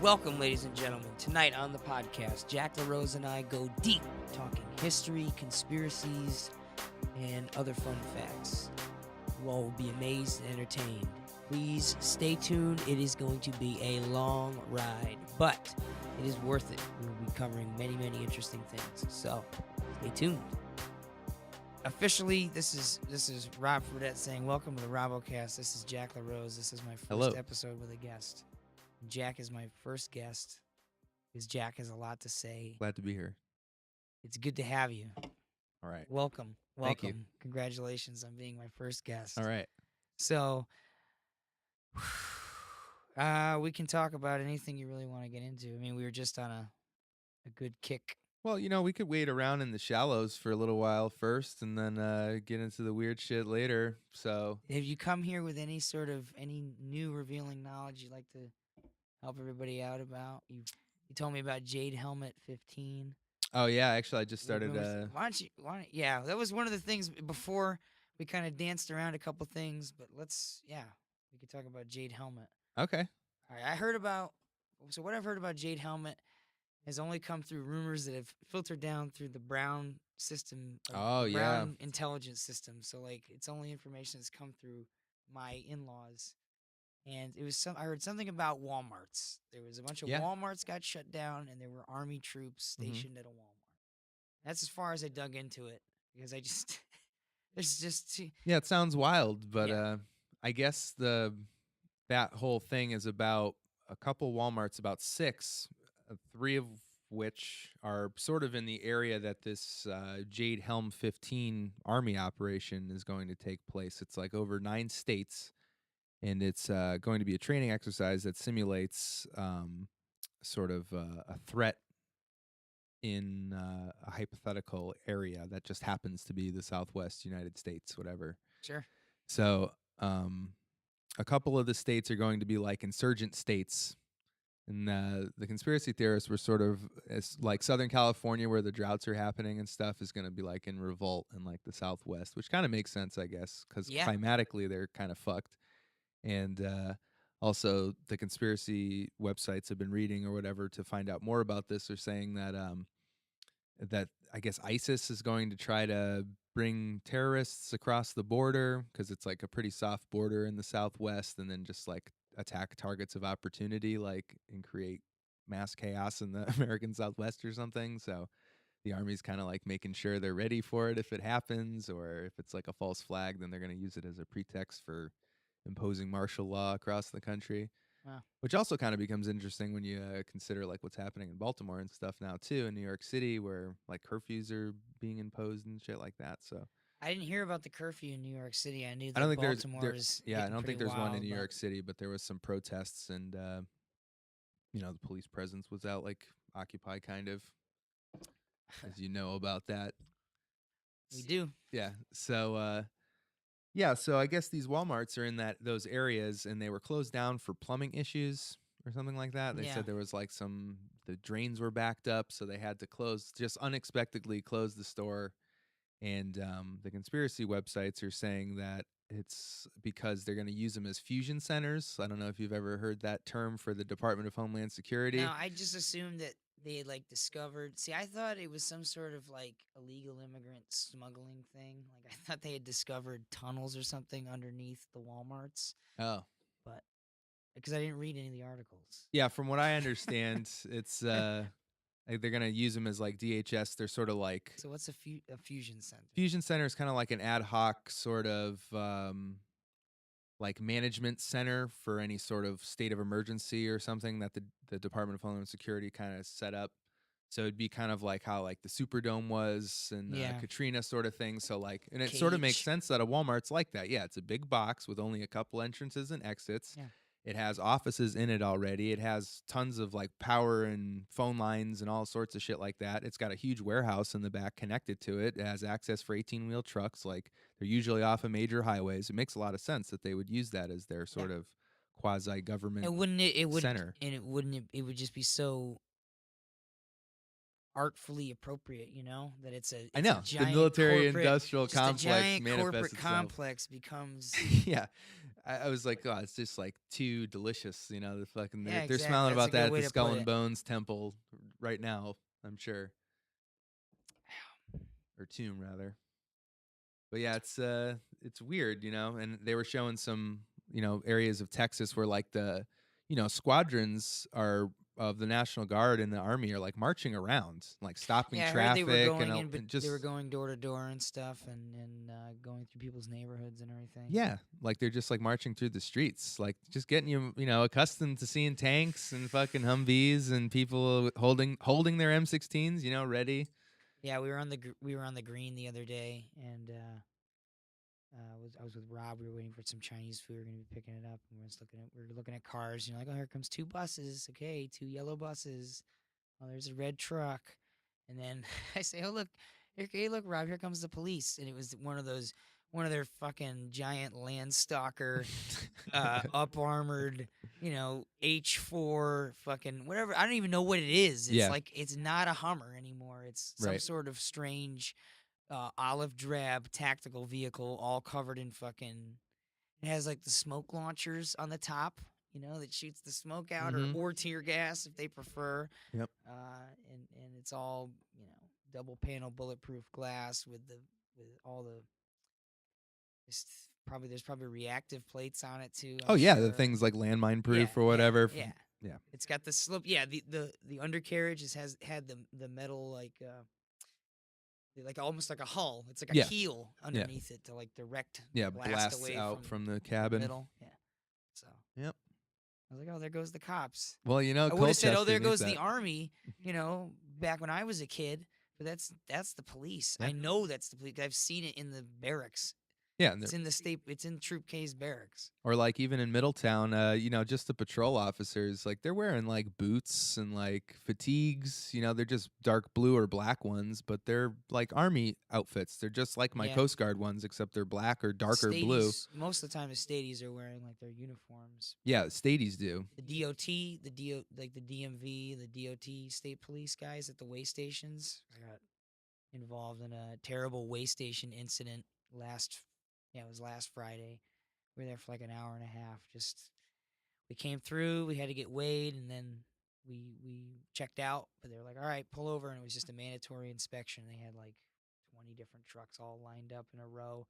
Welcome, ladies and gentlemen. Tonight on the podcast, Jack LaRose and I go deep, talking history, conspiracies, and other fun facts. You all will be amazed and entertained. Please stay tuned. It is going to be a long ride, but it is worth it. We will be covering many, many interesting things. So, stay tuned. Officially, this is Rob Fredette saying, welcome to the RobbocasT. This is Jack LaRose. This is my first episode with a guest. Jack is my first guest because Jack has a lot to say. Glad to be here. It's good to have you. All right. Welcome. Thank you. Congratulations on being my first guest. All right. So, we can talk about anything you really want to get into. I mean, we were just on a good kick. Well, we could wait around in the shallows for a little while first and then get into the weird shit later. So, have you come here with any new revealing knowledge you'd like to help everybody out about? You told me about Jade Helmet 15. Oh yeah, actually I just started yeah, that was one of the things before we kind of danced around a couple things, but we could talk about Jade Helmet. Okay. All right, what I've heard about Jade Helmet has only come through rumors that have filtered down through the Brown system. Brown intelligence system. So like it's only information that's come through my in-laws. And it was I heard something about Walmarts. There was a bunch of Walmarts got shut down, and there were Army troops stationed at a Walmart. That's as far as I dug into it because I just it sounds wild, but I guess that whole thing is about a couple Walmarts, about 6, 3 of which are sort of in the area that this Jade Helm 15 Army operation is going to take place. It's like over 9 states. And it's going to be a training exercise that simulates sort of a threat in a hypothetical area that just happens to be the Southwest United States, whatever. Sure. So a couple of the states are going to be like insurgent states. And the conspiracy theorists were sort of like Southern California, where the droughts are happening and stuff, is going to be like in revolt in like the Southwest, which kind of makes sense, I guess, because climatically they're kind of fucked. And also the conspiracy websites have been reading or whatever to find out more about this are saying that that I guess ISIS is going to try to bring terrorists across the border because it's like a pretty soft border in the Southwest, and then just like attack targets of opportunity, like, and create mass chaos in the American Southwest or something. So the Army's kind of like making sure they're ready for it if it happens, or if it's like a false flag, then they're going to use it as a pretext for imposing martial law across the country. Wow. Which also kind of becomes interesting when you consider like what's happening in Baltimore and stuff now too, in New York City, where like curfews are being imposed and shit like that. So I didn't hear about the curfew in New York City. I knew that I don't think Baltimore is I don't think there's one in New wild, York City, but there was some protests, and the police presence was out, like Occupy kind of, as you know about that. We do. Yeah. So so I guess these Walmarts are in those areas, and they were closed down for plumbing issues or something like that. They said there was like the drains were backed up, so they had to just unexpectedly close the store. And the conspiracy websites are saying that it's because they're going to use them as fusion centers. I don't know if you've ever heard that term for the Department of Homeland Security. No, I just assumed that they had like discovered. See, I thought it was some sort of like illegal immigrant smuggling thing. Like I thought they had discovered tunnels or something underneath the Walmarts. Oh, but because I didn't read any of the articles. Yeah, from what I understand, it's like they're gonna use them as like DHS. They're sort of like. So what's a fusion center? Fusion center is kind of like an ad hoc sort of like management center for any sort of state of emergency or something that the Department of Homeland Security kind of set up. So it'd be kind of like how like the Superdome was and Katrina sort of thing. So like, and it sort of makes sense that a Walmart's like that. Yeah, it's a big box with only a couple entrances and exits. Yeah. It has offices in it already. It has tons of like power and phone lines and all sorts of shit like that. It's got a huge warehouse in the back connected to it. It has access for 18-wheel trucks. Like they're usually off of major highways. It makes a lot of sense that they would use that as their sort of quasi-government center. It would just be so artfully appropriate, you know, that it's a I know. The giant military-industrial just a complex giant manifests corporate itself. complex becomes Yeah. I was like, oh, it's just like too delicious, you know. The fucking yeah, they're exactly. smiling That's a about that good at way the to Skull put and it. Bones temple right now, I'm sure, or tomb rather. But yeah, it's weird, you know. And they were showing some, you know, areas of Texas where like the, you know, squadrons are of the National Guard and the Army are like marching around, like stopping Yeah, I heard they were traffic going in, but and they were just going door to door and stuff, and going through people's neighborhoods and everything. yeah, like they're just like marching through the streets, like just getting you know, accustomed to seeing tanks and fucking Humvees and people holding their M16s, you know, ready. Yeah, we were on the green the other day, and I was with Rob. We were waiting for some Chinese food. We were gonna be picking it up, and we were looking at cars. You know, like, oh, here comes 2 buses. Okay, 2 yellow buses. Oh, there's a red truck, and then I say, oh look, hey look, Rob, here comes the police, and it was one of their fucking giant Landstalker, up armored, you know, H4 fucking whatever. I don't even know what it is. It's Yeah, like it's not a Hummer anymore. It's some right. sort of strange olive drab tactical vehicle, all covered in fucking. It has like the smoke launchers on the top, you know, that shoots the smoke out, Mm-hmm. or tear gas if they prefer. Yep. And it's all, you know, double panel bulletproof glass with all the. There's probably reactive plates on it too. Oh I'm yeah, the sure. things like landmine Yeah, proof or yeah, whatever. yeah. Yeah. It's got the slope. Yeah, the undercarriage has had the metal like almost like a hull. It's like a Yeah. keel Yeah. underneath it to like direct Yeah, blast blasts away out from the the cabin. middle. Yeah. So Yep. I was like, oh, there goes the cops. Well, you know, I would have said, oh, Colchester there needs goes that. the army. You know, back when I was a kid. But that's the police. Yeah. I know that's the police. I've seen it in the barracks. Yeah, It's in the state. It's in Troop K's barracks. or like even in Middletown, you know, just the patrol officers, like they're wearing like boots and like fatigues. You know, they're just dark blue or black ones, but they're like army outfits. They're just like my Yeah. Coast Guard ones, except they're black or darker blue. Most of the time, the stadies are wearing like their uniforms. Yeah, stadies do. The DOT, like the DMV, the DOT state police guys at the way stations. I got involved in a terrible way station incident it was last Friday. We were there for like an hour and a half. We came through, we had to get weighed, and then we checked out. But they were like, all right, pull over. And it was just a mandatory inspection. They had like 20 different trucks all lined up in a row,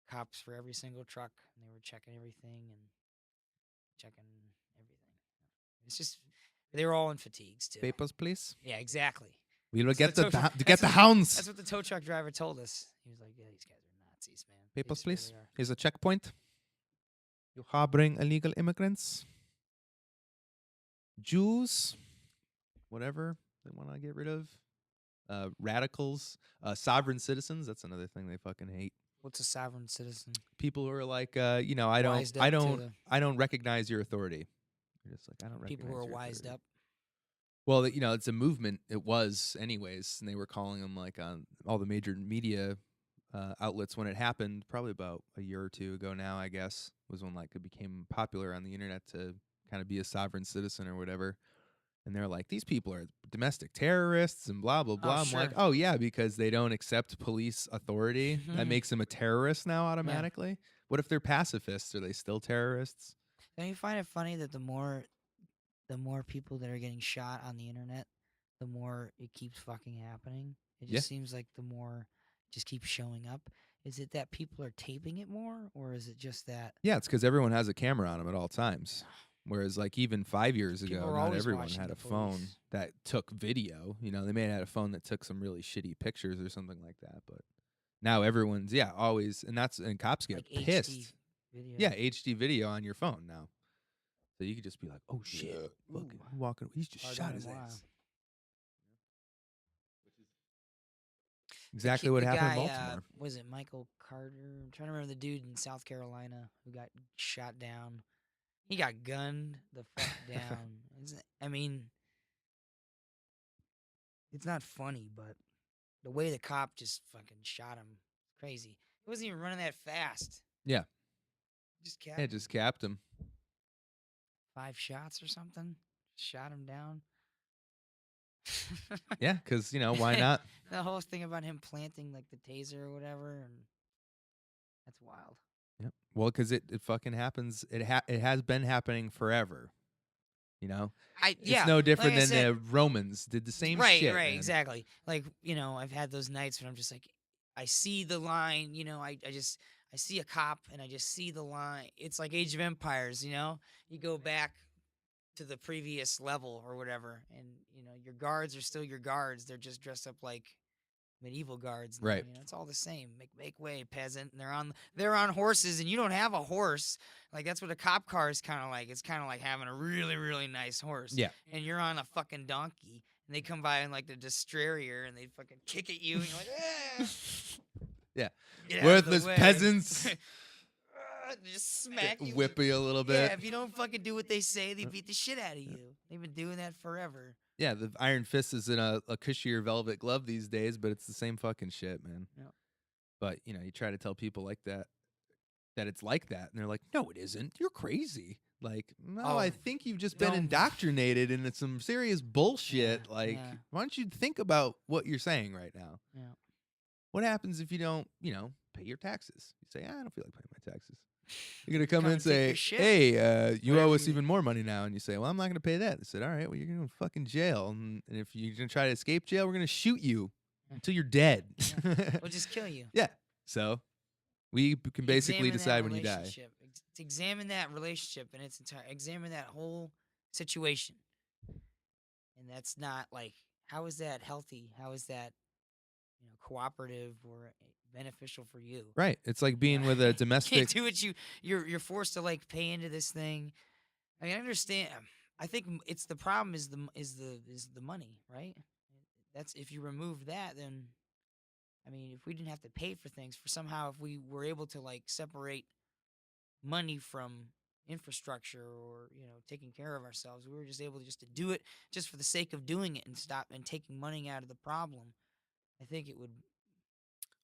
cops for every single truck. And they were checking everything and checking everything. It's just, they were all in fatigues too. Papers, please. Yeah, exactly. We will get the the hounds. That's what the tow truck driver told us. He was like, yeah, these guys are Nazis, man. Papers, please. Really Here's a checkpoint. You're harboring illegal immigrants, Jews, whatever they want to get rid of, radicals, sovereign citizens. That's another thing they fucking hate. What's a sovereign citizen? People who are like, you know, I don't recognize your authority. You're just like, I don't recognize people who are your wised authority. up. Well, you know, it's a movement. It was, anyways, and they were calling them like on all the major media outlets when it happened. Probably about a year or two ago now, I guess, was when like it became popular on the internet to kind of be a sovereign citizen or whatever. And they're like, these people are domestic terrorists and blah blah blah. I'm like, oh yeah, because they don't accept police authority. That makes them a terrorist now automatically. Yeah. What if they're pacifists? Are they still terrorists? Don't you find it funny that the more people that are getting shot on the internet, the more it keeps fucking happening? It just seems like the more it just keeps showing up. Is it that people are taping it more, or is it just that? Yeah, it's because everyone has a camera on them at all times. Whereas, like, even 5 years ago, not everyone had a phone that took video. You know, they may have had a phone that took some really shitty pictures or something like that. But now everyone's, always, and cops get like pissed. HD video. Yeah, HD video on your phone now. So you could just be like, oh, shit. Fucking walking. He's just shot his ass. Exactly what happened in Baltimore. Was it Michael Carter? I'm trying to remember the dude in South Carolina who got shot down. He got gunned the fuck down. I mean, it's not funny, but the way the cop just fucking shot him, crazy. He wasn't even running that fast. Yeah. Just capped him. 5 shots or something. Shot him down. Yeah, because why not? The whole thing about him planting like the taser or whatever, and that's wild. Yep. Well, because it fucking happens. It has been happening forever. It's Yeah, no like different I than said, the Romans did the same right, shit, right, man. exactly. Like I've had those nights when I'm just like, I see the line. I see a cop and I just see the line. It's like Age of Empires. You go back to the previous level or whatever, and your guards are still your guards. They're just dressed up like medieval guards now. Right. It's all the same. Make way, peasant. And they're on horses, and you don't have a horse. Like that's what a cop car is kind of like. It's kind of like having a really really nice horse. Yeah. And you're on a fucking donkey, and they come by in like the destroyer, and they fucking kick at you, and you're like, Yeah. get out of the Worthless way." peasants. They just smack you. Whip you a little bit. Yeah, if you don't fucking do what they say, they beat the shit out of you. They've been doing that forever. Yeah, the Iron Fist is in a cushier velvet glove these days, but it's the same fucking shit, man. Yep. But you try to tell people like that it's like that, and they're like, "No, it isn't. You're crazy." Like, no, Oh, I think you've just been don't- indoctrinated into some serious bullshit. Yeah, Like, yeah. why don't you think about what you're saying right now? Yeah. What happens if you don't, pay your taxes? You say, I don't feel like paying my taxes. You're gonna come in and and take say, your shit. "Hey, you owe Whatever us you- even more money now." And you say, "Well, I'm not gonna pay that." They said, "All right, well, you're gonna fucking jail, and if you're gonna try to escape jail, we're gonna shoot you until you're dead." We'll just kill you. Yeah. So we can basically Examine that decide when you die. relationship. Examine that relationship in its entire. Examine that whole situation. And that's not like, how is that healthy? How is that cooperative or beneficial for you? Right. It's like being with a Can't domestic. do what you're forced to like pay into this thing. I mean, I understand. I think it's the problem is the money, right? That's if you remove that, then I mean, if we didn't have to pay for things, if we were able to like separate money from infrastructure or taking care of ourselves, we were just able to do it just for the sake of doing it and stop and taking money out of the problem. I think it would.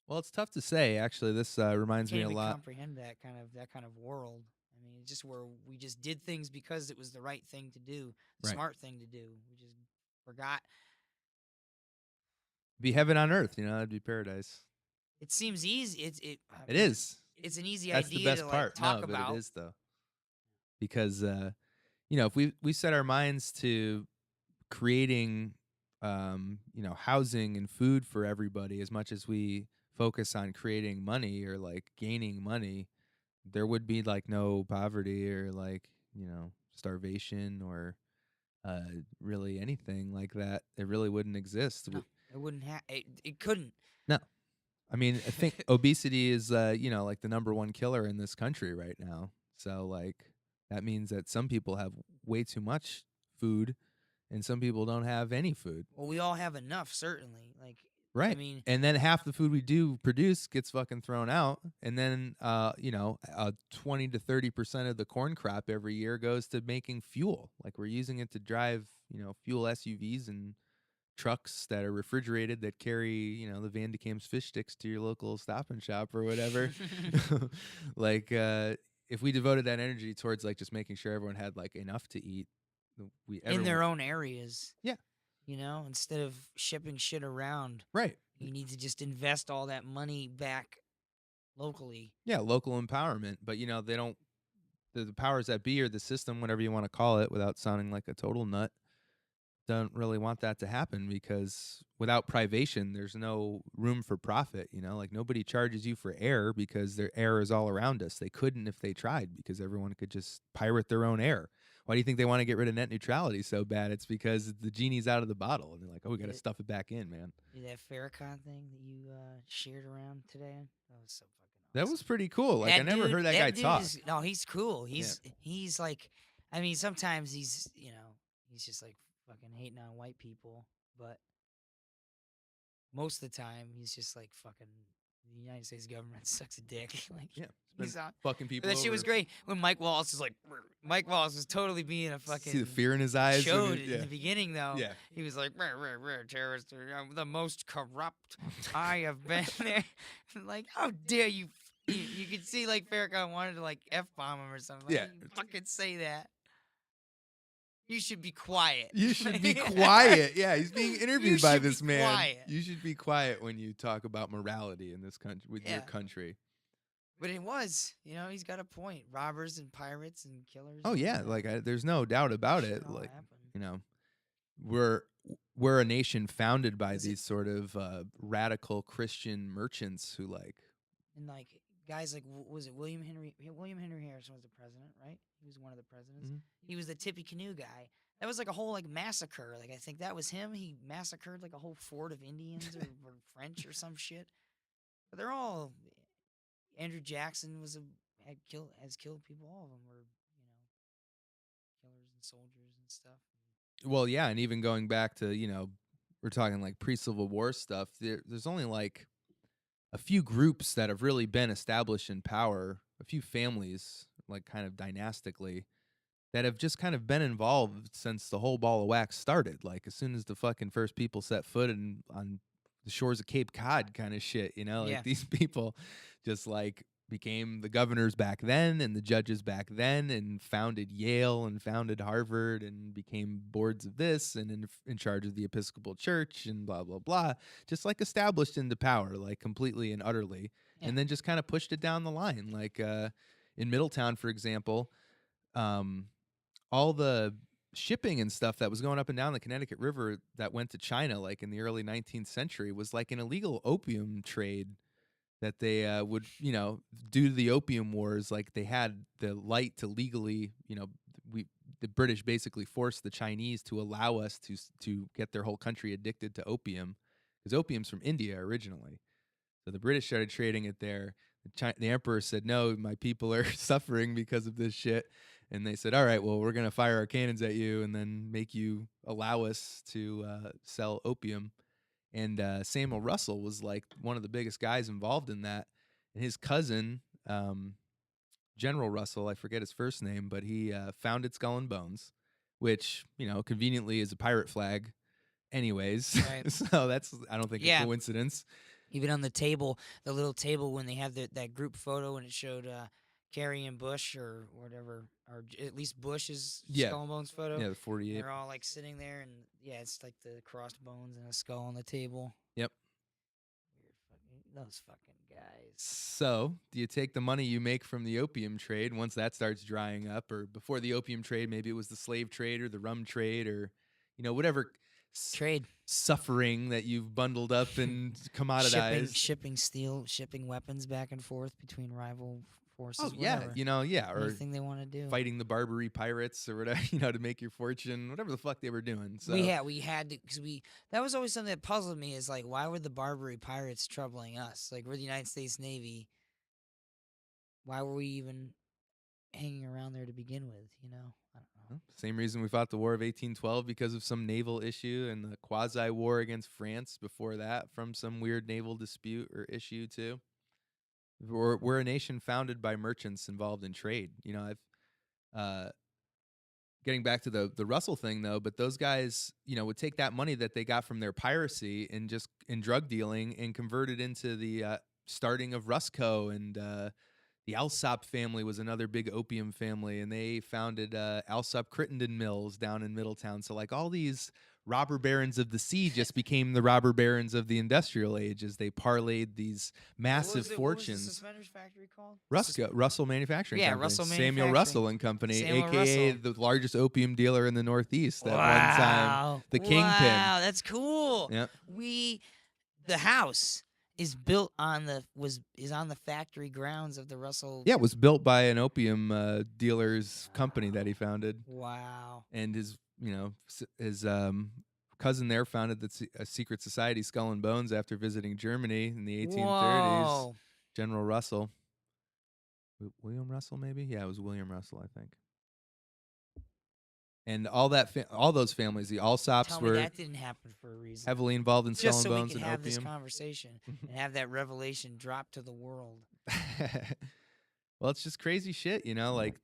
Well, it's tough to say. Actually, this reminds me Can't a even lot. comprehend that kind of world. I mean, it's just where we just did things because it was the right thing to do, the Right. smart thing to do. We just forgot. Be heaven on earth, that'd be paradise. It seems easy. It is. It's an easy That's idea the best to part. talk No, about. but it is though, because if we set our minds to creating, housing and food for everybody as much as we focus on creating money or like gaining money, there would be like no poverty or like starvation or really anything like that. It really wouldn't exist. No, it wouldn't have. It couldn't. No. I mean, I think obesity is, like the number one killer in this country right now. So, like, that means that some people have way too much food and some people don't have any food. Well, we all have enough, certainly. Like, Right. I mean, and then half the food we do produce gets fucking thrown out. And then, 20 to 30% of the corn crop every year goes to making fuel. Like, we're using it to drive, fuel SUVs and trucks that are refrigerated that carry, the Van de Kamp's fish sticks to your local Stop and Shop or whatever. Like, if we devoted that energy towards like just making sure everyone had like enough to eat, in their own areas. Yeah. Instead of shipping shit around. Right. You need to just invest all that money back locally. Yeah, local empowerment. But they don't. The powers that be or the system, whatever you want to call it, without sounding like a total nut, don't really want that to happen because without privation, there's no room for profit. Like nobody charges you for air because their air is all around us. They couldn't if they tried because everyone could just pirate their own air. Why do you think they want to get rid of net neutrality so bad? It's because the genie's out of the bottle and they're like, oh, we got to stuff it back in, man. That Farrakhan thing that you shared around today, that was so fucking awesome. That was pretty cool. Like, I never heard that guy talk. No, he's cool. He's like, I mean, sometimes he's just like fucking hating on white people, but most of the time he's just like fucking the United States government sucks a dick. Like, Yeah, he's on fucking people. That shit was great when Mike Wallace was like, Mike Wallace was totally being a fucking. See the fear in his eyes. Showed in the beginning though. Yeah. He was like, terrorist, the most corrupt I have been there. Like, how dare you? You could see like Farrakhan wanted to like F-bomb him or something. Like, Yeah. you fucking say that. You should be quiet. You should be quiet. Yeah, he's being interviewed by this man. Quiet. You should be quiet when you talk about morality in this country with your country. But it was, he's got a point. Robbers and pirates and killers. Oh yeah, like there's no doubt about it. Like we're a nation founded by these sort of radical Christian merchants who and guys like was it William Henry Harrison was the president, right? He was one of the presidents. Mm-hmm. He was the Tippy Canoe guy. That was like a whole massacre. Like I think that was him. He massacred like a whole fort of Indians or French or some shit. But they're all Andrew Jackson has killed people. All of them were killers and soldiers and stuff. Well, yeah, and even going back to we're talking like pre-Civil War stuff. There's only like a few groups that have really been established in power. A few families, like kind of dynastically, that have just kind of been involved since the whole ball of wax started. Like as soon as the fucking first people set foot on the shores of Cape Cod kind of shit, these people just like became the governors back then and the judges back then and founded Yale and founded Harvard and became boards of this and in charge of the Episcopal Church and blah, blah, blah. Just like established into power, like completely and utterly. Yeah. And then just kind of pushed it down the line. Like in Middletown, for example, all the shipping and stuff that was going up and down the Connecticut River that went to China like in the early 19th century was like an illegal opium trade that they would, due to the opium wars, like they had the light to legally, the British basically forced the Chinese to allow us to get their whole country addicted to opium because opium's from India originally. So the British started trading it there. The emperor said, no, my people are suffering because of this shit. And they said, all right, well, we're going to fire our cannons at you and then make you allow us to sell opium. And Samuel Russell was like one of the biggest guys involved in that. And his cousin, General Russell, I forget his first name, but he founded Skull and Bones, which, conveniently is a pirate flag anyways. Right. So that's, I don't think, a coincidence. Even on the table, the little table when they have that group photo and it showed Carrie and Bush or whatever, or at least Bush's Skull and Bones photo. Yeah, the 48. They're all like sitting there, and it's like the crossed bones and a skull on the table. Yep. Those fucking guys. So, do you take the money you make from the opium trade once that starts drying up, or before the opium trade, maybe it was the slave trade or the rum trade or, whatever trade suffering that you've bundled up and commoditized. Shipping weapons back and forth between rival forces. Oh yeah, or anything they want to do, fighting the Barbary pirates or whatever, to make your fortune, whatever the fuck they were doing. So we had to, because that was always something that puzzled me is like, why were the Barbary pirates troubling us? Like we're the United States Navy. Why were we even hanging around there to begin with? I don't know. Same reason we fought the War of 1812 because of some naval issue, and the quasi-war against France before that from some weird naval dispute or issue too. We're a nation founded by merchants involved in trade. I've getting back to the Russell thing though, but those guys, would take that money that they got from their piracy and just in drug dealing and convert it into the starting of Rusco, and the Alsop family was another big opium family, and they founded Alsop Crittenden Mills down in Middletown. So like all these robber barons of the sea just became the robber barons of the industrial age as they parlayed these massive fortunes. What was the suspenders factory called? Russell Manufacturing Company. Russell Samuel Russell and Company, a.k.a. the largest opium dealer in the Northeast at one time. The Kingpin. Wow, that's cool. Yep. The house is built on the factory grounds of the Russell. Yeah, it was built by an opium dealer's company that he founded. Wow. And his cousin there founded a secret society, Skull and Bones, after visiting Germany in the 1830s. Whoa. General Russell. William Russell, maybe? Yeah, it was William Russell, I think. And all those families, the Alsops were that didn't happen for a reason. Heavily involved in Skull and Bones and opium. Have this conversation and have that revelation drop to the world. Well, it's just crazy shit, like.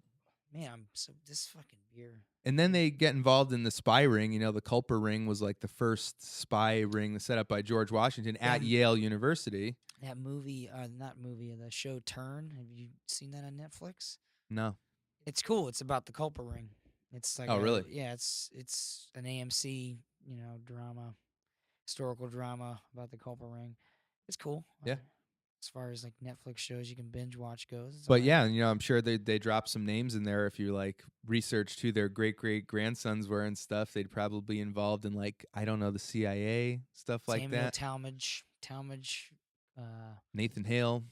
Man, this fucking beer. And then they get involved in the spy ring. The Culper ring was like the first spy ring set up by George Washington at Yale University. That movie, the show Turn. Have you seen that on Netflix? No. It's cool. It's about the Culper ring. It's like Oh, really? it's an AMC, drama, historical drama about the Culper Ring. It's cool. Yeah. As far as like Netflix shows you can binge watch goes, it's But all right. yeah, I'm sure they drop some names in there. If you like researched who their great grandsons were and stuff, they'd probably be involved in like, I don't know, the CIA, stuff like Samuel that. Talmadge, Nathan Hale.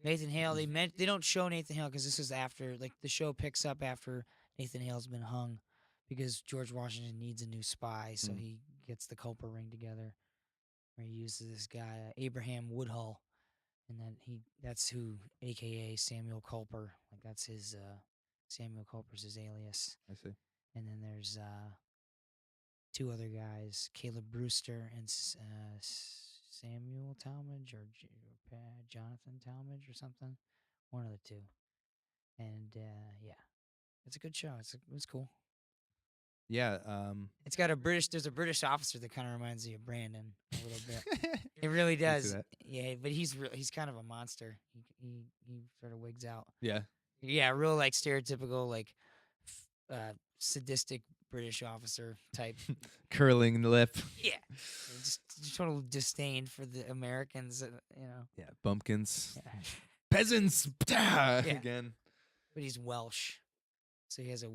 Nathan Hale. They don't show Nathan Hale because this is after, like, the show picks up after Nathan Hale's been hung, because George Washington needs a new spy, so he gets the Culper Ring together, where he uses this guy Abraham Woodhull, and then that's who, AKA Samuel Culper, like that's his Samuel Culper's his alias. I see. And then there's two other guys, Caleb Brewster and Samuel Talmadge, or Jonathan Talmadge or something, one of the two. And yeah, it's a good show. It's cool. Yeah. It's got there's a British officer that kind of reminds me of Brandon a little bit. It really does. Yeah, but he's kind of a monster. He sort of wigs out. Yeah. Yeah, real like stereotypical like sadistic British officer type. Curling the lip. Yeah, just total disdain for the Americans. Yeah, bumpkins. Yeah. Peasants. Yeah. Again. But he's Welsh, so he has a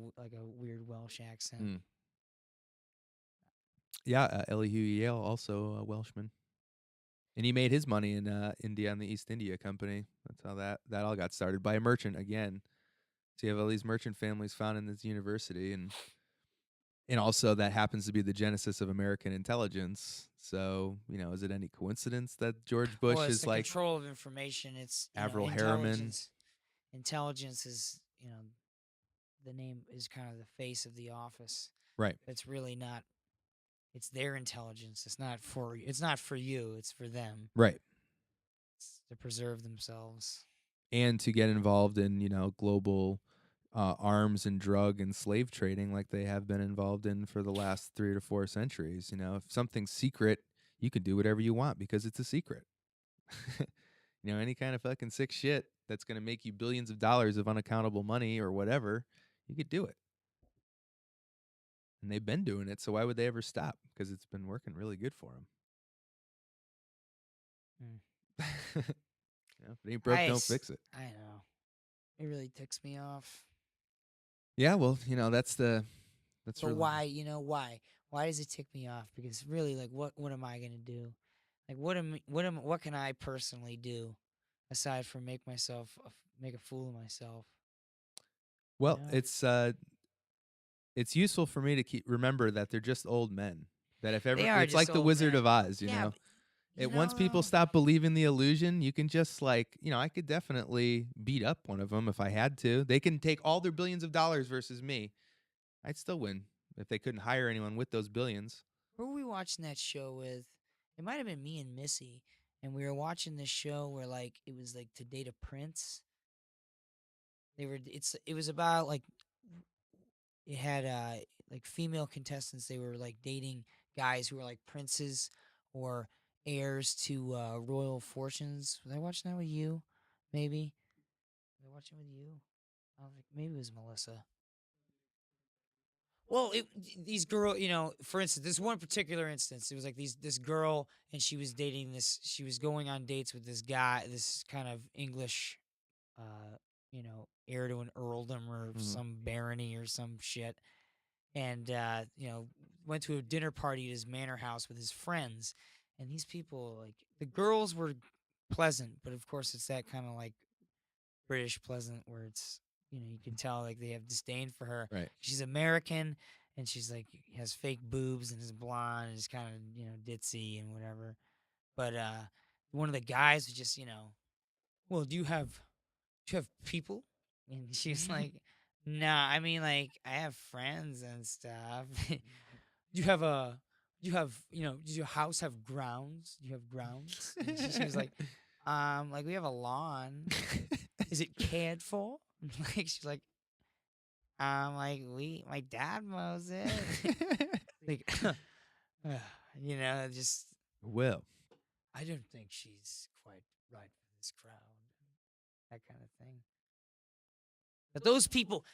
weird Welsh accent. Yeah, Elihu Yale, also a Welshman. And he made his money in India on the East India Company. That's how that all got started, by a merchant again. So you have all these merchant families found in this university, and also that happens to be the genesis of American intelligence. So, is it any coincidence that George Bush is like control of information? It's Avril Harriman. Intelligence is, the name is kind of the face of the office. Right. It's really not. It's their intelligence. It's not for you. It's for them. Right. It's to preserve themselves. And to get involved in, global arms and drug and slave trading like they have been involved in for the last 3 to 4 centuries. If something's secret, you can do whatever you want because it's a secret. Any kind of fucking sick shit that's going to make you billions of dollars of unaccountable money or whatever, you could do it. And they've been doing it, so why would they ever stop? Because it's been working really good for them. If it ain't broke, don't fix it. I know. It really ticks me off. Yeah, well, that's But really... why? Why? Why does it tick me off? Because really, like, what am I gonna do? Like, what can I personally do aside from make a fool of myself? Well, it's useful for me to remember that they're just old men. That if ever it's like the Wizard of Oz, once people stop believing the illusion, you can just I could definitely beat up one of them if I had to. They can take all their billions of dollars versus me. I'd still win if they couldn't hire anyone with those billions. Who were we watching that show with? It might have been me and Missy, and we were watching this show where it was like To Date a Prince. It was about it had female contestants. They were dating guys who were like princes or heirs to royal fortunes. Was I watching that with you? Maybe. Was I watching with you? I don't think, maybe it was Melissa. Well, these girl, for instance, this one particular instance, it was like this girl, and she was dating this. She was going on dates with this guy, this kind of English, heir to an earldom or some barony or some shit, and went to a dinner party at his manor house with his friends, and these people, the girls were pleasant, but of course it's that kind of British pleasant where it's you can tell they have disdain for her. Right. She's American, and she's has fake boobs and is blonde and is kind of ditzy and whatever. But one of the guys was just well, do you have people? And she's like, nah, I mean I have friends and stuff. Do you have does your house have grounds? Do you have grounds? And she was like, we have a lawn. Is it cared for? She's like, my dad mows it. Just. Well, I don't think she's quite right for this crowd. That kind of thing. But those people,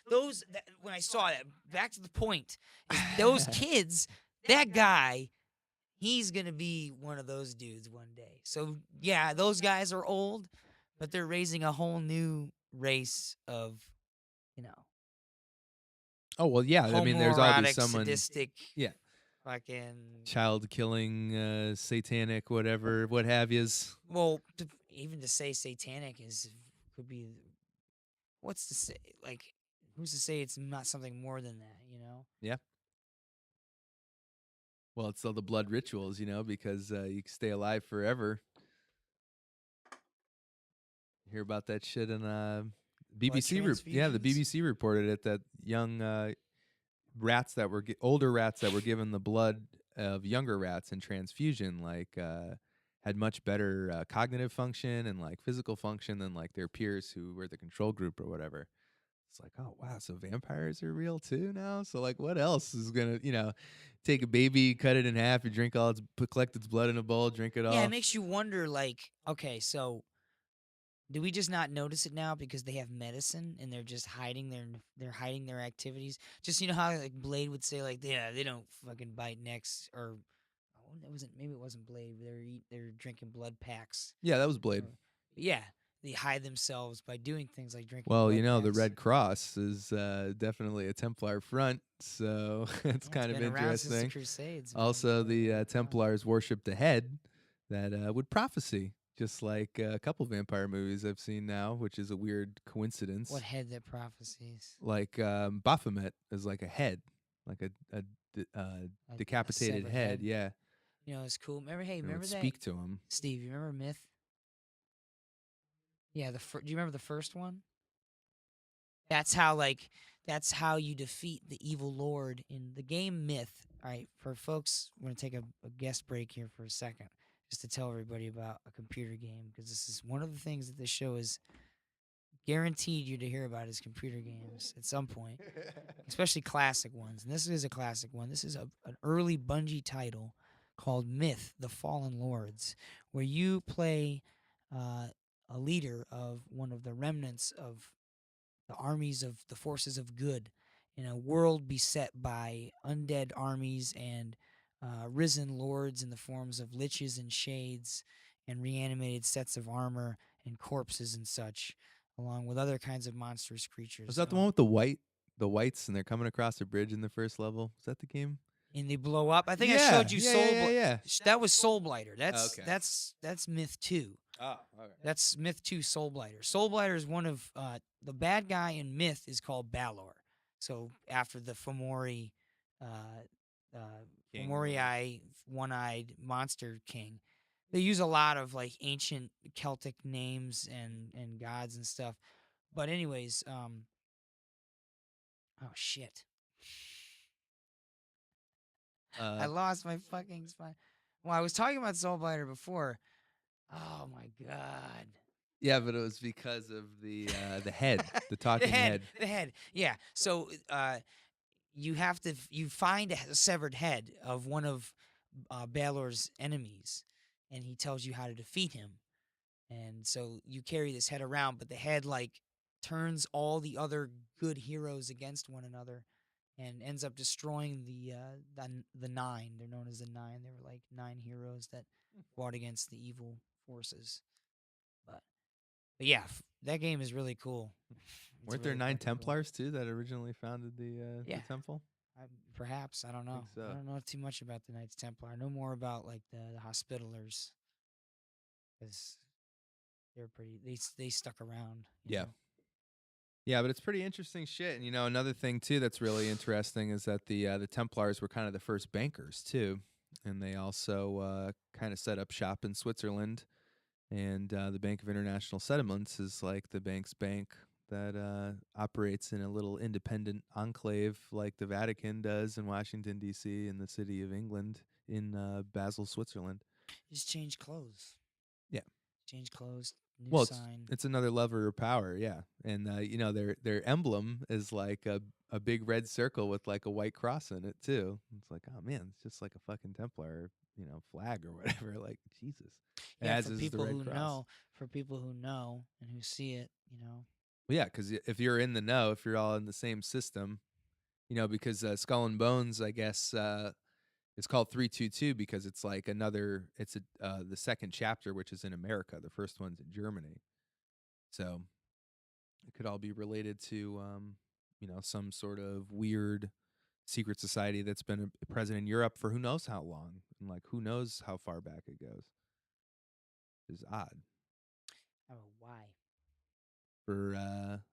when I saw that, back to the point, is those kids, that guy, he's going to be one of those dudes one day. So, yeah, those guys are old, but they're raising a whole new race of, you know, Oh well, yeah. I mean, there's always homoerotic, someone, sadistic, yeah, fucking. child killing, satanic, whatever, what have yous. Well, even to say satanic could be. What's to say? Like, who's to say it's not something more than that? You know? Yeah. Well, it's all the blood rituals, because you can stay alive forever. You hear about that shit in Blood BBC. Yeah, the transfusions? BBC reported it, that young rats that were older rats that were given the blood of younger rats in transfusion, like had much better cognitive function and like physical function than like their peers who were the control group or whatever. It's like, oh wow, so vampires are real too now. So like, what else is gonna, take a baby, cut it in half, you drink all its, collect its blood in a bowl, drink it Yeah, it all. makes you wonder. Like, okay, so do we just not notice it now because they have medicine and they're just hiding their activities? Just how like Blade would say like, yeah, they don't fucking bite necks, or it wasn't, maybe it wasn't Blade. They're drinking blood packs. Yeah, that was Blade. But yeah, they hide themselves by doing things like drinking. Well, blood the packs. Red Cross is definitely a Templar front, so it's kind of been around since the interesting. Crusades. Man. Also, the Templars worshipped a head that would prophecy, just like a couple vampire movies I've seen now, which is a weird coincidence. What head that prophecies? Like Baphomet is like a head, like a decapitated head. Yeah. It's cool. Remember, hey, It remember would that? speak to him. Steve, you remember Myth? Yeah, do you remember the first one? That's how you defeat the evil lord in the game Myth. All right, for folks, we're gonna take a guest break here for a second, just to tell everybody about a computer game, because this is one of the things that this show is guaranteed you to hear about is computer games at some point, especially classic ones. And this is a classic one. This is an early Bungie title called Myth: The Fallen Lords, where you play a leader of one of the remnants of the armies of the forces of good in a world beset by undead armies and risen lords in the forms of liches and shades and reanimated sets of armor and corpses and such, along with other kinds of monstrous creatures. Was that the one with the whites, and they're coming across a bridge in the first level? Was that the game? And they blow up. I think I Yeah, showed you yeah. That was Soulblighter. Okay. That's Myth 2. Oh, okay. That's Myth 2 Soulblighter. Soulblighter is one of the bad guy in Myth is called Balor. So after the Fomori Fomoriai one-eyed monster king. They use a lot of like ancient Celtic names and gods and stuff. But anyways, oh shit. I lost my fucking spine. Well, I was talking about Soulblighter before. Oh my god. Yeah, but it was because of the head, the talking head. The head. Yeah. So you find a severed head of one of Balor's enemies, and he tells you how to defeat him. And so you carry this head around, but the head like turns all the other good heroes against one another, and ends up destroying the nine. They're known as the nine. They were like 9 heroes that fought against the evil forces. But yeah, that game is really cool. Weren't there 9 Templars too that originally founded the temple? Perhaps, I don't know. So. I don't know too much about the Knights Templar. I know more about like the Hospitallers, because they're pretty. They stuck around. You know? Yeah, but it's pretty interesting shit. And another thing too that's really interesting is that the Templars were kind of the first bankers too, and they also kind of set up shop in Switzerland. And the Bank of International Settlements is like the bank's bank that operates in a little independent enclave like the Vatican does in Washington, D.C., in the city of England, in Basel, Switzerland. Just change clothes. Yeah. Change clothes, new sign. It's another lever of power, yeah. And, their emblem is like a big red circle with like a white cross in it, too. It's like, oh, man, it's just like a fucking Templar, flag or whatever. Like, Jesus. Yeah, as for is people the Red who Cross. know, and who see it, Well, yeah, because if you're in the know, if you're all in the same system, because Skull and Bones, I guess, it's called 322 because it's like the second chapter, which is in America. The first one's in Germany. So it could all be related to, some sort of weird secret society that's been present in Europe for who knows how long, and like who knows how far back it goes. It's odd. Oh, why? For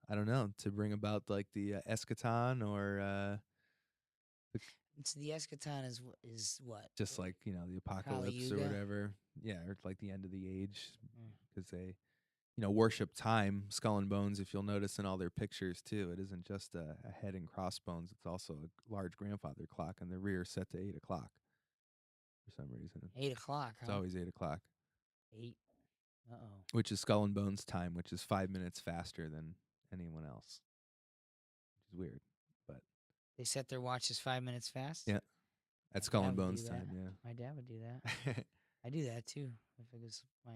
I don't know, to bring about like the eschaton or So the eschaton is what? just like the Kali apocalypse or Yuga? whatever. Yeah, or like the end of the age, Mm. because they worship time. Skull and Bones, if you'll notice in all their pictures too, it isn't just a head and crossbones. It's also a large grandfather clock in the rear set to 8 o'clock for some reason. 8 o'clock, It's huh? always 8 o'clock, 8. Uh-oh. which is Skull and Bones time, which is 5 minutes faster than anyone else, which is weird. But They set their watches 5 minutes fast? yeah, at My Skull dad and would do Bones that. time, yeah. My dad would do that. I do that too. If it was I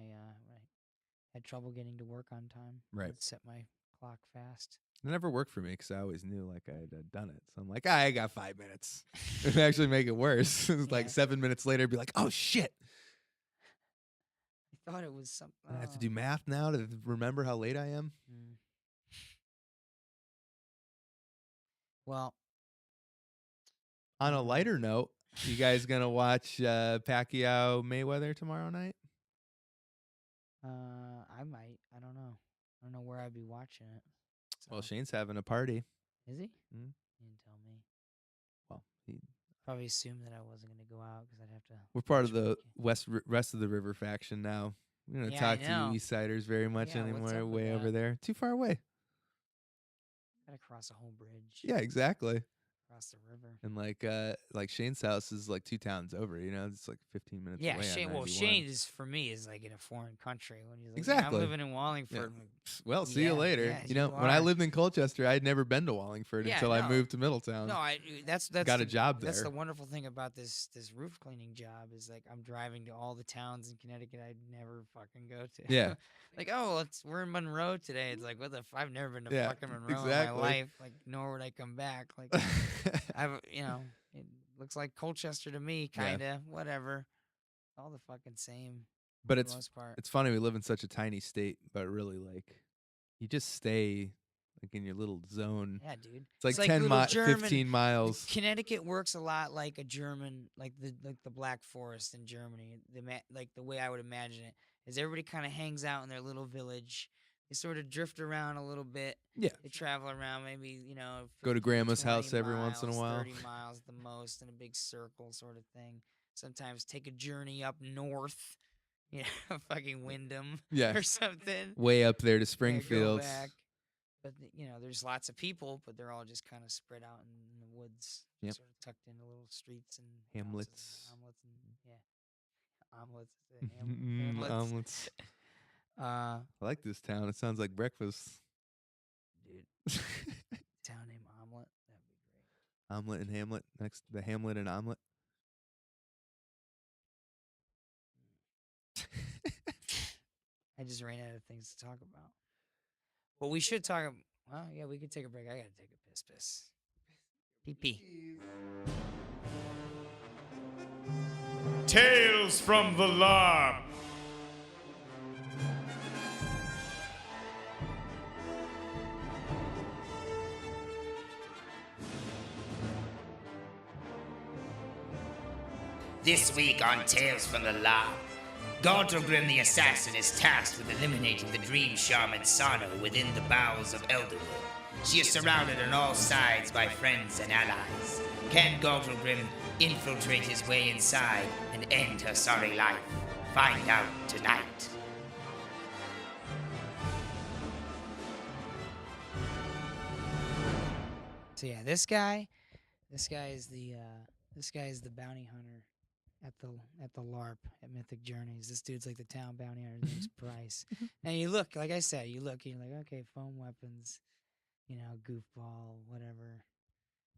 had trouble getting to work on time, Right. I'd set my clock fast. It never worked for me because I always knew like I had done it. So I'm like, I got 5 minutes. It would actually make it worse. It's like 7 minutes later, I'd be like, oh shit. I thought it was something. I have to do math now to remember how late I am. Well, on a lighter note, you guys gonna watch Pacquiao Mayweather tomorrow night? I might. I don't know. I don't know where I'd be watching it. So. Well, Shane's having a party. Is he? Mm-hmm. He didn't tell me. Well, he probably assumed that I wasn't going to go out because I'd have to. We're part of the rest of the river faction now. We don't talk to you East Siders very much anymore. Way over there, too far away. Gotta cross a whole bridge. Yeah, exactly. Across the river. And like Shane's house is like 2 towns over. It's like 15 minutes away. Yeah, Shane is for me is like in a foreign country when he's like, exactly. I'm living in Wallingford. Yeah. Like, well, see you later. Yeah, when I lived in Colchester, I'd never been to Wallingford until I moved to Middletown. No, that's got a job there. That's the wonderful thing about this roof cleaning job is like I'm driving to all the towns in Connecticut I'd never fucking go to. Yeah. Like, we're in Monroe today. It's like, what the I've never been to fucking Monroe in my life. Like, nor would I come back. Like, it looks like Colchester to me, kind of. Whatever. All the fucking same. But it's funny, we live in such a tiny state, but really, like, you just stay, like, in your little zone. Yeah, dude. It's like 15 miles. Connecticut works a lot like a German, like the Black Forest in Germany. Like, the way I would imagine it is everybody kind of hangs out in their little village. They sort of drift around a little bit. Yeah. They travel around, maybe, go to grandma's house every once in a while. 30 miles the most in a big circle sort of thing. Sometimes take a journey up north, fucking Wyndham or something. Way up there to Springfield. But, there's lots of people, but they're all just kind of spread out in the woods. Yep. Sort of tucked into little streets and hamlets. Omelets and, Omelets. Omelets. I like this town. It sounds like breakfast. Dude. Town named Omelet. That'd be great. Omelet and Hamlet. Next, the Hamlet and Omelet. I just ran out of things to talk about. Well, we should talk. Well, yeah, we could take a break. I gotta take a piss. Pee. Tales from the LARP. This week on Tales from the LARP, Gauntlgrim the Assassin is tasked with eliminating the Dream Shaman Sano within the bowels of Elderwood. She is surrounded on all sides by friends and allies. Can Gauntlgrim infiltrate his way inside and end her sorry life? Find out tonight. So yeah, this guy is the bounty hunter at the LARP at Mythic Journeys. This dude's like the town bounty hunter. His name's Bryce. And you look, like I said, you're like, okay, foam weapons, goofball, whatever.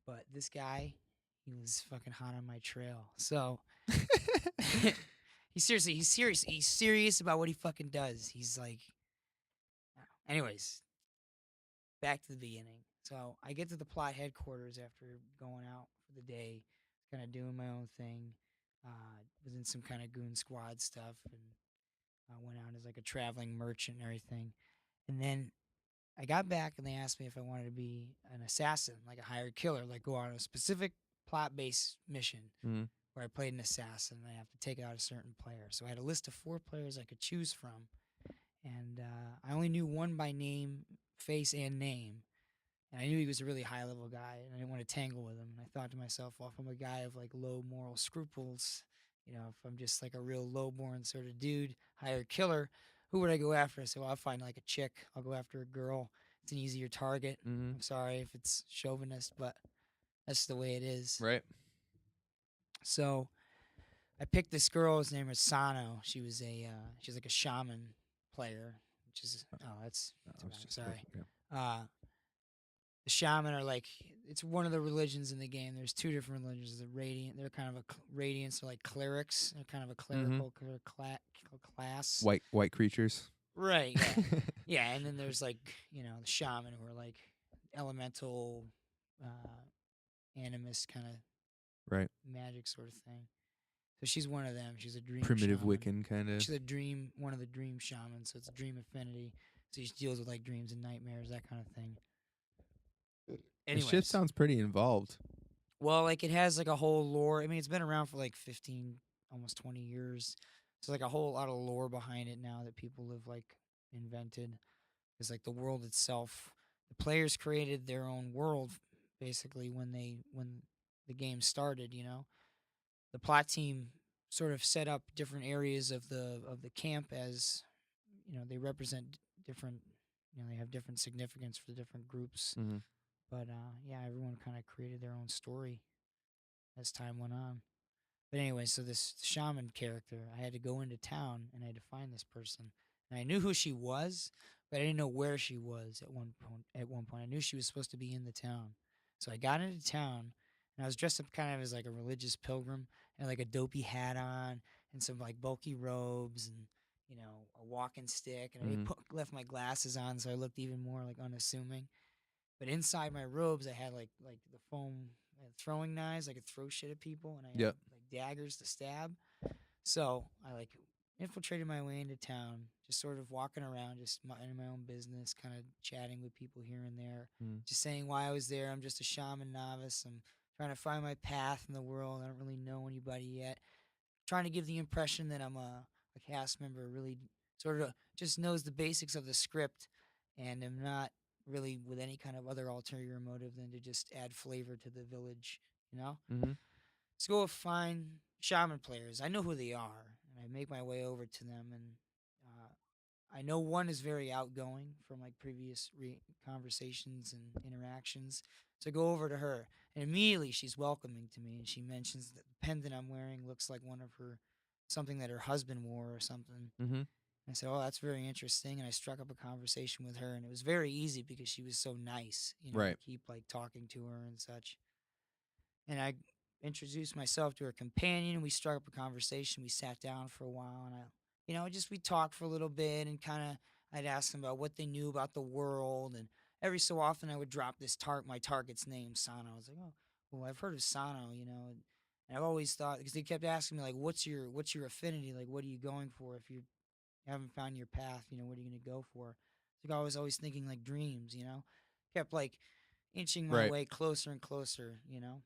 But this guy, he was fucking hot on my trail. So he's serious about what he fucking does. He's like, anyways, back to the beginning. So I get to the plot headquarters after going out for the day, kind of doing my own thing. Was in some kind of goon squad stuff, and I went out as like a traveling merchant and everything. And then I got back, and they asked me if I wanted to be an assassin, like a hired killer, like go on a specific plot-based mission Mm-hmm. where I played an assassin, and I have to take out a certain player. So I had a list of 4 players I could choose from, and I only knew one by name, face, and name. And I knew he was a really high level guy, and I didn't want to tangle with him. And I thought to myself, well, if I'm a guy of like low moral scruples, you know, if I'm just like a real low born sort of dude, hired killer, who would I go after? I said, well, I'll find like a chick. I'll go after a girl. It's an easier target. Mm-hmm. I'm sorry if it's chauvinist, but that's the way it is. Right. So I picked this girl. His name was Sano. She was she's like a shaman player, which is that's I was just sorry. yeah. The shaman are like, it's one of the religions in the game. There's 2 different religions. The radiant, they're kind of a radiance, like clerics. They're kind of a clerical class. White creatures. Right. Yeah. Yeah, and then there's like, you know, the shaman who are like elemental, animist kind of Right. magic sort of thing. So she's one of them. She's a dream Primitive shaman. Wiccan kind of. She's one of the dream shamans. So it's a dream affinity. So she deals with like dreams and nightmares, that kind of thing. This shit sounds pretty involved. Well, like it has like a whole lore. I mean, it's been around for like 15, almost 20 years. So like a whole lot of lore behind it now that people have like invented. It's like the world itself. The players created their own world basically when the game started, you know. The plot team sort of set up different areas of the camp as, you know, they represent different, you know, they have different significance for the different groups. Mm-hmm. But yeah, everyone kind of created their own story as time went on. But anyway, so this shaman character, I had to go into town and I had to find this person. And I knew who she was, but I didn't know where she was at one point. I knew she was supposed to be in the town. So I got into town and I was dressed up kind of as like a religious pilgrim and like a dopey hat on and some like bulky robes and, you know, a walking stick. And I left my glasses on so I looked even more like unassuming. But inside my robes, I had like the foam throwing knives. I could throw shit at people, and I had like daggers to stab. So I like infiltrated my way into town, just sort of walking around, just minding my own business, kind of chatting with people here and there, just saying why I was there. I'm just a shaman novice. I'm trying to find my path in the world. I don't really know anybody yet. Trying to give the impression that I'm a cast member, really sort of just knows the basics of the script, and am not really with any kind of other ulterior motive than to just add flavor to the village, you know? Mm-hmm. Let's go find shaman players. I know who they are, and I make my way over to them, and I know one is very outgoing from like previous conversations and interactions. So I go over to her, and immediately she's welcoming to me, and she mentions that the pendant I'm wearing looks like one of something that her husband wore or something. Mm-hmm. I said, "Oh, that's very interesting," and I struck up a conversation with her, and it was very easy because she was so nice, you know, Right. to keep like talking to her and such. And I introduced myself to her companion, and we struck up a conversation. We sat down for a while, and we talked for a little bit, and kind of I'd ask them about what they knew about the world, and every so often I would drop my target's name, Sano. I was like, "Oh, well, I've heard of Sano, you know." And I've always thought, because they kept asking me like, "What's your affinity? Like, what are you going for if you haven't found your path, you know, what are you going to go for?" Like I was always thinking like dreams, you know, kept like inching my way closer and closer, you know.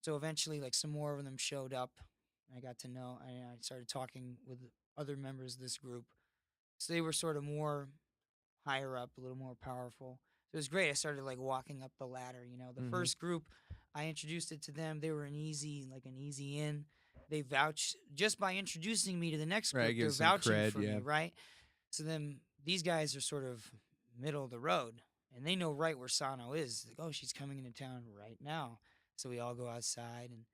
So eventually like some more of them showed up and I got to know, and I started talking with other members of this group. So they were sort of more higher up, a little more powerful. So it was great. I started like walking up the ladder, you know. The first group, I introduced it to them. They were an easy in. They vouched just by introducing me to the next group. They're vouching for me, right? So then these guys are sort of middle of the road, and they know right where Sano is. Like, oh, she's coming into town right now. So we all go outside, and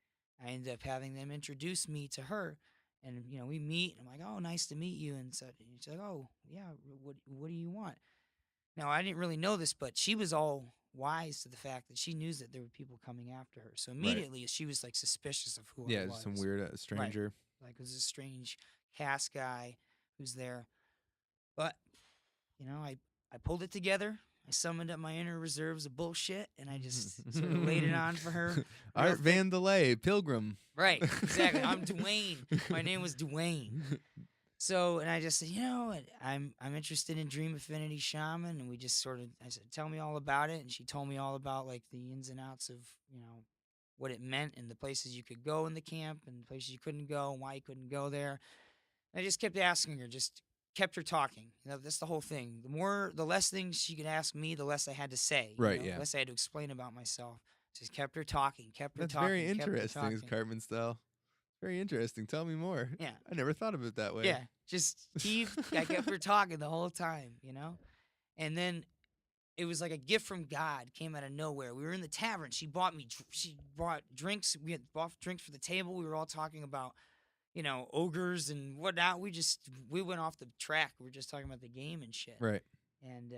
I ended up having them introduce me to her. And, you know, we meet, and I'm like, "Oh, nice to meet you." And so she's like, "Oh, yeah, what do you want?" Now, I didn't really know this, but she was all wise to the fact that she knew that there were people coming after her. So immediately she was like suspicious of who I was. Yeah, some weird stranger. Right. Like it was a strange cast guy who's there. But, you know, I pulled it together. I summoned up my inner reserves of bullshit, and I just sort of laid it on for her. Art Van Delay, Pilgrim. Right, exactly. I'm Dwayne. My name was Dwayne. So, and I just said, I'm interested in Dream Affinity Shaman, and we just sort of, I said, tell me all about it, and she told me all about like the ins and outs of, what it meant and the places you could go in the camp and the places you couldn't go and why you couldn't go there. And I just kept asking her, just kept her talking. That's the whole thing. The less things she could ask me, the less I had to say. Right, The less I had to explain about myself. Just kept her talking, That's very interesting, is Cartman style. Very interesting. Tell me more. Yeah. I never thought of it that way. Yeah, just I kept her talking the whole time, And then it was like a gift from God came out of nowhere. We were in the tavern. She brought drinks. We had bought drinks for the table. We were all talking about, ogres and whatnot. We went off the track. We were just talking about the game and shit. Right. And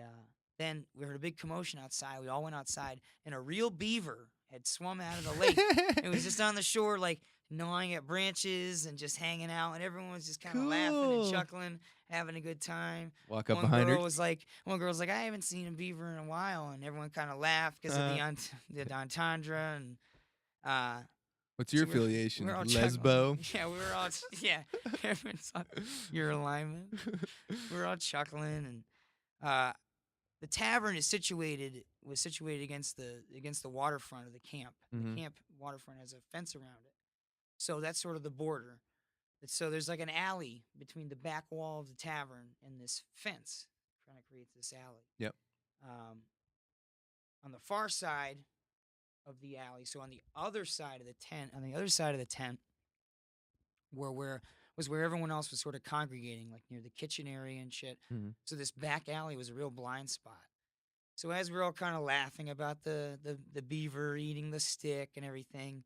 then we heard a big commotion outside. We all went outside, and a real beaver had swum out of the lake. It was just on the shore, like, gnawing at branches and just hanging out, and everyone was just kind of laughing and chuckling, having a good time. Walk up behind her. One girl was like, I haven't seen a beaver in a while, and everyone kind of laughed because of the entendre. And what's your affiliation? We're all Lesbo? Yeah, we were all everyone's your alignment. We were all chuckling, and the tavern was situated against the waterfront of the camp. Mm-hmm. The camp waterfront has a fence around it. So that's sort of the border. So there's like an alley between the back wall of the tavern and this fence, trying to create this alley. Yep. On the far side of the alley, so on the other side of the tent, where everyone else was sort of congregating, like near the kitchen area and shit. Mm-hmm. So this back alley was a real blind spot. So as we were all kind of laughing about the beaver eating the stick and everything,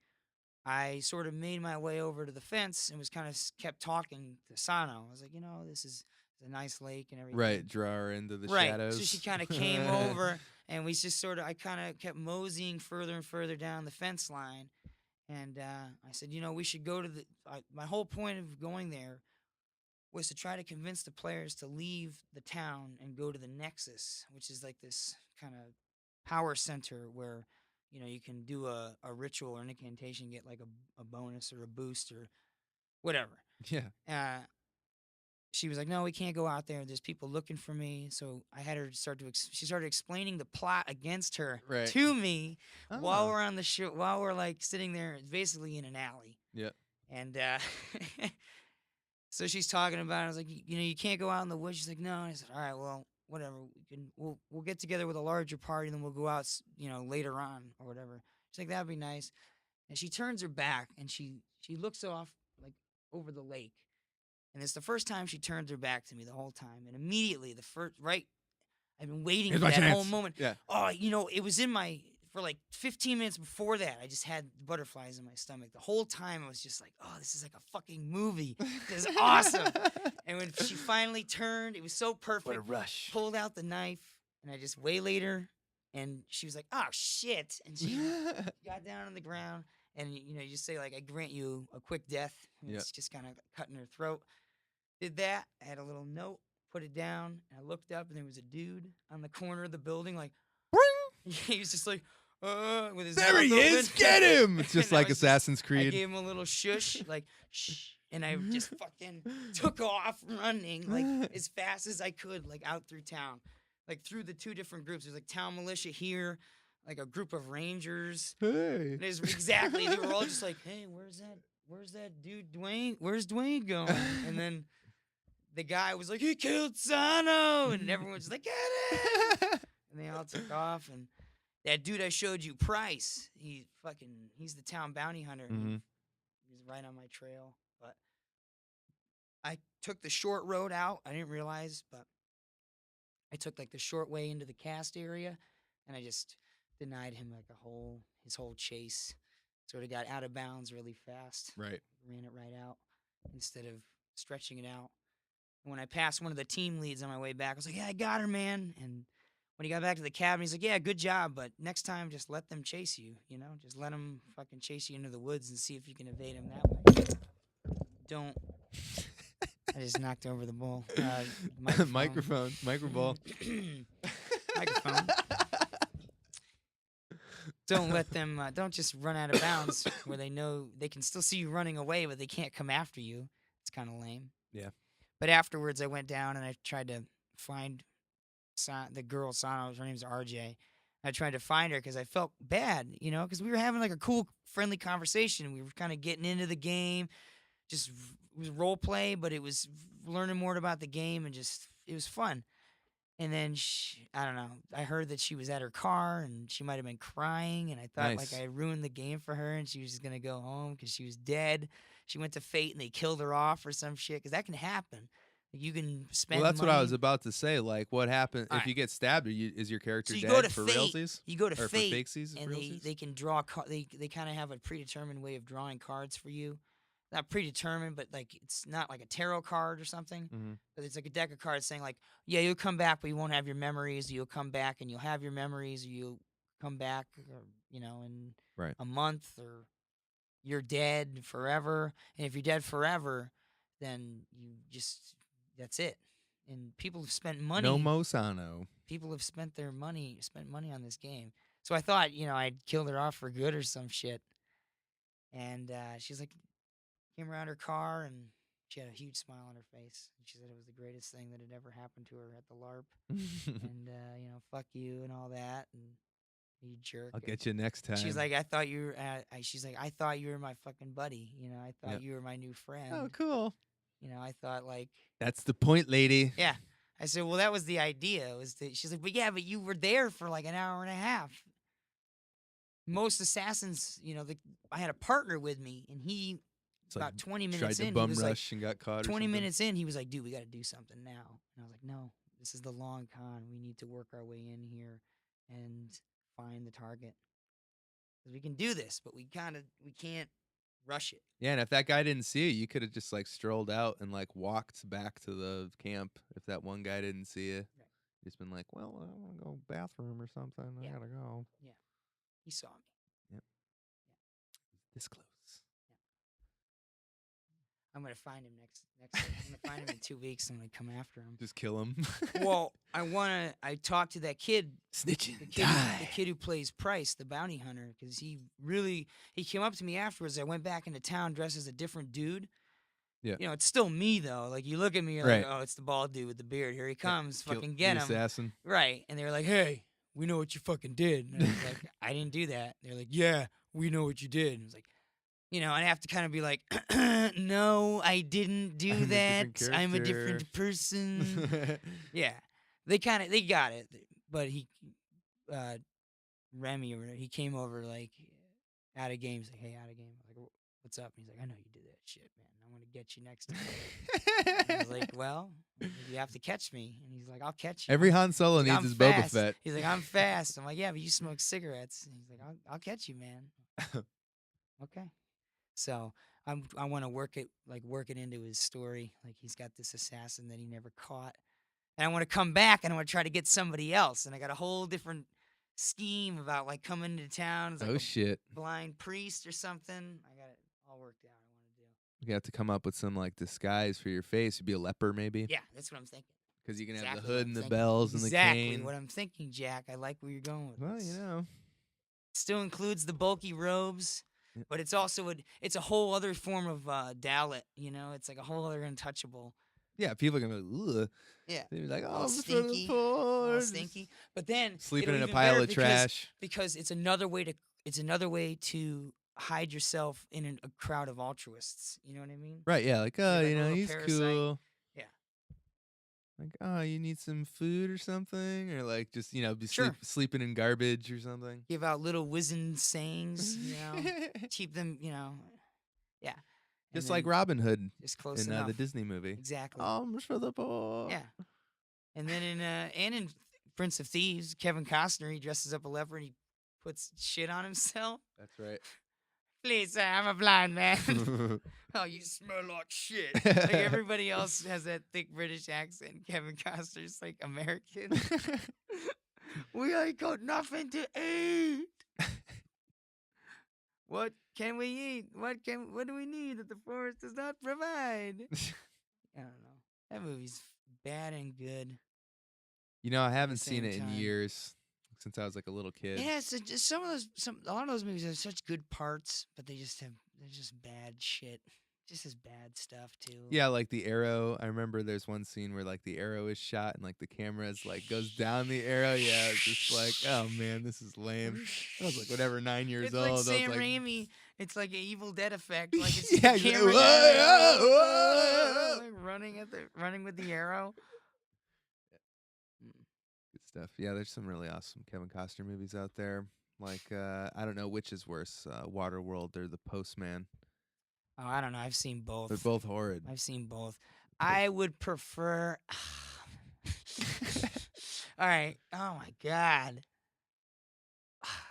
I sort of made my way over to the fence and was kind of kept talking to Sano. I was like, this is a nice lake and everything. Right, draw her into the right. shadows. So she kind of came over, and we just I kind of kept moseying further and further down the fence line. And I said, we should go to my whole point of going there was to try to convince the players to leave the town and go to the Nexus, which is like this kind of power center where you can do a ritual or an incantation, get like a bonus or a boost or whatever. Yeah. She was like, no, we can't go out there. There's people looking for me. So I had her she started explaining the plot against her to me while we're on the show, while we're like sitting there basically in an alley. Yeah. And so she's talking about it. I was like, you can't go out in the woods. She's like, no. And I said, all right, well, whatever. We'll get together with a larger party, and then we'll go out, later on or whatever. She's like, that'd be nice. And she turns her back and she looks off like over the lake. And it's the first time she turned her back to me the whole time. And immediately I've been waiting for that whole moment. Yeah. Oh, it was in for like 15 minutes before that, I just had butterflies in my stomach. The whole time I was just like, oh, this is like a fucking movie. This is awesome. And when she finally turned, it was so perfect. What a rush. Pulled out the knife, and I just waylaid her, and she was like, oh, shit. And she got down on the ground, and, you just say, like, I grant you a quick death. And it's just kind of cutting her throat. Did that. I had a little note, put it down, and I looked up, and there was a dude on the corner of the building, like, he was just like, with his there he is, get him! It's just like Assassin's Creed. I gave him a little shush, like, shh, and I just fucking took off running, like, as fast as I could, like, out through town, like, through the two different groups. There's, like, town militia here, like, a group of rangers. Hey. They were all just like, hey, where's that dude, Dwayne? Where's Dwayne going? And then the guy was like, he killed Sano! And everyone's like, get him! And they all took off, and that dude I showed you, Price, he's the town bounty hunter. Mm-hmm. He's right on my trail. But I took the short road out. I didn't realize, but I took like the short way into the cast area, and I just denied him like his whole chase. Sort of got out of bounds really fast. Right. Ran it right out instead of stretching it out. And when I passed one of the team leads on my way back, I was like, yeah, I got her, man. And when he got back to the cabin, he's like, yeah, good job, but next time just let them chase you, Just let them fucking chase you into the woods and see if you can evade them that way. Don't. I just knocked over the bowl. Microphone. Microball. microphone. Don't let them. Don't just run out of bounds where they know they can still see you running away, but they can't come after you. It's kind of lame. Yeah. But afterwards, I went down and I tried to find the girl, Sano. Her name's RJ. I tried to find her because I felt bad, because we were having like a cool, friendly conversation. We were kind of getting into the game. Just it was role play, but it was learning more about the game and it was fun. And then I don't know. I heard that she was at her car and she might have been crying, and I thought Nice. like I ruined the game for her, and she was just gonna go home because she was dead. She went to Fate and they killed her off or some shit, because that can happen. You can spend. Well, that's what I money. was about to say. Like, what happened All if right. you get stabbed? Is your character So you dead go to for Fate. realsies? You go to Or Fate, for fakesies, and realsies? they can draw. They kind of have a predetermined way of drawing cards for you. Not predetermined, but like it's not like a tarot card or something. Mhm. But it's like a deck of cards saying like, yeah, you'll come back, but you won't have your memories. You'll come back and you'll have your memories, or you'll come back, in Right. a month, or you're dead forever. And if you're dead forever, then that's it. And people have spent money. No Mo Sano. People have spent money on this game. So I thought, I'd killed her off for good or some shit. And she's like, came around her car and she had a huge smile on her face. And she said it was the greatest thing that had ever happened to her at the LARP. And, fuck you and all that. And you jerk. I'll And get you next time. she's like, I thought you were, she's like, I thought you were my fucking buddy. I thought Yep. you were my new friend. Oh, cool. I thought like, That's the point, lady. yeah. I said, well, that was the idea. She's like, but you were there for like an hour and a half. Most assassins, I had a partner with me, and he, It's about like 20 tried minutes to in, he bum was like, rush and got caught. 20 or something. minutes in, he was like, dude, we got to do something now. And I was like, no, this is the long con. We need to work our way in here and find the target. Because we can do this, but we can't rush it. Yeah, and if that guy didn't see you, you could have just like strolled out and like walked back to the camp. If that one guy didn't see you, Right. just been like, "Well, I want to go bathroom or something. Yeah. I gotta go." He saw me. This close. I'm gonna find him next. I'm gonna find him in 2 weeks. I'm gonna come after him. Just kill him. Well, I talked to that kid, Snitching. the kid who plays Price, the bounty hunter, because he came up to me afterwards. I went back into town dressed as a different dude. Yeah. It's still me though. Like you look at me, you're Right. like, oh, it's the bald dude with the beard. Here he comes. Kill Fucking the get him. assassin. Right. And they were like, hey, we know what you fucking did. And I was like, I didn't do that. They're like, yeah, we know what you did. And I was like, I'd have to kind of be like, no, I didn't do I'm a that. different I'm a character." different person. Yeah. They got it. But Remy, he came over like out of game. He's like, hey, out of game. I was like, what's up? And he's like, I know you did that shit, man. I'm going to get you next time. And I was like, well, you have to catch me. And he's like, I'll catch you. Every Han Solo He's like, needs "I'm his Boba fast." Fett. He's like, I'm fast. I'm like, yeah, but you smoke cigarettes. And he's like, I'll catch you, man. Okay. So I want to work it into his story. Like he's got this assassin that he never caught. And I want to come back and I want to try to get somebody else. And I got a whole different scheme about like coming to town. It's like Oh a shit! blind priest or something. I got it all worked out. I want to do. You have to come up with some like disguise for your face. You'd be a leper, maybe. Yeah, that's what I'm thinking. Because you can have the Exactly what hood I'm and the thinking. bells and the Exactly cane. what I'm thinking, Jack. I like where you're going with Well, this. Still includes the bulky robes, Yep. but it's also it's a whole other form of Dalit. It's like a whole other untouchable. Yeah, people are gonna be like, ugh. Yeah, They'd be like, oh, all I'm stinky, all stinky. But then Sleeping it'll in a even pile better of trash. because it's another way to hide yourself in a crowd of altruists. You know what I mean? Right, yeah, like, oh, like a you know, little he's parasite. cool. Yeah. Like, oh, you need some food or something? Or like just, be Sure. sleeping in garbage or something. Give out little wizened sayings. Keep them. Yeah. And Just like then Robin Hood just close in enough. the Disney movie. Exactly. Alms for the poor. Yeah. And then in Prince of Thieves, Kevin Costner, he dresses up a leper and he puts shit on himself. That's right. Please, sir, I'm a blind man. Oh, you smell like shit. Like everybody else has that thick British accent. Kevin Costner's like American. We ain't got nothing to eat. What can we eat? What do we need that the forest does not provide? I don't know. That movie's bad and good. You know, I the haven't seen same it in time. years since I was like a little kid. Yeah, it's just a lot of those movies have such good parts, but they're just bad shit. Just as bad stuff too. Yeah, like the arrow. I remember there's one scene where like the arrow is shot and like the camera is like goes down the arrow. Yeah, it's just like, oh man, this is lame. I was like whatever, 9 years It's old. like I was Sam like, Raimi. It's like an Evil Dead effect. Like it's yeah, the exactly. camera Whoa. like running with the arrow. Good stuff. Yeah, there's some really awesome Kevin Costner movies out there. Like I don't know which is worse, Waterworld or The Postman. Oh, I don't know. I've seen both. They're both horrid. I've seen both. I would prefer. All right. Oh my god.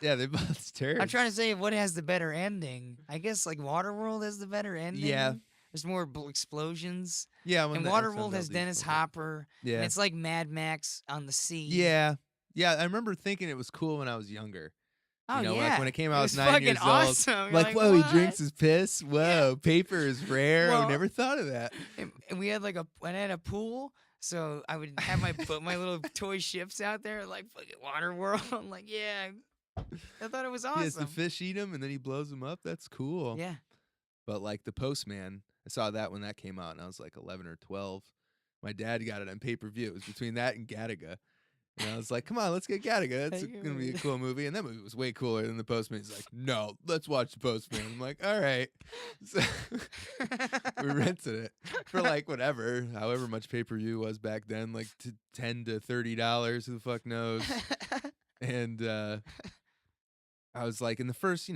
Yeah, they're both terrible. I'm trying to say what has the better ending. I guess like Waterworld has the better ending. Yeah. There's more explosions. Yeah, And Waterworld has Dennis Hopper. Yeah. And it's like Mad Max on the sea. Yeah. Yeah, I remember thinking it was cool when I was younger. Oh, you know, yeah. like when it came out, It I was was 9 fucking years awesome. old. You're Like, whoa, what? he drinks his piss. Whoa, paper is rare. I Well- never thought of that. And we had like I had a pool, so I would have my little toy ships out there, like fucking Waterworld. I'm like, yeah, I thought it was awesome. Yes, the fish eat him and then he blows them up. That's cool. Yeah. But like The Postman, I saw that when that came out and I was like 11 or 12. My dad got it on pay-per-view. It was between that and Gattaca. And I was like, come on, let's get Gattaca. That's going to be a cool movie. And that movie was way cooler than The Postman. He's like, no, let's watch The Postman. I'm like, all right. So we rented it for like whatever, however much pay-per-view was back then, like $10 to $30. Who the fuck knows? And I was like, in the first,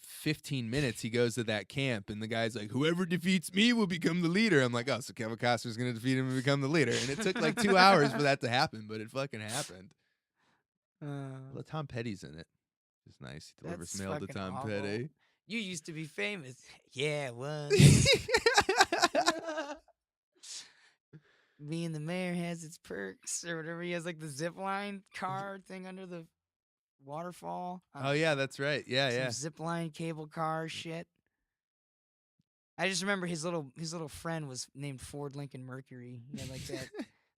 15 minutes, he goes to that camp, and the guy's like, whoever defeats me will become the leader. I'm like, oh, so Kevin Costner's going to defeat him and become the leader. And it took like 2 hours for that to happen, but it fucking happened. Well, Tom Petty's in it. It's nice. He delivers That's mail to fucking Tom awful. Petty. You used to be famous. Yeah, well. Being the mayor has its perks or whatever. He has like the zip line car thing under the waterfall. Oh, yeah, that's right. Yeah, Some yeah. zip line cable car shit. I just remember his little friend was named Ford Lincoln Mercury. He had like that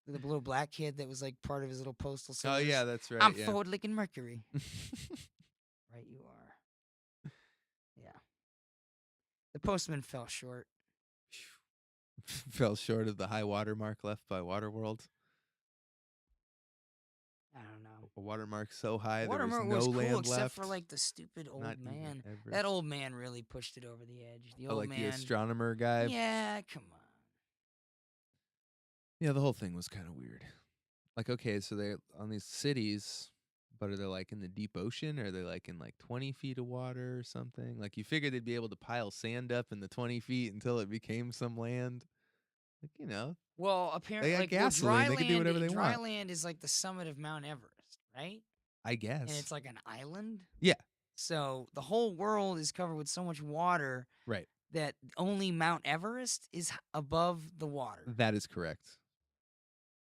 the little black kid that was like part of his little postal service. Oh, yeah, that's right. I'm yeah. Ford Lincoln Mercury. Right, you are. Yeah. The Postman fell short. Fell short of the high water mark left by Waterworld. I don't know. A watermark so high Watermark there was no was land cool except left. for like the stupid old Not even man. ever. That old man really pushed it over the edge. The old like man. the astronomer guy. Yeah, come on. Yeah, the whole thing was kind of weird. Like, okay, so they're on these cities, but are they like in the deep ocean? Or are they like in like 20 feet of water or something? Like, you figured they'd be able to pile sand up in the 20 feet until it became some land. Like, Well, apparently, got like gasoline. dry They can do whatever they dry want. land is like the summit of Mount Everest, right? I guess. And it's like an island. Yeah. So the whole world is covered with so much water Right. that only Mount Everest is above the water. That is correct.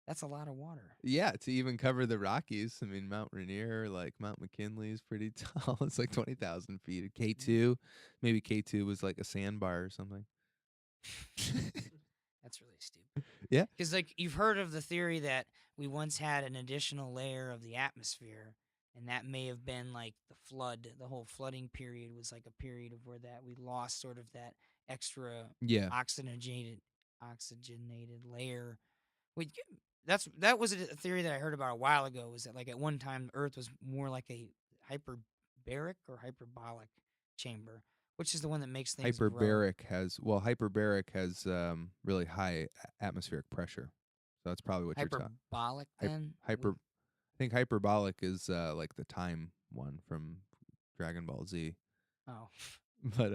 That's a lot of water. Yeah, to even cover the Rockies. I mean, Mount Rainier, like Mount McKinley is pretty tall. It's like 20,000 feet. K2, maybe K2 was like a sandbar or something. That's really stupid. Yeah. Because like you've heard of the theory that we once had an additional layer of the atmosphere, and that may have been like the flood. The whole flooding period was like a period of where that we lost sort of that extra Yeah. oxygenated layer. That was a theory that I heard about a while ago. Was that like at one time Earth was more like a hyperbaric or hyperbolic chamber, which is the one that makes things grow. Hyperbaric has really high atmospheric pressure. So that's probably what you're talking. Hyperbolic then? I think hyperbolic is like the time one from Dragon Ball Z. Oh. But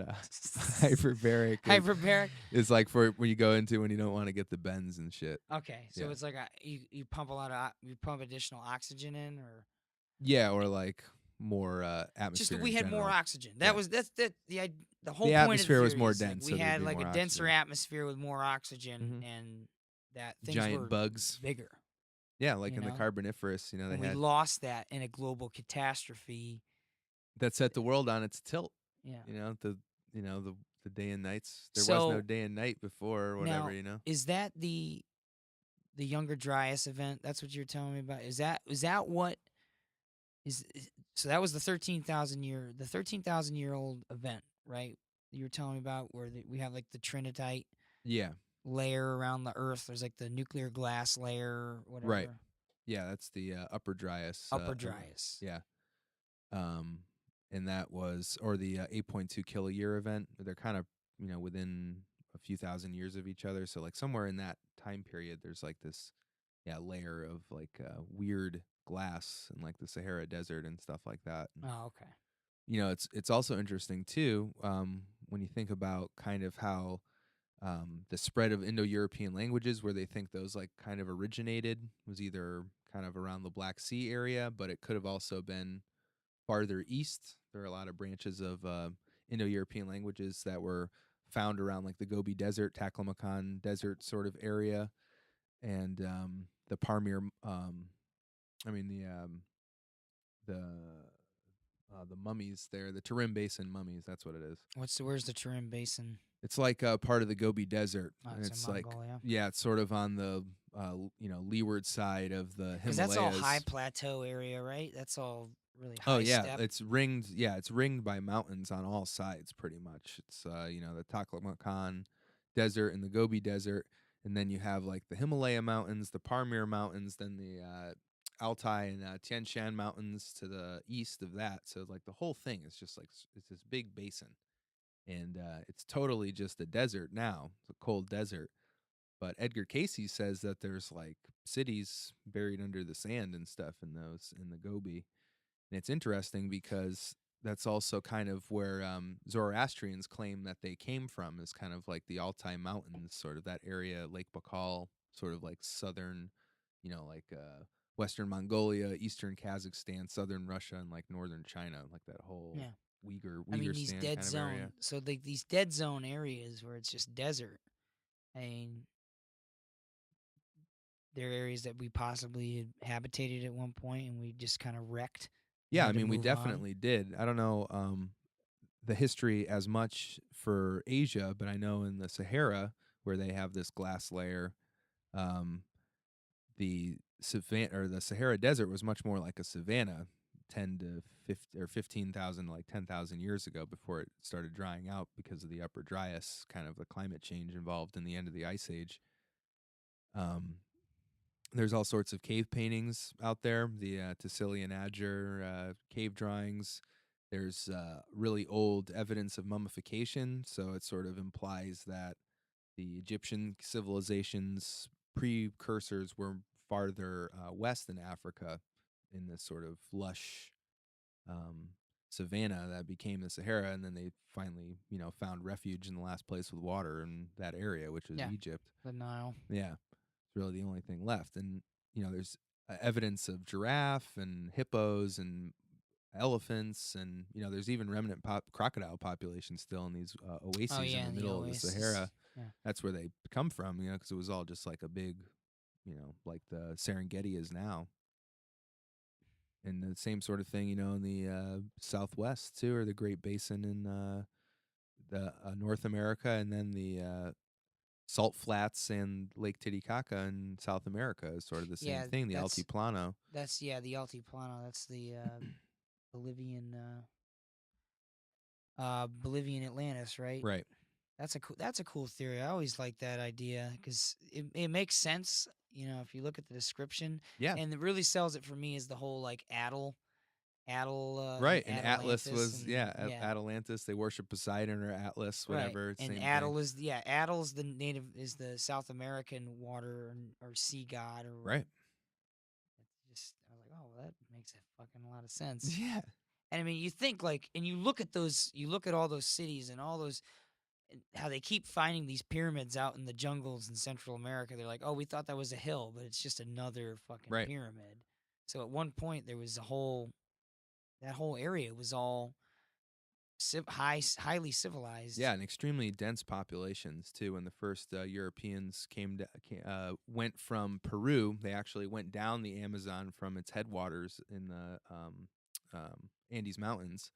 hyperbaric is like for when you go into when you don't want to get the bends and shit. Okay, so Yeah. it's like you pump you pump additional oxygen in, or Yeah, or like more atmosphere. just that we in had more general. oxygen. Yeah. That's the whole The point atmosphere of the was theory more is, like, dense, we so there'd had be like a more denser oxygen. atmosphere with more oxygen, and that things Giant were bugs. bigger. Yeah, like you in the know? Carboniferous, they And we had lost that in a global catastrophe. that set the world on its tilt. Yeah. The day and nights. There was So, no day and night before or whatever. Is that the the Younger Dryas event. That's what you're telling me about. Is that what is so that was the 13,000 year old event, right? You were telling me about where we have like the trinitite Yeah. layer around the Earth. There's like the nuclear glass layer, Right. whatever. Yeah, that's the Upper Dryas. Upper Dryas. Yeah. And that was, or the 8.2 kiloyear event. They're kind of, within a few thousand years of each other. So like somewhere in that time period, there's like this, layer of like weird glass in like the Sahara Desert and stuff like that. And, Oh, okay. it's also interesting too, when you think about kind of how the spread of Indo-European languages, where they think those like kind of originated, was either kind of around the Black Sea area, but it could have also been farther east. There are a lot of branches of Indo-European languages that were found around like the Gobi Desert, Taklamakan Desert sort of area, and the Pamir. I mean the the mummies there, the Tarim Basin mummies. That's what it is. Where's the Tarim Basin? It's like part of the Gobi Desert, Oh, and it's it's in like Mongolia. it's sort of on the leeward side of the Himalayas. Because that's all high plateau area, right? That's all really high. Oh yeah, step. it's ringed. Yeah, it's ringed by mountains on all sides, pretty much. It's the Taklamakan Desert and the Gobi Desert, and then you have like the Himalaya Mountains, the Pamir Mountains, then the Altai and Tian Shan Mountains to the east of that. So like the whole thing is just like it's this big basin, and it's totally just a desert now. It's a cold desert. But Edgar Casey says that there's like cities buried under the sand and stuff in the Gobi. And it's interesting because that's also kind of where Zoroastrians claim that they came from, is kind of like the Altai Mountains, sort of that area, Lake Baikal, sort of like southern, like western Mongolia, eastern Kazakhstan, southern Russia, and like northern China, like that whole Uyghur these stand dead kind of zone. area. So these dead zone areas where it's just desert. I mean, they're areas that we possibly had habitated at one point, and we just kind of wrecked. Yeah, I mean, we definitely did. I don't know the history as much for Asia, but I know in the Sahara, where they have this glass layer, um, the Sahara Desert was much more like a savanna 10 to 50 or 15,000 like 10,000 years ago, before it started drying out because of the Upper Dryas, kind of the climate change involved in the end of the Ice Age. There's all sorts of cave paintings out there, the Tassili and Adger cave drawings. There's really old evidence of mummification, so it sort of implies that the Egyptian civilization's precursors were farther west in Africa, in this sort of lush savanna that became the Sahara, and then they finally, found refuge in the last place with water in that area, which is Egypt. The Nile. Yeah. It's really the only thing left. And, there's evidence of giraffe and hippos and elephants, and, there's even remnant crocodile population still in these oases in the middle of the Sahara. Yeah. That's where they come from, because it was all just like a big, like the Serengeti is now. And the same sort of thing, in the Southwest too, or the Great Basin in the North America, and then the Salt Flats and Lake Titicaca in South America is sort of the same thing. The Altiplano. That's the Altiplano. That's the Bolivian Bolivian Atlantis, right? Right. That's a cool theory. I always like that idea because it makes sense. If you look at the description. Yeah. And it really sells it for me is the whole like Atl. Right, and Atlas was and, Atalantis. They worship Poseidon or Atlas, whatever. Right. And same Atl thing. Atl's the South American water or sea god or right. I was like, oh, well, that makes a lot of sense. Yeah. And I mean, you think like, and you look at all those cities and all those, and how they keep finding these pyramids out in the jungles in Central America. They're like, oh, we thought that was a hill, but it's just another fucking pyramid. So at one point there was that whole area was all highly civilized. Yeah, and extremely dense populations too. When the first Europeans went from Peru, they actually went down the Amazon from its headwaters in the Andes Mountains,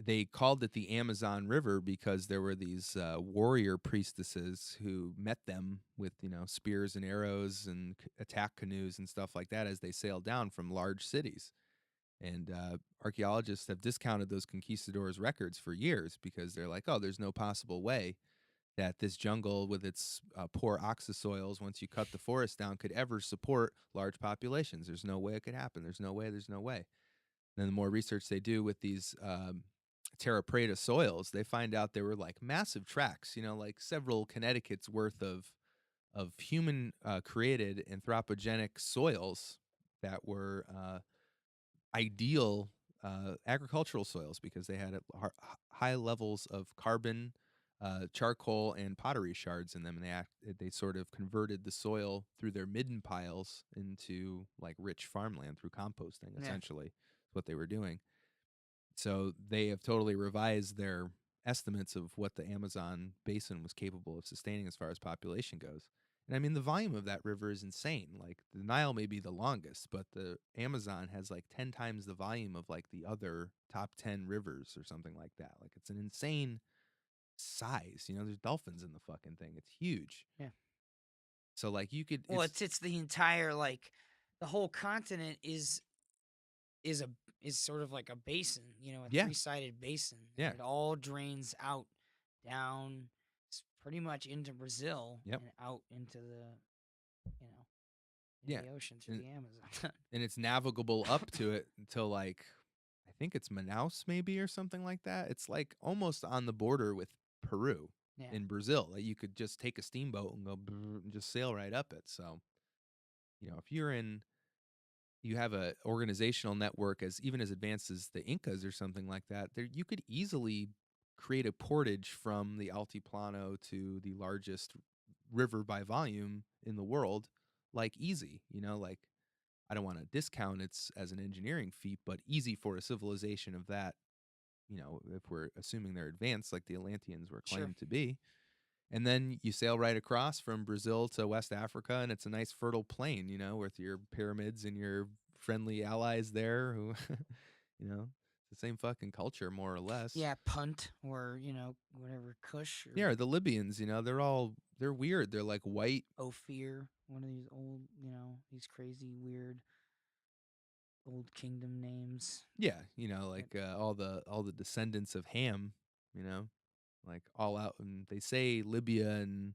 they called it the Amazon River because there were these warrior priestesses who met them with, spears and arrows and attack canoes and stuff like that as they sailed down from large cities. And archaeologists have discounted those conquistadors' records for years because they're like, oh, there's no possible way that this jungle with its poor oxosoils, once you cut the forest down, could ever support large populations. There's no way it could happen. There's no way. There's no way. And then the more research they do with these terra preta soils, they find out there were like massive tracts, like several Connecticut's worth of human created anthropogenic soils that were ideal agricultural soils because they had high levels of carbon, charcoal, and pottery shards in them, and they sort of converted the soil through their midden piles into like rich farmland through composting. Essentially, is what they were doing. So they have totally revised their estimates of what the Amazon basin was capable of sustaining as far as population goes. And I mean, the volume of that river is insane. Like the Nile may be the longest, but the Amazon has like 10 times the volume of like the other top 10 rivers or something like that. Like it's an insane size. There's dolphins in the fucking thing. It's huge. Yeah. So like you could. Well, it's the entire the whole continent is sort of like a basin, a three-sided basin. Yeah. It all drains out down pretty much into Brazil and out into the the ocean through the Amazon. And it's navigable up to it until like I think it's Manaus maybe or something like that. It's like almost on the border with Peru in Brazil. Like you could just take a steamboat and go and just sail right up it. So, if you have a organizational network even as advanced as the Incas or something like that, there you could easily create a portage from the Altiplano to the largest river by volume in the world, like easy, like I don't want to discount it as an engineering feat, but easy for a civilization of that, if we're assuming they're advanced like the Atlanteans were claimed to be. And then you sail right across from Brazil to West Africa, and it's a nice fertile plain, with your pyramids and your friendly allies there who, the same fucking culture, more or less. Yeah, Punt or, whatever, Kush. Or the Libyans, they're weird. They're like white. Ophir, one of these old, these crazy, weird old kingdom names. Yeah, like all the descendants of Ham, like all out, and they say Libya and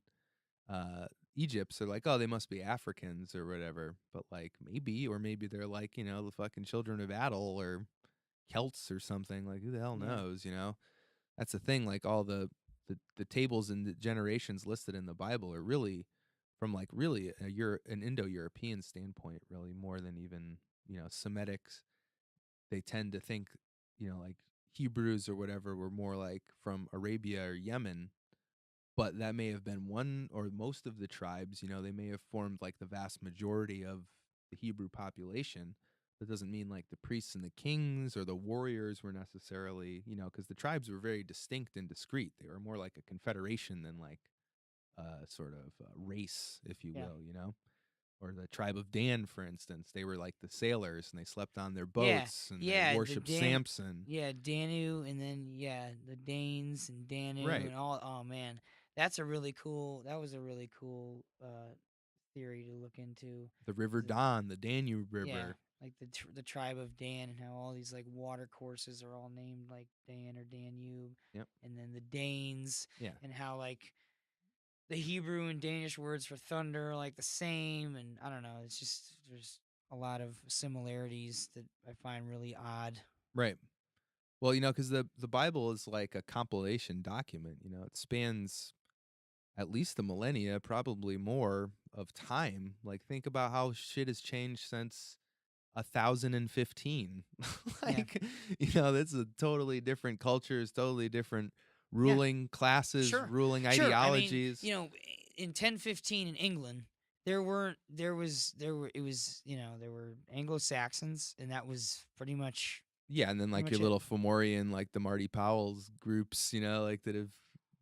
Egypt, so like, oh, they must be Africans or whatever, but like maybe they're like, the fucking children of Adel or Celts or something. Like who the hell knows, That's the thing, like all the tables and the generations listed in the Bible are really from like really an Indo-European standpoint, really more than even, Semitics. They tend to think, like Hebrews or whatever were more like from Arabia or Yemen, but that may have been one or most of the tribes. They may have formed like the vast majority of the Hebrew population. That doesn't mean like the priests and the kings or the warriors were necessarily, because the tribes were very distinct and discrete. They were more like a confederation than like sort of race, if you will, Or the tribe of Dan, for instance, they were like the sailors, and they slept on their boats, and they worshipped Samson. Yeah, Danu, and then the Danes and Danu, and all. Oh man, that was a really cool theory to look into. The River Don, the Danube River. Yeah, like the tribe of Dan, and how all these like water courses are all named like Dan or Danube. Yep. And then the Danes. Yeah. And how like the Hebrew and Danish words for thunder are like the same, and I don't know. It's just there's a lot of similarities that I find really odd. Right. Well, because the Bible is like a compilation document. It spans at least a millennia, probably more of time. Like think about how shit has changed since 1015. Like, that's a totally different cultures, totally different ruling classes, ruling ideologies. I mean, in 1015 in England, there were Anglo-Saxons, and that was pretty much. Yeah, and then like your little Fomorian, like the Marty Powell's groups, like that have,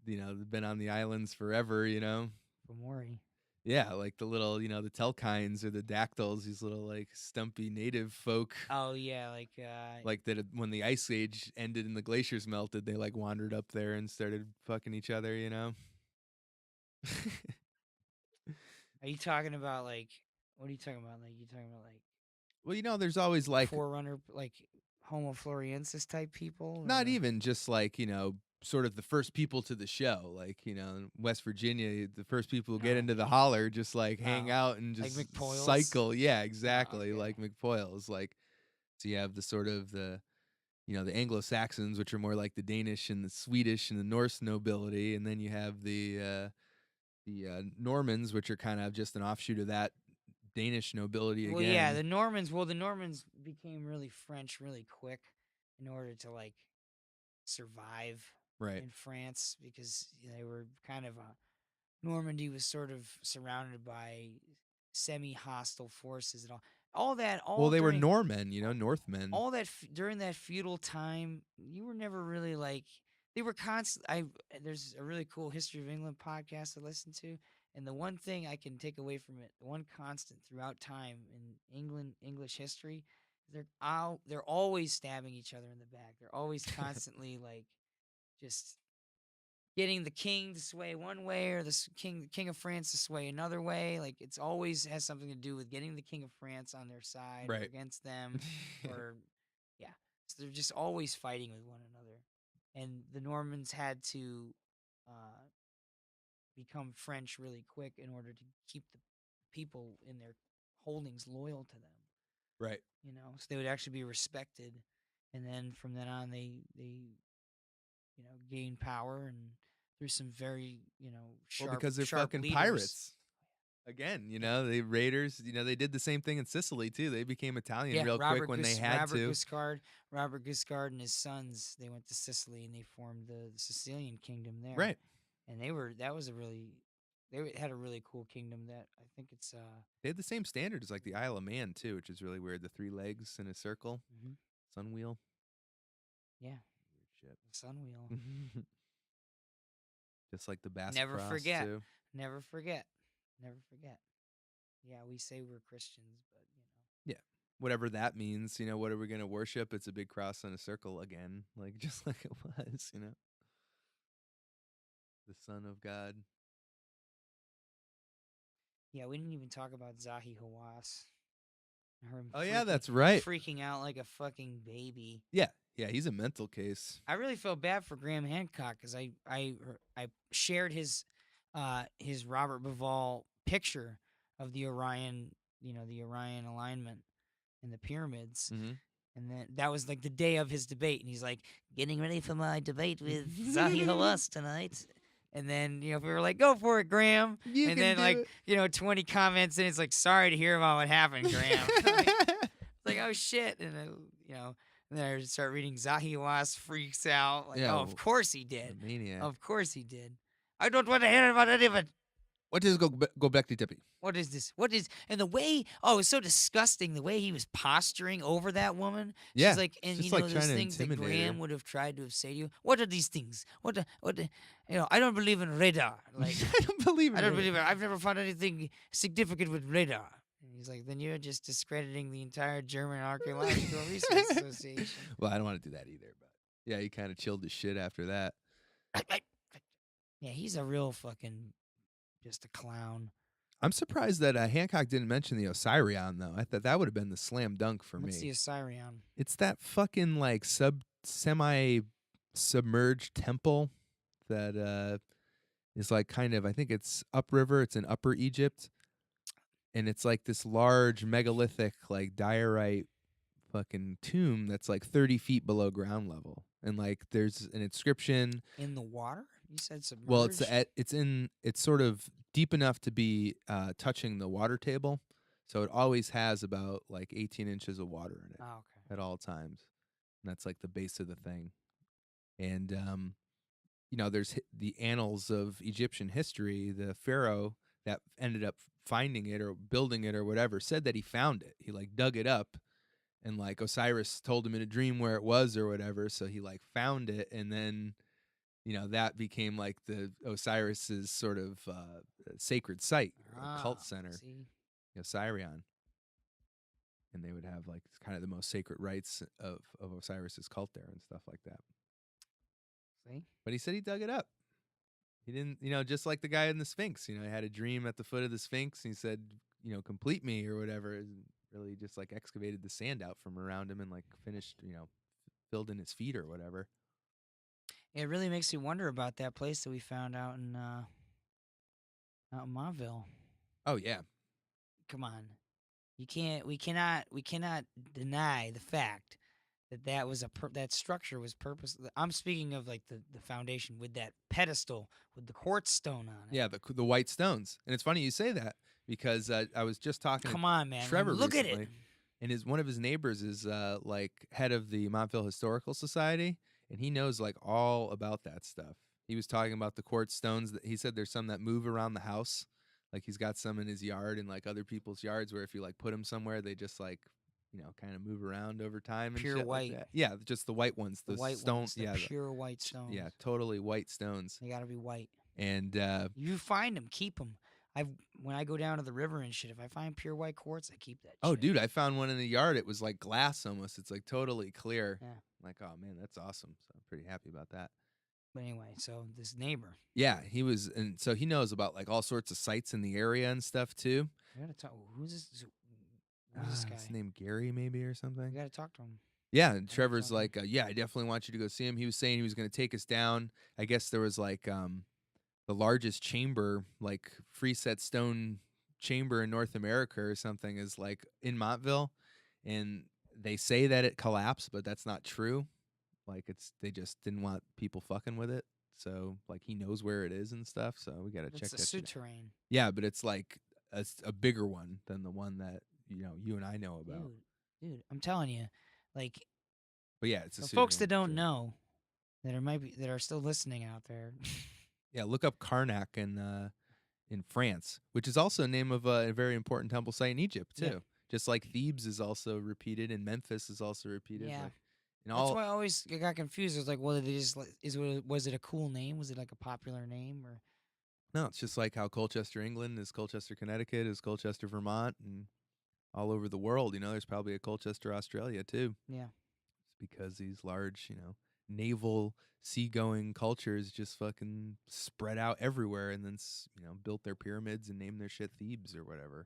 been on the islands forever, Fomori. Yeah, like the little, the telkines or the dactyls, these little like stumpy native folk. Oh yeah, Like that when the ice age ended and the glaciers melted, they like wandered up there and started fucking each other, are you talking about like what are you talking about? Like you talking about like Well, there's always like forerunner like Homo floresiensis type people not or even just like, sort of the first people to the show. Like, in West Virginia, the first people who get no. into the holler just like hang Oh, out and like just McPoyles? cycle. Yeah, Oh, exactly. okay. Like McPoyles. Like, so you have the sort of the Anglo-Saxons, which are more like the Danish and the Swedish and the Norse nobility. And then you have the Normans, which are kind of just an offshoot of that Danish nobility Well, yeah, again. the Normans. Well, the Normans became really French really quick in order to like survive Right. in France because they were kind of Normandy was sort of surrounded by semi-hostile forces and all that Well, all they were during Normen, Northmen. all that during that feudal time. You were never really like they were constant. There's a really cool History of England podcast to listen to, and the one thing I can take away from it, the one constant throughout time in English history, they're always stabbing each other in the back. They're always constantly like just getting the king to sway one way or the king of France to sway another way. Like it's always has something to do with getting the king of France on their side or Right. against them, or yeah. So they're just always fighting with one another, and the Normans had to uh, become French really quick in order to keep the people in their holdings loyal to them. Right. So they would actually be respected, and then from then on they gain power and through some very Well, sharp because they're sharp fucking leaders. pirates. Again, the raiders, they did the same thing in Sicily too. They became Italian Yeah, real quick when they had to. Robert Guiscard and his sons, they went to Sicily and they formed the Sicilian kingdom there. Right. And had a really cool kingdom that I think it's They had the same standard as like the Isle of Man too, which is really weird. The 3 legs in a circle, sun wheel. Yeah, Weird shit. the sun wheel. Just like the Basque Never cross forget. too. Never forget. Never forget. Yeah, we say we're Christians, but Yeah. Whatever that means, what are we going to worship? It's a big cross on a circle again, like just like it was, the Son of God. yeah, we didn't even talk about Zahi Hawass. Oh yeah, that's right. Freaking out like a fucking baby. Yeah, he's a mental case. I really felt bad for Graham Hancock because I shared his Robert Bivol picture of the Orion, the Orion alignment and the pyramids. Mm-hmm. And then that was like the day of his debate, and he's like, "Getting ready for my debate with Zahi Hawass tonight." And then we were like, "Go for it, Graham!" You and can then do 20 comments, and it's like, "Sorry to hear about what happened, Graham." like, oh shit, and and then I start reading Zahi Hawass freaks out. Like, Yeah, oh, of course he did. Maniac. Of course he did. I don't want to hear about any of it. What is go back to Tippy? What is this? What is and the way? Oh, it's so disgusting. The way he was posturing over that woman. Yeah, She's like, and just those trying to things that intimidate Graham her. would have tried to have say to you. What are these things? I don't believe in radar. Like, I don't believe it. I don't believe it. I've never found anything significant with radar. And he's like, then you're just discrediting the entire German Archaeological Research Association. Well, I don't want to do that either, but yeah, he kind of chilled his shit after that. Yeah, he's a real fucking just a clown. I'm surprised that Hancock didn't mention the Osirion, though. I thought that would have been the slam dunk for What's me. the Osirion? It's that fucking like semi-submerged temple that is like kind of, I think it's upriver. It's in Upper Egypt, and it's like this large megalithic like diorite fucking tomb that's like 30 feet below ground level, and like there's an inscription In the water? You said submerged? Well, it's sort of deep enough to be touching the water table, so it always has about like 18 inches of water in it at all times, and that's like the base of the thing. And there's the annals of Egyptian history. The pharaoh that ended up finding it or building it or whatever said that he found it. He like dug it up, and like Osiris told him in a dream where it was or whatever. So he like found it, and then that became like the Osiris's sort of sacred site cult center, See? Osirion, and they would have like kind of the most sacred rites of Osiris's cult there and stuff like that. See? But he said he dug it up. He didn't, just like the guy in the Sphinx. He had a dream at the foot of the Sphinx. And he said, complete me or whatever. And really just like excavated the sand out from around him and like finished, filled in his feet or whatever. It really makes you wonder about that place that we found out in Montville. Oh yeah. Come on, we cannot deny the fact that was that structure was purpose. I'm speaking of like the foundation with that pedestal with the quartz stone on it. Yeah, the white stones. And it's funny you say that because I was just talking Come to on, man. Trevor Look recently, at it. and one of his neighbors is like head of the Montville Historical Society, and he knows like all about that stuff. He was talking about the quartz stones. That he said there's some that move around the house. Like he's got some in his yard and like other people's yards where if you like put them somewhere, they just like kind of move around over time and Pure shit white. like that. Yeah, just the white ones. The white stone, ones, the pure white stones. Yeah, totally white stones. They gotta be white. And you find them, keep them. When I go down to the river and shit, if I find pure white quartz, I keep that. Oh, shit. dude, I found one in the yard. It was like glass almost. It's like totally clear. Yeah. Like, oh man, that's awesome. So I'm pretty happy about that. But anyway, so this neighbor. Yeah, he was, and so he knows about like all sorts of sites in the area and stuff too. I gotta talk. Who's this? Who's this guy? His name Gary, maybe or something. You gotta talk to him. Yeah, and Trevor's like, yeah, I definitely want you to go see him. He was saying he was going to take us down. I guess there was like the largest chamber, like freeset stone chamber in North America or something, is like in Montville, and they say that it collapsed, but that's not true. Like they just didn't want people fucking with it. So like he knows where it is and stuff. So we got to check that. It's a souterrain. Yeah, but it's like a bigger one than the one that you and I know about. Dude, I'm telling you, like. But yeah, it's the folks that don't know, that are still listening out there. Yeah, look up Karnak in France, which is also a name of a very important temple site in Egypt too. Yeah. Just like Thebes is also repeated, and Memphis is also repeated. Yeah. Like, that's why I always got confused. I was like, well, did they just was it a cool name? Was it like a popular name or? No, it's just like how Colchester, England is Colchester, Connecticut is Colchester, Vermont, and all over the world. There's probably a Colchester, Australia too. Yeah. It's because these large, naval seagoing cultures just fucking spread out everywhere and then, built their pyramids and named their shit Thebes or whatever.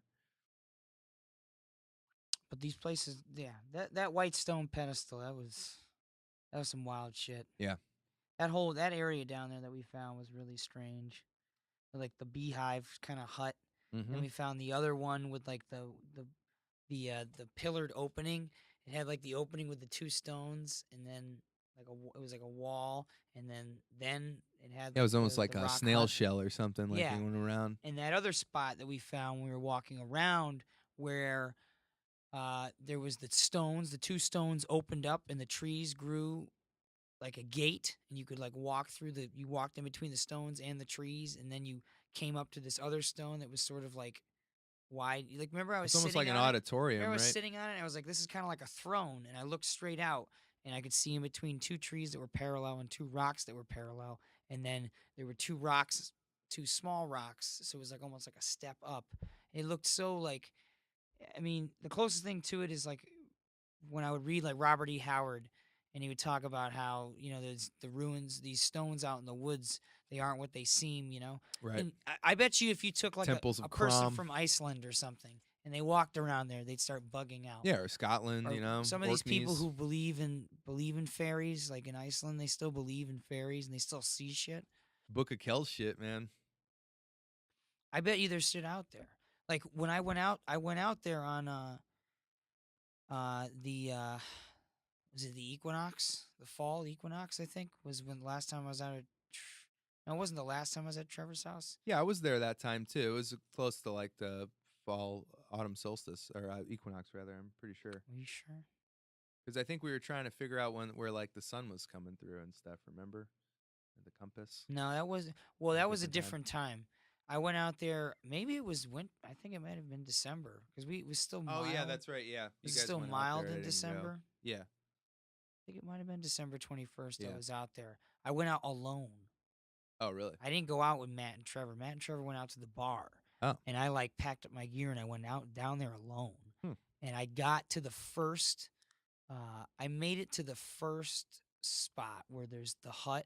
But these places, yeah, that white stone pedestal, that was some wild shit. Yeah. That area down there that we found was really strange. Like the beehive kind of hut. Mm-hmm. And we found the other one with like the pillared opening. It had like the opening with the two stones, and then it was like a wall, and then it had. Yeah, it was almost like a snail hut. Shell or something. Like yeah. It went around. And that other spot that we found when we were walking around, where there was the two stones opened up, and the trees grew like a gate, and you could like you walked in between the stones and the trees, and then you came up to this other stone that was sort of like wide. Like, remember I was it's almost sitting like an auditorium, right? I was sitting on it, and I was like, this is kind of like a throne, and I looked straight out, and I could see in between two trees that were parallel and two rocks that were parallel, and then there were two small rocks, so it was like almost like a step up. It looked so like, I mean, the closest thing to it is like when I would read like Robert E. Howard, and he would talk about how, there's the ruins, these stones out in the woods, they aren't what they seem, Right. And I bet you if you took like Temples a of person Crom. from Iceland or something, and they walked around there, they'd start bugging out. Yeah, or Scotland, Some of these people who believe in fairies, like in Iceland, they still believe in fairies and they still see shit. Book of Kells shit, man. I bet you there's shit out there. Like when I went out there on was it the equinox? The fall equinox, I think, was when the last time I was out at. No, it wasn't the last time I was at Trevor's house. Yeah, I was there that time too. It was close to like the fall, autumn solstice, or equinox rather. I'm pretty sure. Are you sure? Because I think we were trying to figure out where like the sun was coming through and stuff. Remember, the compass. No, that was a different time. I went out there. Maybe it was I think it might have been December because it was still mild. Oh yeah, that's right. Yeah, It was still mild in December. Yeah. I think it might have been December 21st. Yeah. I was out there. I went out alone. Oh really? I didn't go out with Matt and Trevor. Matt and Trevor went out to the bar. Oh. And I like packed up my gear and I went out down there alone. Hmm. And I got to the first. I made it to the first spot where there's the hut.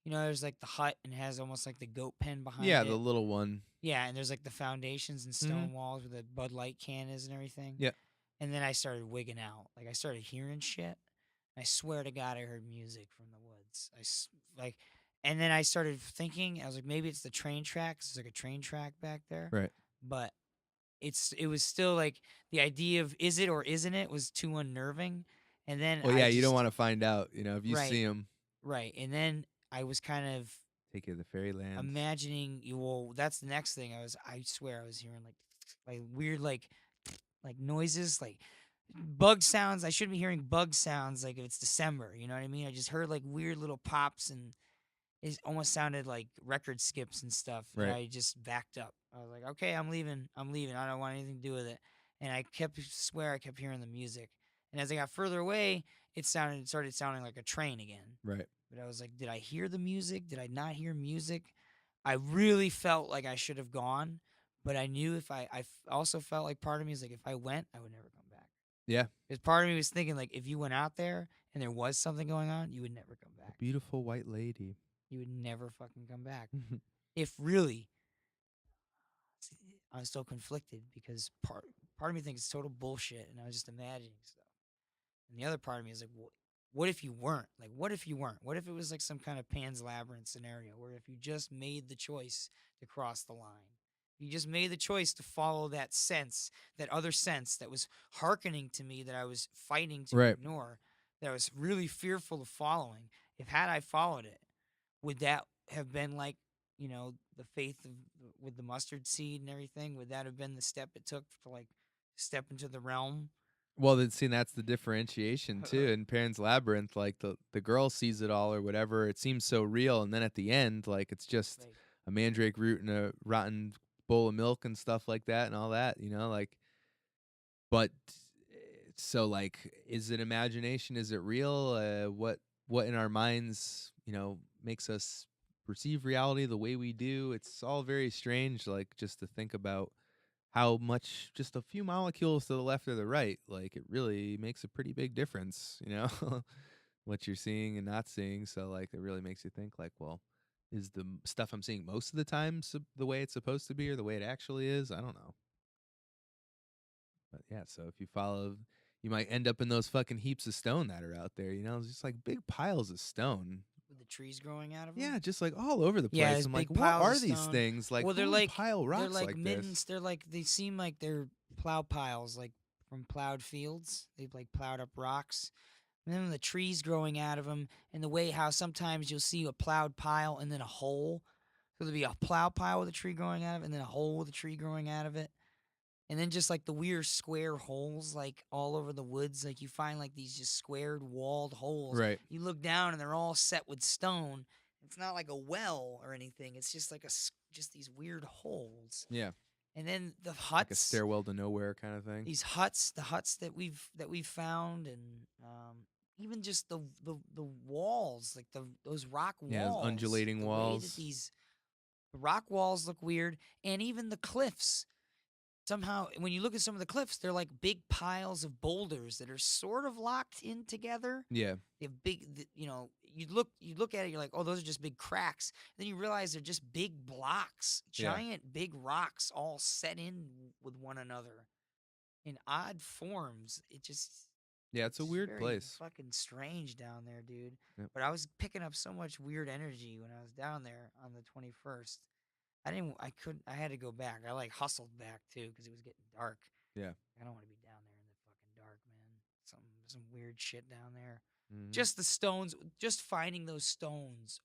You know, there's like the hut and it has almost like the goat pen behind Yeah, it. the little one. Yeah, and there's like the foundations and stone walls where the Bud Light can is and everything. Yeah. And then I started wigging out. Like I started hearing shit. I swear to God, I heard music from the woods. And then I started thinking. I was like, maybe it's the train tracks. There's like a train track back there. Right. But it was still like the idea of is it or isn't it was too unnerving. And then Well, yeah, you don't want to find out, if you see them. Right. And then I was kind of take you to the fairyland. Imagining well, that's the next thing. I swear I was hearing like weird like noises, like bug sounds. I shouldn't be hearing bug sounds like if it's December, you know what I mean? I just heard like weird little pops and it almost sounded like record skips and stuff. Right. And I just backed up. I was like, okay, I'm leaving. I don't want anything to do with it. And I kept hearing the music. And as I got further away, it started sounding like a train again. Right. But I was like, did I hear the music? Did I not hear music? I really felt like I should have gone, but I knew if I also felt like part of me was like, if I went, I would never come back. Yeah. Because part of me was thinking like, if you went out there and there was something going on, you would never come back. A beautiful white lady. You would never fucking come back. If really, I was so conflicted because part of me thinks it's total bullshit, and I was just imagining stuff. And the other part of me is like, well, what if you weren't? Like, what if you weren't? What if it was like some kind of Pan's Labyrinth scenario where if you just made the choice to cross the line, you just made the choice to follow that sense, that other sense that was hearkening to me that I was fighting to ignore, that I was really fearful of following. If had I followed it, would that have been like, the faith with the mustard seed and everything? Would that have been the step it took to like step into the realm? Well, that's the differentiation too. In Pan's Labyrinth, like the girl sees it all or whatever. It seems so real, and then at the end, like it's just a mandrake root and a rotten bowl of milk and stuff like that, and all that. But so like, is it imagination? Is it real? What in our minds, makes us perceive reality the way we do? It's all very strange. Like just to think about how much just a few molecules to the left or the right, like it really makes a pretty big difference, what you're seeing and not seeing. So like it really makes you think like, well, is the stuff I'm seeing most of the time the way it's supposed to be or the way it actually is? I don't know. But yeah, so if you follow, you might end up in those fucking heaps of stone that are out there, it's just like big piles of stone. With the trees growing out of them? Yeah, just like all over the place. Yeah, I'm like, what are these things? Like, well, they're like pile rocks they're like like middens. this? They're like they seem like they're plow piles, like from plowed fields. They've like plowed up rocks, and then the trees growing out of them, and the way how sometimes you'll see a plowed pile and then a hole. So there'll be a plow pile with a tree growing out of it, and then a hole with a tree growing out of it. And then just like the weird square holes, like all over the woods, like you find like these just squared walled holes. Right. You look down and they're all set with stone. It's not like a well or anything. It's just like just these weird holes. Yeah. And then the huts, like a stairwell to nowhere kind of thing. These huts, the huts that we've found, and even just the walls, like those rock walls. Yeah, those undulating walls. The rock walls look weird, and even the cliffs. Somehow, when you look at some of the cliffs, they're like big piles of boulders that are sort of locked in together. Yeah. They have big, you look at it, you're like, oh, those are just big cracks. Then you realize they're just big blocks, giant big rocks all set in with one another in odd forms. It's a weird place. Fucking strange down there, dude. Yep. But I was picking up so much weird energy when I was down there on the 21st. I had to go back. I like hustled back too because it was getting dark. Yeah. I don't want to be down there in the fucking dark, man. Some weird shit down there. Mm-hmm. Just the stones, just finding those stones,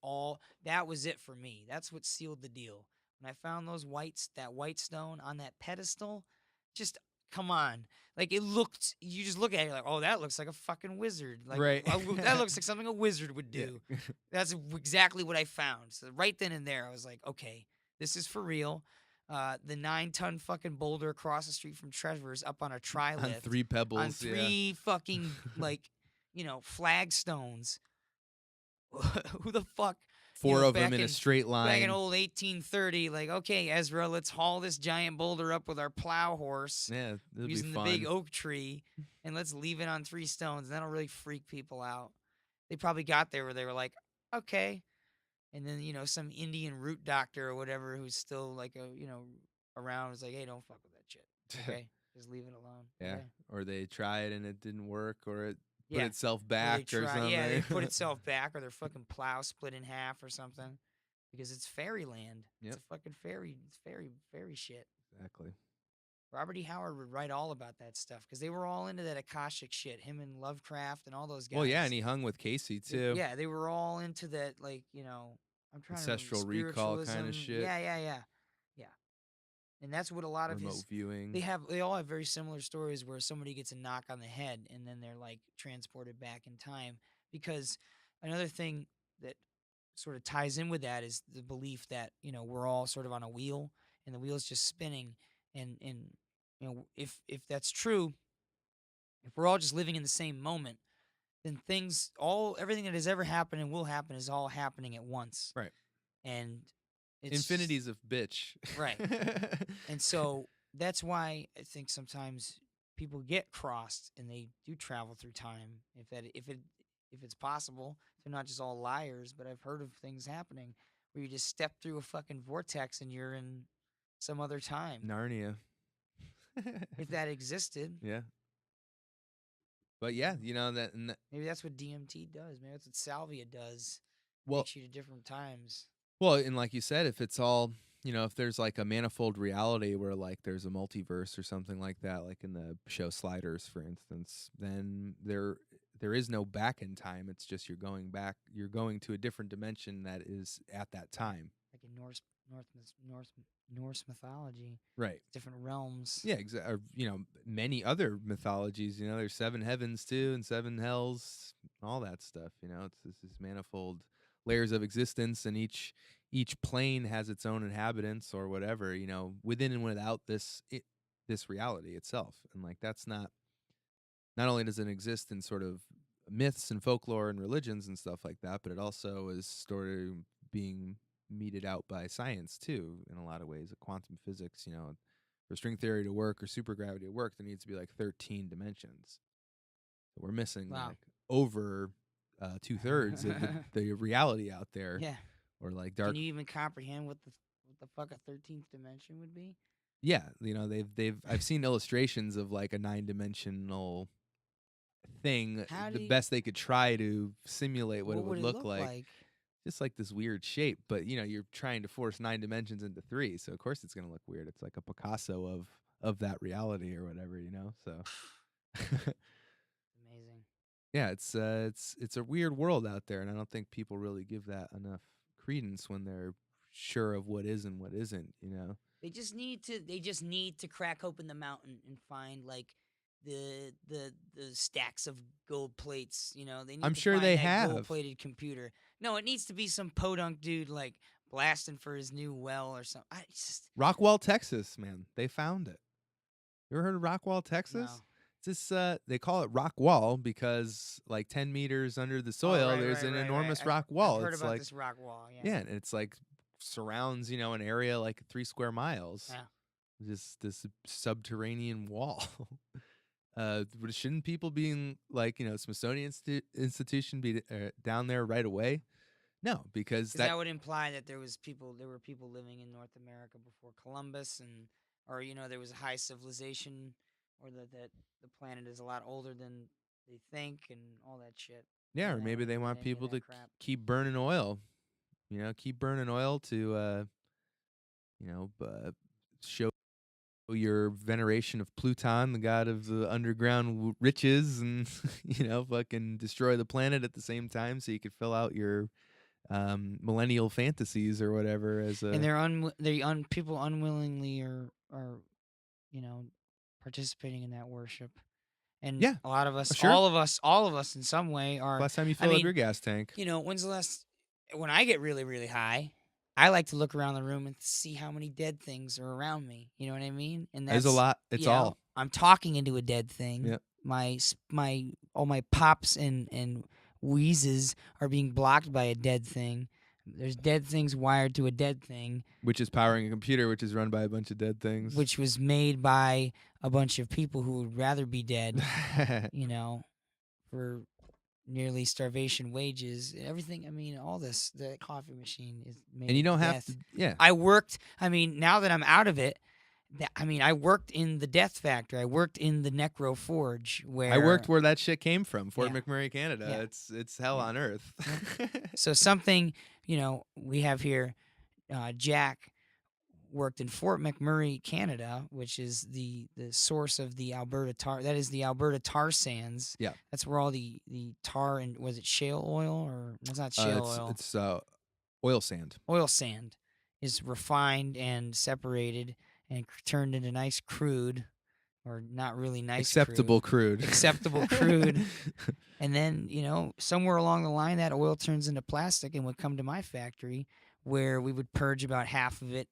that was it for me. That's what sealed the deal. When I found that white stone on that pedestal, just come on. Like you just look at it like, oh, that looks like a fucking wizard. Like, right. That looks like something a wizard would do. Yeah. That's exactly what I found. So right then and there, I was like, okay, this is for real. The 9-ton fucking boulder across the street from Trevor's up on a tri-lift. On 3 pebbles. On 3 fucking, flagstones. Who the fuck four of them in a straight line. Back in old 1830, like, okay, Ezra, let's haul this giant boulder up with our plow horse. Yeah, it'll using be the fun. big oak tree, and let's leave it on 3 stones. And that'll really freak people out. They probably got there where they were like, okay. And then, some Indian root doctor or whatever who's still like around is like, hey, don't fuck with that shit. Okay, just leave it alone. Yeah, okay? Or they tried and it didn't work, or it put Yeah. itself back or something. Yeah, they put itself back, or their fucking plow split in half or something, because it's fairyland. Yep. It's a fucking fairy. It's fairy shit. Exactly. Robert E. Howard would write all about that stuff because they were all into that Akashic shit. Him and Lovecraft and all those guys. Well, yeah, and he hung with Casey too. Yeah, they were all into that, like, I'm trying ancestral to remember, recall kind of spiritualism. shit. Yeah. And that's what a lot of remote viewing. They all have very similar stories where somebody gets a knock on the head and then they're like transported back in time. Because another thing that sort of ties in with that is the belief that, we're all sort of on a wheel and the wheel's just spinning. And if that's true, if we're all just living in the same moment, then everything that has ever happened and will happen is all happening at once. Right. And it's infinities of bitch. Right. And so that's why I think sometimes people get crossed and they do travel through time. If it's possible, they're not just all liars, but I've heard of things happening where you just step through a fucking vortex and you're in some other time. Narnia. If that existed. Yeah. But yeah, that maybe that's what DMT does. Maybe that's what salvia does. Well, takes you to different times. Well, and like you said, if it's all, if there's like a manifold reality where like there's a multiverse or something like that, like in the show Sliders, for instance, then there is no back in time. It's just you're going to a different dimension that is at that time. Like in Norse mythology. Right. Different realms. Yeah, exactly. Many other mythologies, there's 7 heavens too and 7 hells, all that stuff, it's this manifold layers of existence, and each plane has its own inhabitants or whatever, within and without this reality itself. And like that's not only does it exist in sort of myths and folklore and religions and stuff like that, but it also is sort of being meted out by science too in a lot of ways. Quantum physics, for string theory to work or supergravity to work, there needs to be like 13 dimensions. So we're missing like over 2/3 of the reality out there. Yeah. Or like dark. Can you even comprehend what the fuck a 13th dimension would be? Yeah, I've seen illustrations of like a 9-dimensional thing. Best they could try to simulate what it would look like. Just like this weird shape, but you're trying to force 9 dimensions into 3, so of course it's gonna look weird. It's like a Picasso of that reality or whatever, so. Amazing. Yeah, it's a weird world out there, and I don't think people really give that enough credence when they're sure of what is and what isn't. They just need to crack open the mountain and find like the stacks of gold plates. They need. I'm to sure find they that have gold-plated computer. No, it needs to be some podunk dude like blasting for his new well or something. Rockwall, Texas, man, they found it. You ever heard of Rockwall, Texas? No. It's this, they call it rock wall because like 10 meters under the soil, there's an enormous rock wall. I've heard it's about like this rock wall. Yeah, and it's like surrounds an area like 3 square miles. Yeah. This subterranean wall. Shouldn't people being like Smithsonian Institution be down there right away? No, because that would imply that there were people living in North America before Columbus, or there was a high civilization, or that the planet is a lot older than they think, and all that shit. Yeah, or maybe they want people to keep burning oil. Keep burning oil to show your veneration of Pluton, the god of the underground riches, and fucking destroy the planet at the same time, so you could fill out your millennial fantasies or whatever. And people unwillingly are participating in that worship. And yeah, a lot of us, sure. all of us in some way are. Last time you filled up your gas tank. When's the last? When I get really, really high, I like to look around the room and see how many dead things are around me. You know what I mean? And there's a lot. It's all. I'm talking into a dead thing. Yep. All my pops and wheezes are being blocked by a dead thing. there's dead things wired to a dead thing, which is powering a computer, which is run by a bunch of dead things. which was made by a bunch of people who would rather be dead, for nearly starvation wages. Everything. I mean, all this. The coffee machine is made. And you don't of have death. to. Yeah. I worked. I mean, now that I'm out of it. I worked in the Death Factory. I worked in the Necro Forge, where I worked where that shit came from, Fort Yeah. McMurray, Canada. Yeah. It's hell on earth. So something, we have here, Jack worked in Fort McMurray, Canada, which is the source of the Alberta tar. That is the Alberta tar sands. Yeah. That's where all the tar and was it shale oil or it's not shale oil. It's oil sand. Oil sand is refined and separated and turned into nice crude, or not really nice acceptable crude. Acceptable crude. And then, somewhere along the line, that oil turns into plastic and would come to my factory where we would purge about half of it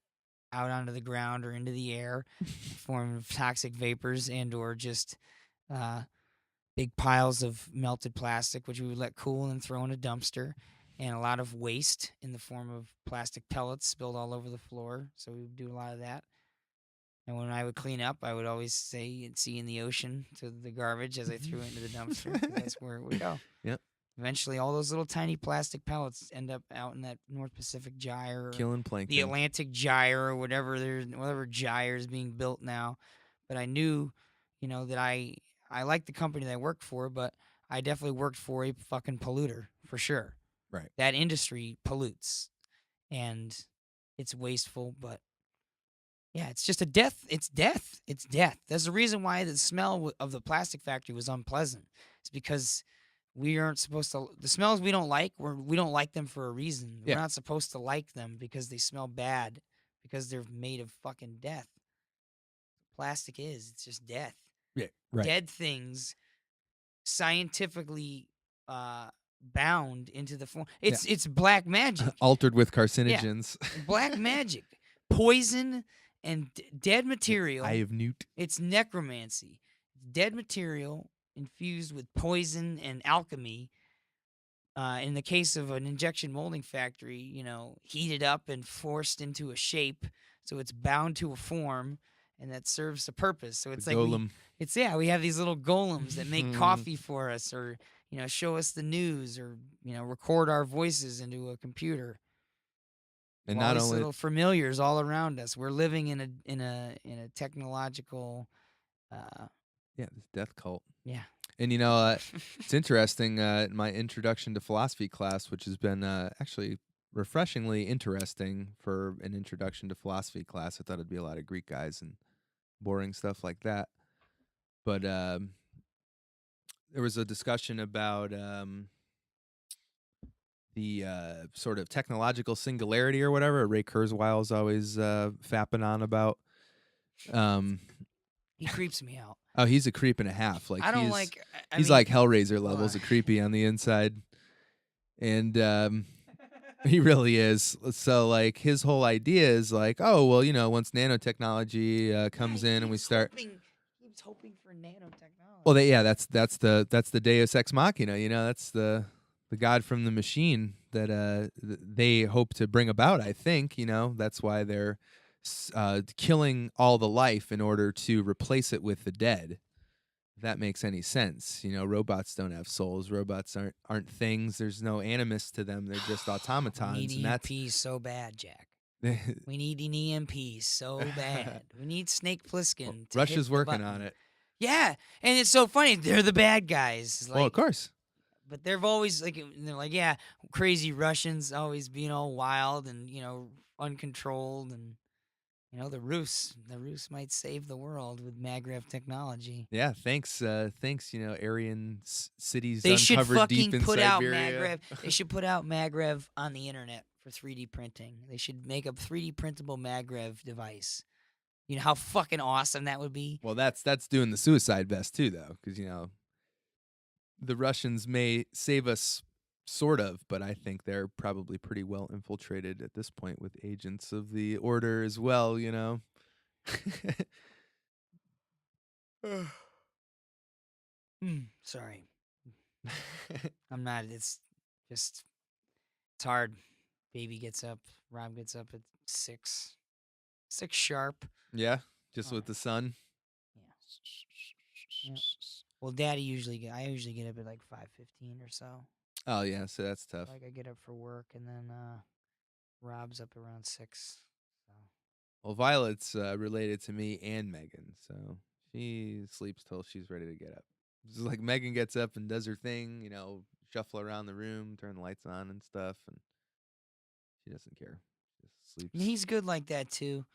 out onto the ground or into the air, form of toxic vapors and or just big piles of melted plastic, which we would let cool and throw in a dumpster, and a lot of waste in the form of plastic pellets spilled all over the floor. So we would do a lot of that. And when I would clean up, I would always say and see in the ocean to the garbage as I threw it into the dumpster. 'Cause that's where it would go. Yep. Eventually, all those little tiny plastic pellets end up out in that North Pacific Gyre, or Killing plankton. the Atlantic Gyre, or whatever gyre is being built now. But I knew, that I liked the company that I worked for, but I definitely worked for a fucking polluter for sure. Right. That industry pollutes, and it's wasteful, but. Yeah, it's just a death. It's death. It's death. That's the reason why the smell of the plastic factory was unpleasant. It's because we aren't supposed to. The smells we don't like, we don't like them for a reason. Yeah. We're not supposed to like them because they smell bad, because they're made of fucking death. Plastic is. It's just death. Yeah, right. Dead things, scientifically bound into the form. It's black magic. Altered with carcinogens. Yeah. Black magic. Poison. And dead material. Eye of Newt. It's necromancy. Dead material infused with poison and alchemy. In the case of an injection molding factory, heated up and forced into a shape, so it's bound to a form, and that serves a purpose. So it's the like golem. we have these little golems that make coffee for us, or show us the news, or record our voices into a computer. And all not these only little familiars all around us. We're living in a technological. this death cult. Yeah. And it's interesting. My introduction to philosophy class, which has been actually refreshingly interesting for an introduction to philosophy class. I thought it'd be a lot of Greek guys and boring stuff like that. But there was a discussion about the sort of technological singularity or whatever. Ray Kurzweil's always fapping on about. He creeps me out. Oh, he's a creep and a half. Like I don't he's, like. he's like Hellraiser levels of creepy on the inside, and he really is. So like his whole idea is like, oh well, once nanotechnology comes in and we start. He keeps hoping for nanotechnology. Well, that's the Deus Ex Machina. That's the God from the machine that they hope to bring about. I think that's why they're killing all the life in order to replace it with the dead. If that makes any sense. Robots don't have souls. Robots aren't things. There's no animus to them. They're just automatons. We need EMPs so bad, Jack. We need an EMP so bad. We need Snake Plissken. Russia's working on it. Yeah, and it's so funny. They're the bad guys. Well, of course. But they've always they're like, yeah, crazy Russians always being all wild and uncontrolled, and the Rus might save the world with Magrev technology. Yeah, thanks, Aryan cities they should uncovered fucking deep in put Siberia. out Magrev. They should put out Magrev on the internet for 3D printing. They should make a 3D printable Magrev device. You know how fucking awesome that would be? Well, that's doing the suicide vest too, though, because the Russians may save us, sort of, but I think they're probably pretty well infiltrated at this point with agents of the order as well. Sorry, I'm not. It's hard baby gets up. Rob gets up at 6 sharp. Yeah, just with the sun. Yeah. Well, I usually get up at like 5:15 or so. Oh yeah, so that's tough. Like I get up for work, and then Rob's up around 6. So. Well, Violet's related to me and Megan, so she sleeps till she's ready to get up. It's like Megan gets up and does her thing, shuffle around the room, turn the lights on and stuff, and she doesn't care. Just sleeps. And he's good like that too.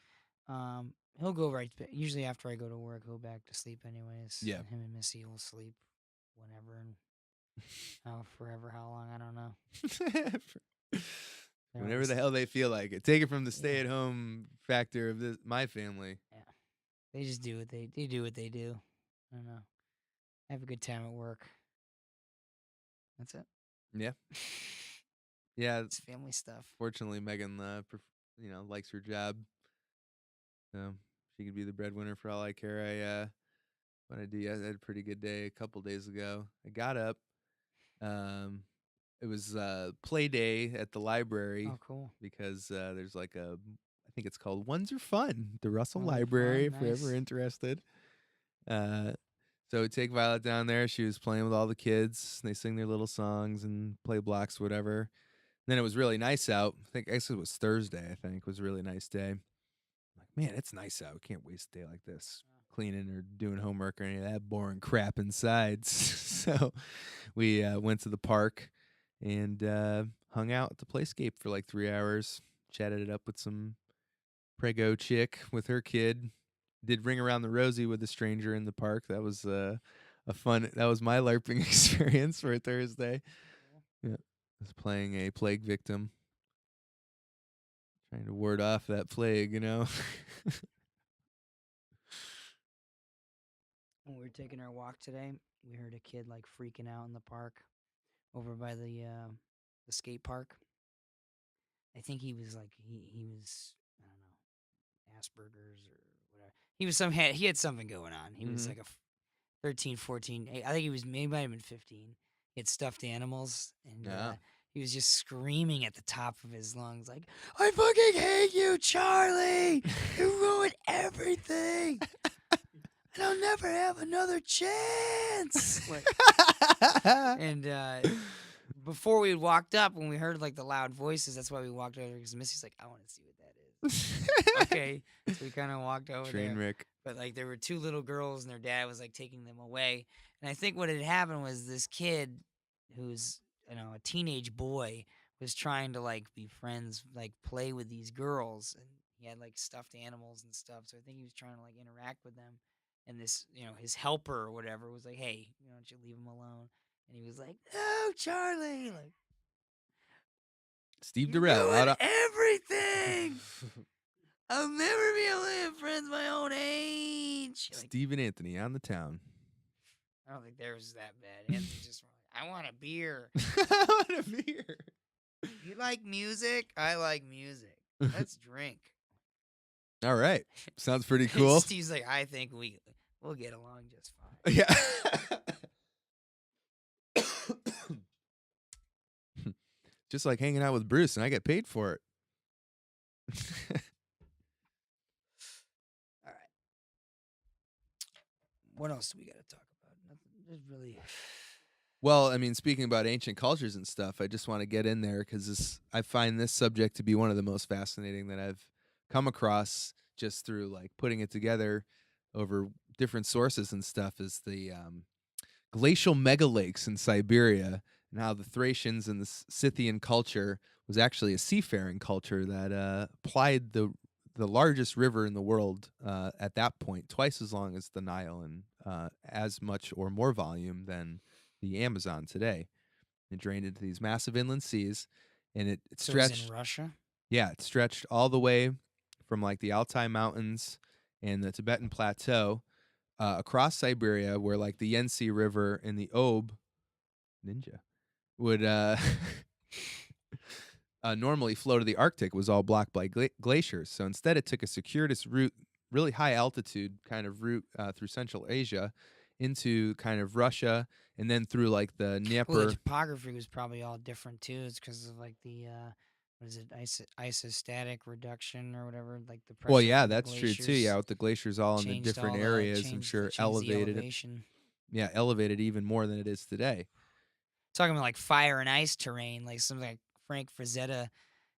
He'll go right to bed. Usually after I go to work, he'll back to sleep anyways. Yeah. And him and Missy will sleep whenever and forever, how long, I don't know. Whenever the hell they feel like it. Take it from the stay-at-home factor of my family. Yeah. They just do what they do what they do. I don't know. Have a good time at work. That's it. Yeah. Yeah. It's family stuff. Fortunately, Megan, likes her job. So she could be the breadwinner for all I care. I had a pretty good day a couple days ago. I got up. It was play day at the library. Oh, cool. Because there's like I think it's called Ones Are Fun, the Russell Ones Are Library, Fun, if you're ever interested. So we take Violet down there. She was playing with all the kids. They sing their little songs and play blocks, whatever. Then it was really nice out. I think actually it was Thursday, I think. It was a really nice day. I'm like, man, it's nice out. We can't waste a day like this cleaning or doing homework or any of that boring crap inside. So we went to the park and hung out at the Playscape for like 3 hours. Chatted it up with some prego chick with her kid. Did Ring Around the Rosie with a stranger in the park. That was that was my LARPing experience for a Thursday. Yeah. I was playing a plague victim. Trying to ward off that plague, When we were taking our walk today, we heard a kid like freaking out in the park over by the skate park. I think he was like he was, I don't know, Asperger's or whatever. He had something going on. He was like a 13, 14. I think he might have been 15. He had stuffed animals, and he was just screaming at the top of his lungs like, "I fucking hate you, Charlie! You ruined everything! And I'll never have another chance!" And before we walked up, when we heard like the loud voices, that's why we walked over, because Missy's like, "I want to see what that is." Okay, so we kind of walked over there. Trainwreck. But like there were 2 little girls, and their dad was like taking them away. And I think what had happened was this kid, who's a teenage boy, was trying to like be friends, like play with these girls, and he had like stuffed animals and stuff. So I think he was trying to like interact with them. And this, his helper or whatever was like, "Hey, why don't you leave him alone?" And he was like, "No, Charlie, like Steve Durrell out of everything. I'll never be able to have friends my own age." Steve and Anthony on the town. I don't think theirs was that bad. Anthony's just like, "I want a beer." I want a beer. You like music? I like music. Let's drink. All right. Sounds pretty cool. Steve's like, "I think we'll get along just fine." Yeah. Just like hanging out with Bruce, and I get paid for it. All right. What else do we got to talk about? Nothing. Just really. Well, I mean, speaking about ancient cultures and stuff, I just want to get in there because I find this subject to be one of the most fascinating that I've come across just through like putting it together over different sources and stuff. Is the glacial megalakes in Siberia, and how the Thracians and the Scythian culture was actually a seafaring culture that plied the largest river in the world at that point, twice as long as the Nile, and as much or more volume than the Amazon today. It drained into these massive inland seas, and it stretched. So it was in Russia? Yeah, it stretched all the way from like the Altai Mountains and the Tibetan Plateau across Siberia, where like the Yenisei River and the Ob Ninja would normally flow to the Arctic, was all blocked by glaciers. So instead, it took a circuitous route, really high altitude kind of route through Central Asia into kind of Russia, and then through like the Dnieper. Well, the topography was probably all different too. It's because of like the what is it, isostatic reduction or whatever, like the pressure Well, yeah, from the that's true too. Yeah, glaciers with the glaciers all in the changed different all the areas, I'm changed sure changed the elevated it. elevation. Yeah, elevated even more than it is today. Talking about like fire and ice terrain, like something like Frank Frazetta,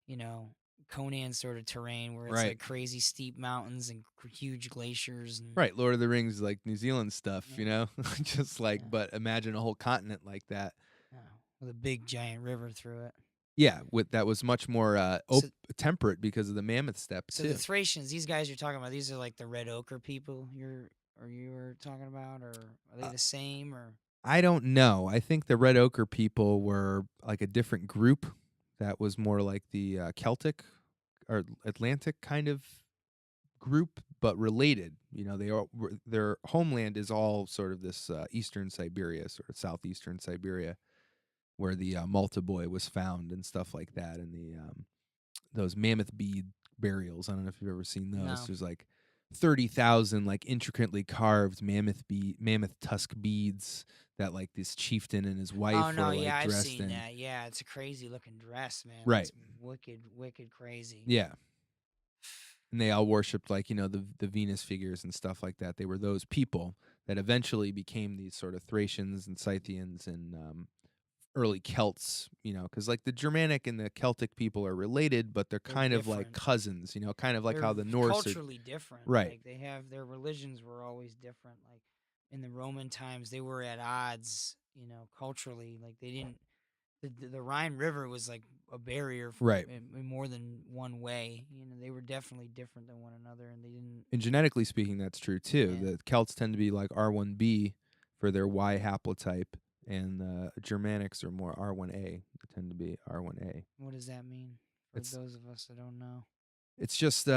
you know, Conan sort of terrain where it's Right. like crazy steep mountains and huge glaciers and Right, Lord of the Rings, like New Zealand stuff, Yeah. you know, just like, Yeah. but imagine a whole continent like that. with a big giant river through it. Yeah, with that was much more So- temperate because of the mammoth steppe So too. the Thracians, these guys you're talking about, these are like the red ochre people you were talking about, or are they the same or? I don't know. I think the red ochre people were like a different group that was more like the Celtic or Atlantic kind of group, but related. You know, their homeland is all sort of this eastern Siberia, sort of southeastern Siberia, where the Malta boy was found and stuff like that, and the those mammoth bead burials. I don't know if you've ever seen those. No. There's like 30,000 like intricately carved mammoth tusk beads that like this chieftain and his wife Oh no, were like yeah, I've dressed seen in. that. Yeah, it's a crazy looking dress, man. Right. It's wicked crazy. Yeah. And they all worshipped like, you know, the Venus figures and stuff like that. They were those people that eventually became these sort of Thracians and Scythians and early Celts, you know, because like the Germanic and the Celtic people are related, but they're kind of like different. cousins, you know, kind of like They're how the Norse culturally different. Right. Like they have their religions were always different. Like in the Roman times, they were at odds, you know, culturally. Like they didn't. The Rhine River was like a barrier for Right. in more than one way. You know, they were definitely different than one another, and they didn't. And genetically speaking, that's true too. Yeah. The Celts tend to be like R1b for their Y haplotype, and the Germanics are more R1a. They tend to be R1a. What does that mean for those of us that don't know? It's just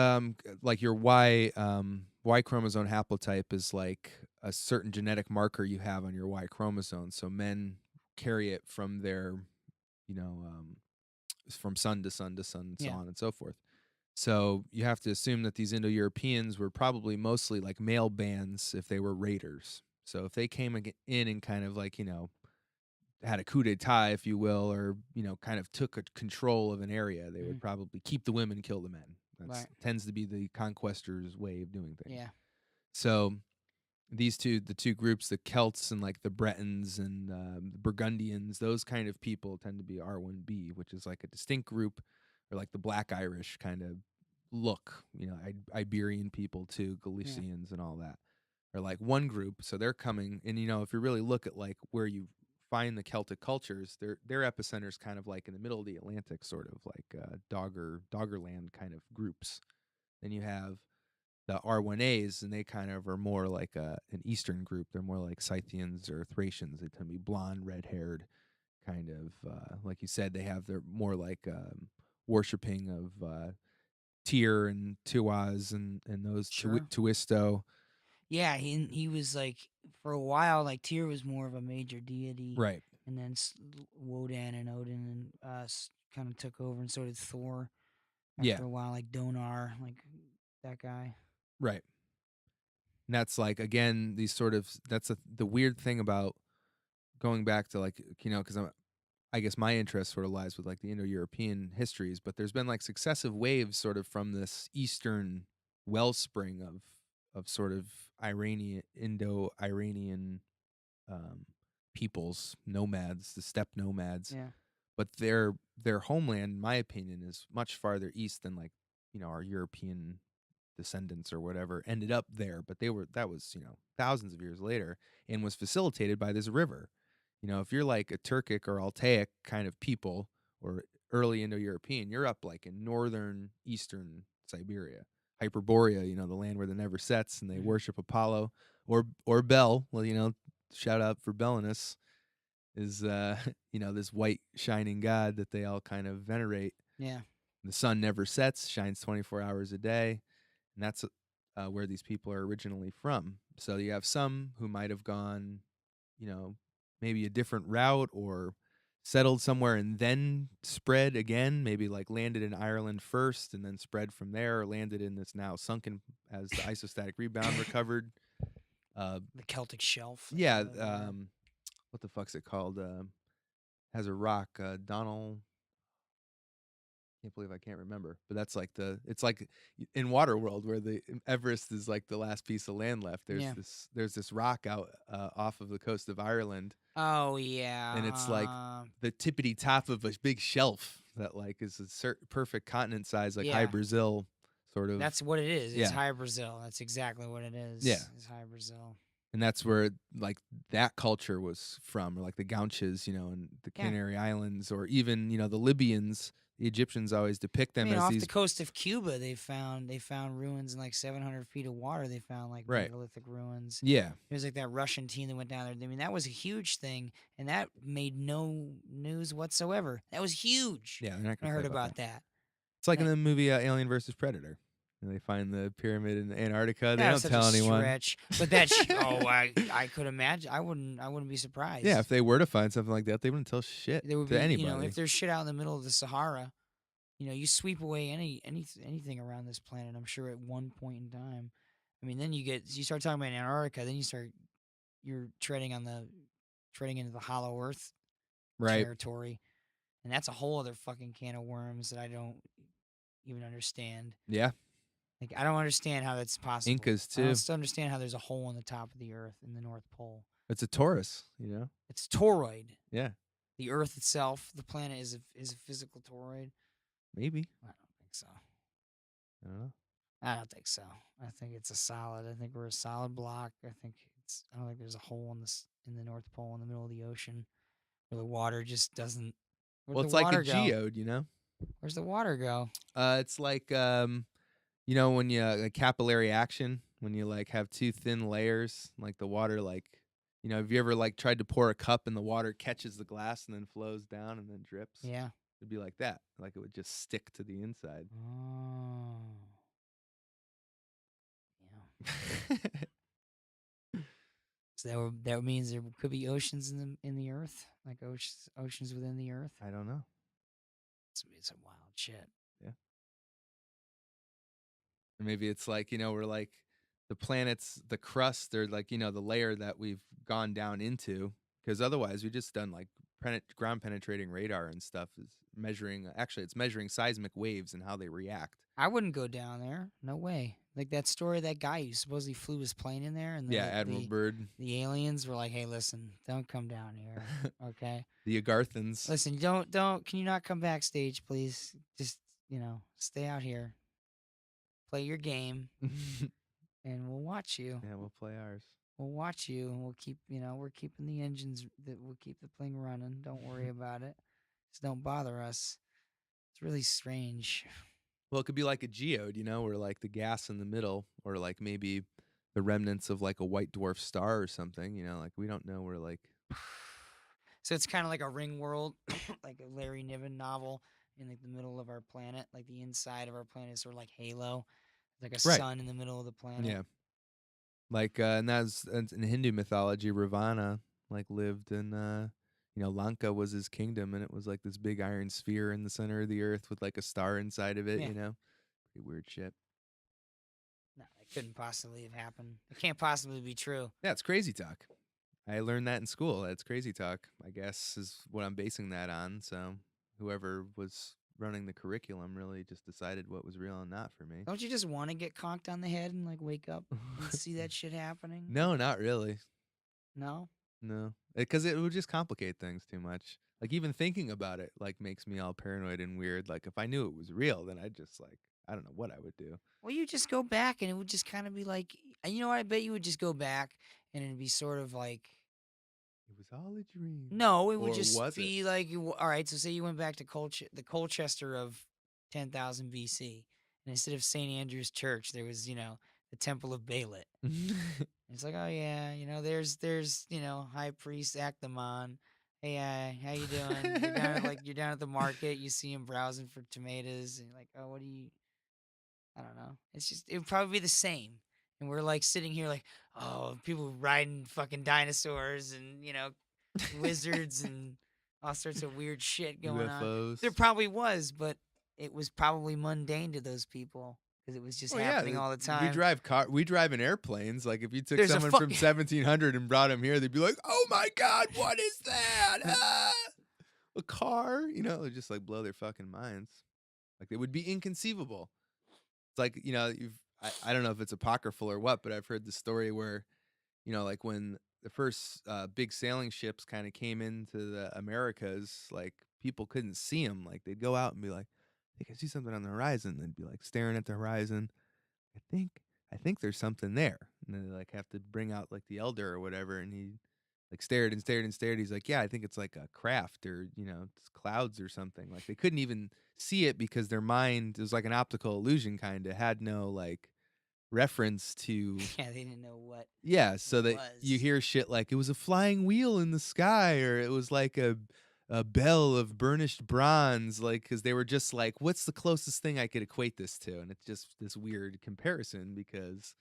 like your Y chromosome haplotype is like a certain genetic marker you have on your Y chromosome. So men carry it from their, you know, from son to son to son, so on and so forth. So you have to assume that these Indo-Europeans were probably mostly like male bands if they were raiders. So if they came in and kind of like, you know, had a coup d'etat, if you will, or, you know, kind of took control of an area, they would probably keep the women, kill the men. That tends to be the conquestors' way of doing things. Yeah. So the two groups, the Celts and like the Bretons and the Burgundians, those kind of people tend to be R1b, which is like a distinct group, or like the Black Irish kind of look, you know, Iberian people too, Galicians and all that, are like one group. So they're coming, and you know, if you really look at like where you find the Celtic cultures, their epicenter is kind of like in the middle of the Atlantic, sort of like Doggerland kind of groups. Then you have the R1As, and they kind of are more like an Eastern group. They're more like Scythians or Thracians. They tend to be blonde, red-haired, kind of like you said. They have their more like worshipping of Tyr and Tuaz and those Tuisto. Yeah, he was like for a while like Tyr was more of a major deity, right? And then Wodan and Odin and kind of took over, and so did Thor. After a while, like Donar, like that guy. Right. And that's like again these sort of the weird thing about going back to like, you know, because I guess my interest sort of lies with like the Indo-European histories, but there's been like successive waves sort of from this Eastern wellspring of sort of Indo-Iranian peoples, nomads, the steppe nomads. Yeah. But their homeland, in my opinion, is much farther east than like, you know, our European descendants or whatever ended up there. But that was, you know, thousands of years later, and was facilitated by this river. You know, if you're like a Turkic or Altaic kind of people or early Indo-European, you're up like in northern eastern Siberia, Hyperborea, you know, the land where the never sets, and they worship Apollo or Bel. Well, you know, shout out for Belinus is you know, this white shining god that they all kind of venerate. Yeah. The sun never sets, shines 24 hours a day, and that's where these people are originally from. So you have some who might have gone, you know, maybe a different route or settled somewhere and then spread again, maybe like landed in Ireland first and then spread from there, or landed in this now sunken as the isostatic rebound recovered. The Celtic Shelf. Yeah. What the fuck's it called? Has a rock, Donald. can't believe I can't remember. But that's like it's like in Waterworld where the Everest is like the last piece of land left. There's this rock out off of the coast of Ireland. Oh yeah. And it's like the tippity top of a big shelf that like is a perfect continent size, like High Brazil sort of. That's what it is. It's High Brazil. That's exactly what it is. Yeah. It's High Brazil. And that's where like that culture was from, or like the Gaunches, and the Canary Islands, or even, the Libyans. The Egyptians always depict them as off these. The coast of Cuba, they found ruins in like 700 feet of water. They found like megalithic ruins. Yeah. There's like that Russian team that went down there. I mean, that was a huge thing, and that made no news whatsoever. That was huge. Yeah, they're not gonna I heard play about that. It's like in the movie Alien vs. Predator. And they find the pyramid in Antarctica. They don't tell anyone. Stretch. But that I could imagine. I wouldn't be surprised. Yeah, if they were to find something like that, they wouldn't tell shit to anybody. If there's shit out in the middle of the Sahara, you sweep away anything around this planet. I'm sure at one point in time. I mean, then you start talking about Antarctica. Then you're treading into the Hollow Earth territory, and that's a whole other fucking can of worms that I don't even understand. Yeah. Like, I don't understand how that's possible. Incas, too. I don't understand how there's a hole in the top of the Earth in the North Pole. It's a torus, It's toroid. Yeah. The Earth itself, the planet, is a physical toroid. Maybe. I don't think so. I don't know. I don't think so. I think it's a solid. I think we're a solid block. I don't think there's a hole in the North Pole in the middle of the ocean where the water just doesn't. Well, it's like a geode, Where's the water go? It's like when you capillary action, when you like have two thin layers, like the water, like, have you ever like tried to pour a cup and the water catches the glass and then flows down and then drips? Yeah. It'd be like that. Like it would just stick to the inside. Oh. Yeah. So that means there could be oceans in the Earth, like oceans within the Earth. I don't know. It's some wild shit. Yeah. Or maybe it's like, we're like the planet's, the crust, or like, the layer that we've gone down into. Because otherwise we just done like ground penetrating radar and stuff is it's measuring seismic waves and how they react. I wouldn't go down there. No way. Like that story of that guy who supposedly flew his plane in there. And Admiral Byrd. The aliens were like, hey, listen, don't come down here. Okay. The Agarthans. Listen, can you not come backstage, please? Just, stay out here. Play your game. And we'll watch you. Yeah, we'll play ours. We'll watch you, and we'll keep, we're keeping the engines, we'll keep the thing running. Don't worry about it. Just don't bother us. It's really strange. Well, it could be like a geode, where like the gas in the middle, or like maybe the remnants of like a white dwarf star or something, like we don't know where like. So it's kind of like a Ring World, like a Larry Niven novel in like the middle of our planet, like the inside of our planet is sort of like Halo, like a sun in the middle of the planet. Yeah. Like, and that's in Hindu mythology, Ravana like lived in, Lanka was his kingdom, and it was like this big iron sphere in the center of the earth with like a star inside of it, Pretty weird shit. No, that couldn't possibly have happened. It can't possibly be true. Yeah, it's crazy talk. I learned that in school. That's crazy talk, I guess, is what I'm basing that on. So whoever was running the curriculum really just decided what was real and not for me. Don't you just want to get conked on the head and like wake up and see that shit happening? No, not really. No? No, because it would just complicate things too much. Like even thinking about it like makes me all paranoid and weird. Like if I knew it was real, then I'd just like, I don't know what I would do. Well, you just go back and it would just kind of be like, you know what? I bet you would just go back and it'd be sort of like, it was all a dream. No, it would just be like, all right, so say you went back to the Colchester of 10,000 BC, and instead of St. Andrew's Church, there was, the Temple of Baalit. It's like, oh yeah, there's High Priest Actamon. Hey, how you doing? You're down at the market, you see him browsing for tomatoes, and you're like, oh, I don't know. It would probably be the same. And we're like sitting here like, oh, people riding fucking dinosaurs and, wizards and all sorts of weird shit going UFOs. on. There probably was, but it was probably mundane to those people because it was just happening all the time. We drive in airplanes. Like if you took someone from 1700 and brought him here, they'd be like, oh my God, what is that? A car? It would just like blow their fucking minds. Like it would be inconceivable. It's like, I don't know if it's apocryphal or what, but I've heard the story where, like when the first big sailing ships kind of came into the Americas, like people couldn't see them. Like they'd go out and be like, "Hey, I see something on the horizon." They'd be like staring at the horizon. I think, I think there's something there. And then they like have to bring out like the elder or whatever, and he like stared and stared and stared. He's like, "Yeah, I think it's like a craft or it's clouds or something." Like they couldn't even see it because their mind, it was like an optical illusion, kind of had no like reference to. Yeah, they didn't know what Yeah, so it that you was. hear shit like it was a flying wheel in the sky, or it was like a bell of burnished bronze, like because they were just like, what's the closest thing I could equate this to? And it's just this weird comparison because,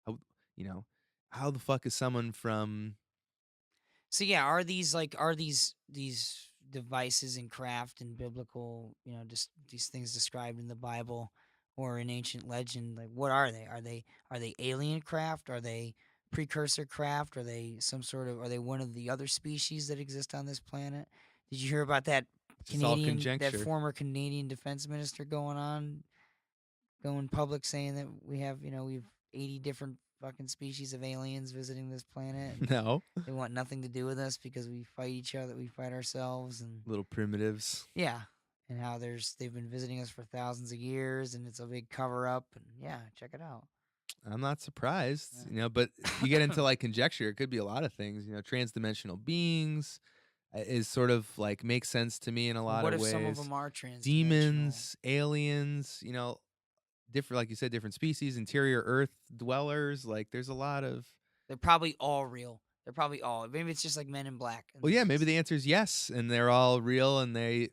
how, you know, how the fuck is someone from? So yeah, are these devices in craft and biblical, just these things described in the Bible or in ancient legend, like what are they? Are they alien craft? Are they precursor craft? Are they one of the other species that exist on this planet? Did you hear about that It's just all That conjecture. former Canadian defense minister going public saying that we've 80 different fucking species of aliens visiting this planet. No, They want nothing to do with us because we fight each other, we fight ourselves, and little primitives. yeah, and how they've been visiting us for thousands of years, and it's a big cover up, and yeah, check it out. I'm not surprised, Yeah. but you get into like conjecture. It could be a lot of things, transdimensional beings is sort of like makes sense to me in a Well, lot what of if some of ways. them are transdimensional? Demons, aliens, different, like you said, different species, interior Earth dwellers. Like there's a lot of. They're probably all real. They're probably all. Maybe it's just like Men in Black. Well, yeah, maybe the answer is yes, and they're all real, and they,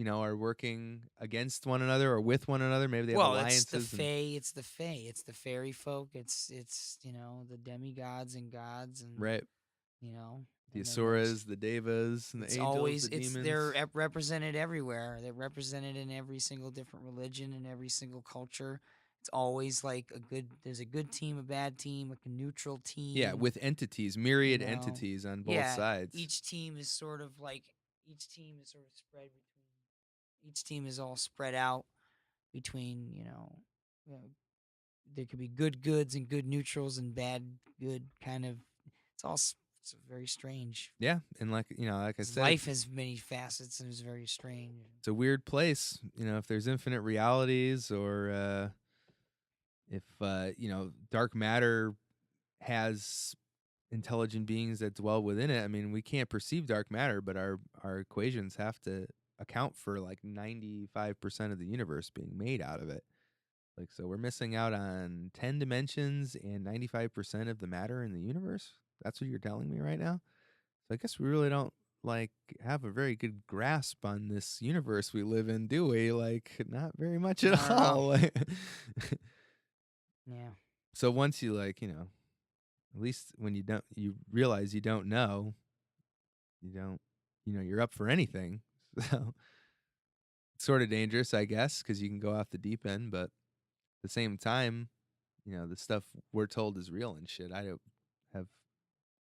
are working against one another or with one another. Maybe they have Well, it's the alliances. fae. It's the fae. It's the fairy folk. It's the demigods and gods and Right. you know. The And then there's Asuras, the Devas, and the It's angels, always the demons. they're represented everywhere. They're represented in every single different religion and every single culture. It's always like there's a good team, a bad team, like a neutral team. Yeah, with entities, myriad you know. entities on both Yeah, sides. each team is sort of spread between. Each team is all spread out between there could be good goods and good neutrals and bad good kind of. It's very strange. Yeah, and like I said, Life has many facets and is very strange. it's a weird place. If there's infinite realities, or if dark matter has intelligent beings that dwell within it. I mean, we can't perceive dark matter, but our equations have to account for like 95% of the universe being made out of it. Like, so we're missing out on 10 dimensions and 95% of the matter in the universe. That's what you're telling me right now. So I guess we really don't like have a very good grasp on this universe we live in, do we? Like, not very much at all. Yeah. So once you at least when you realize you don't know, you're up for anything. So it's sort of dangerous, I guess, because you can go off the deep end, but at the same time, the stuff we're told is real and shit. Have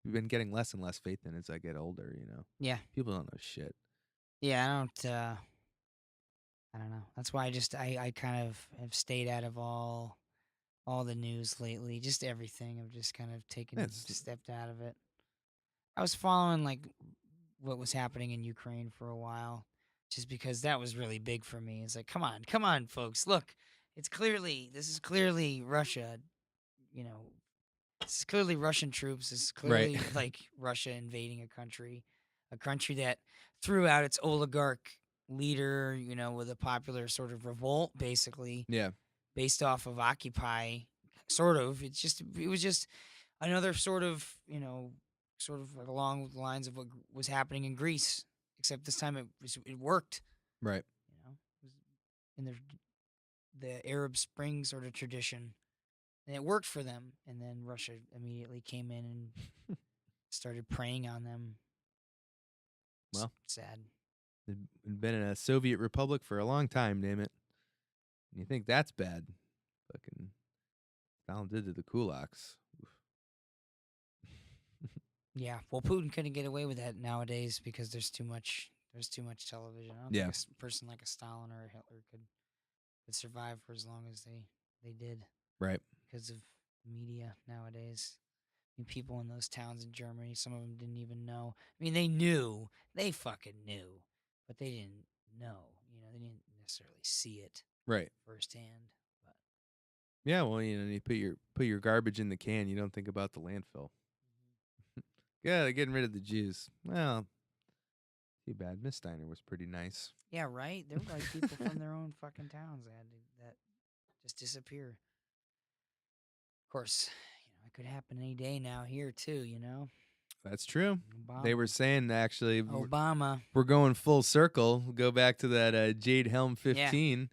we've been getting less and less faith in as I get older, Yeah. People don't know shit. Yeah, I don't know. That's why I kind of have stayed out of all the news lately. Just everything. I've just kind of stepped out of it. I was following like what was happening in Ukraine for a while, just because that was really big for me. It's like, come on, folks, look, this is clearly Russia. This is clearly Russian troops. This is clearly Right. like Russia invading a country that threw out its oligarch leader, with a popular sort of revolt, basically. Yeah. Based off of Occupy, sort of. It was just another sort of along the lines of what was happening in Greece, except this time it worked. Right. It was in the Arab Spring sort of tradition, and it worked for them. And then Russia immediately came in and started preying on them. Well, sad. They've been in a Soviet republic for a long time, damn it. And you think that's bad? Fucking Stalin did to the kulaks. Yeah, well, Putin couldn't get away with that nowadays because there's too much television. I don't think a person like a Stalin or a Hitler could could survive for as long as they did Right. because of media nowadays. I mean, people in those towns in Germany, some of them didn't even know. I mean, they knew. They fucking knew. But they didn't know. You know, they didn't necessarily see it Right. firsthand. But Yeah, well, you put your garbage in the can, you don't think about the landfill. Yeah, they're getting rid of the Jews. Well, too bad. Miss Steiner was pretty nice. yeah, right? There were like people from their own fucking towns that just disappear. Of course, it could happen any day now here too, That's true. Obama. They were saying actually Obama. we're going full circle. We'll go back to that Jade Helm 15. Yeah.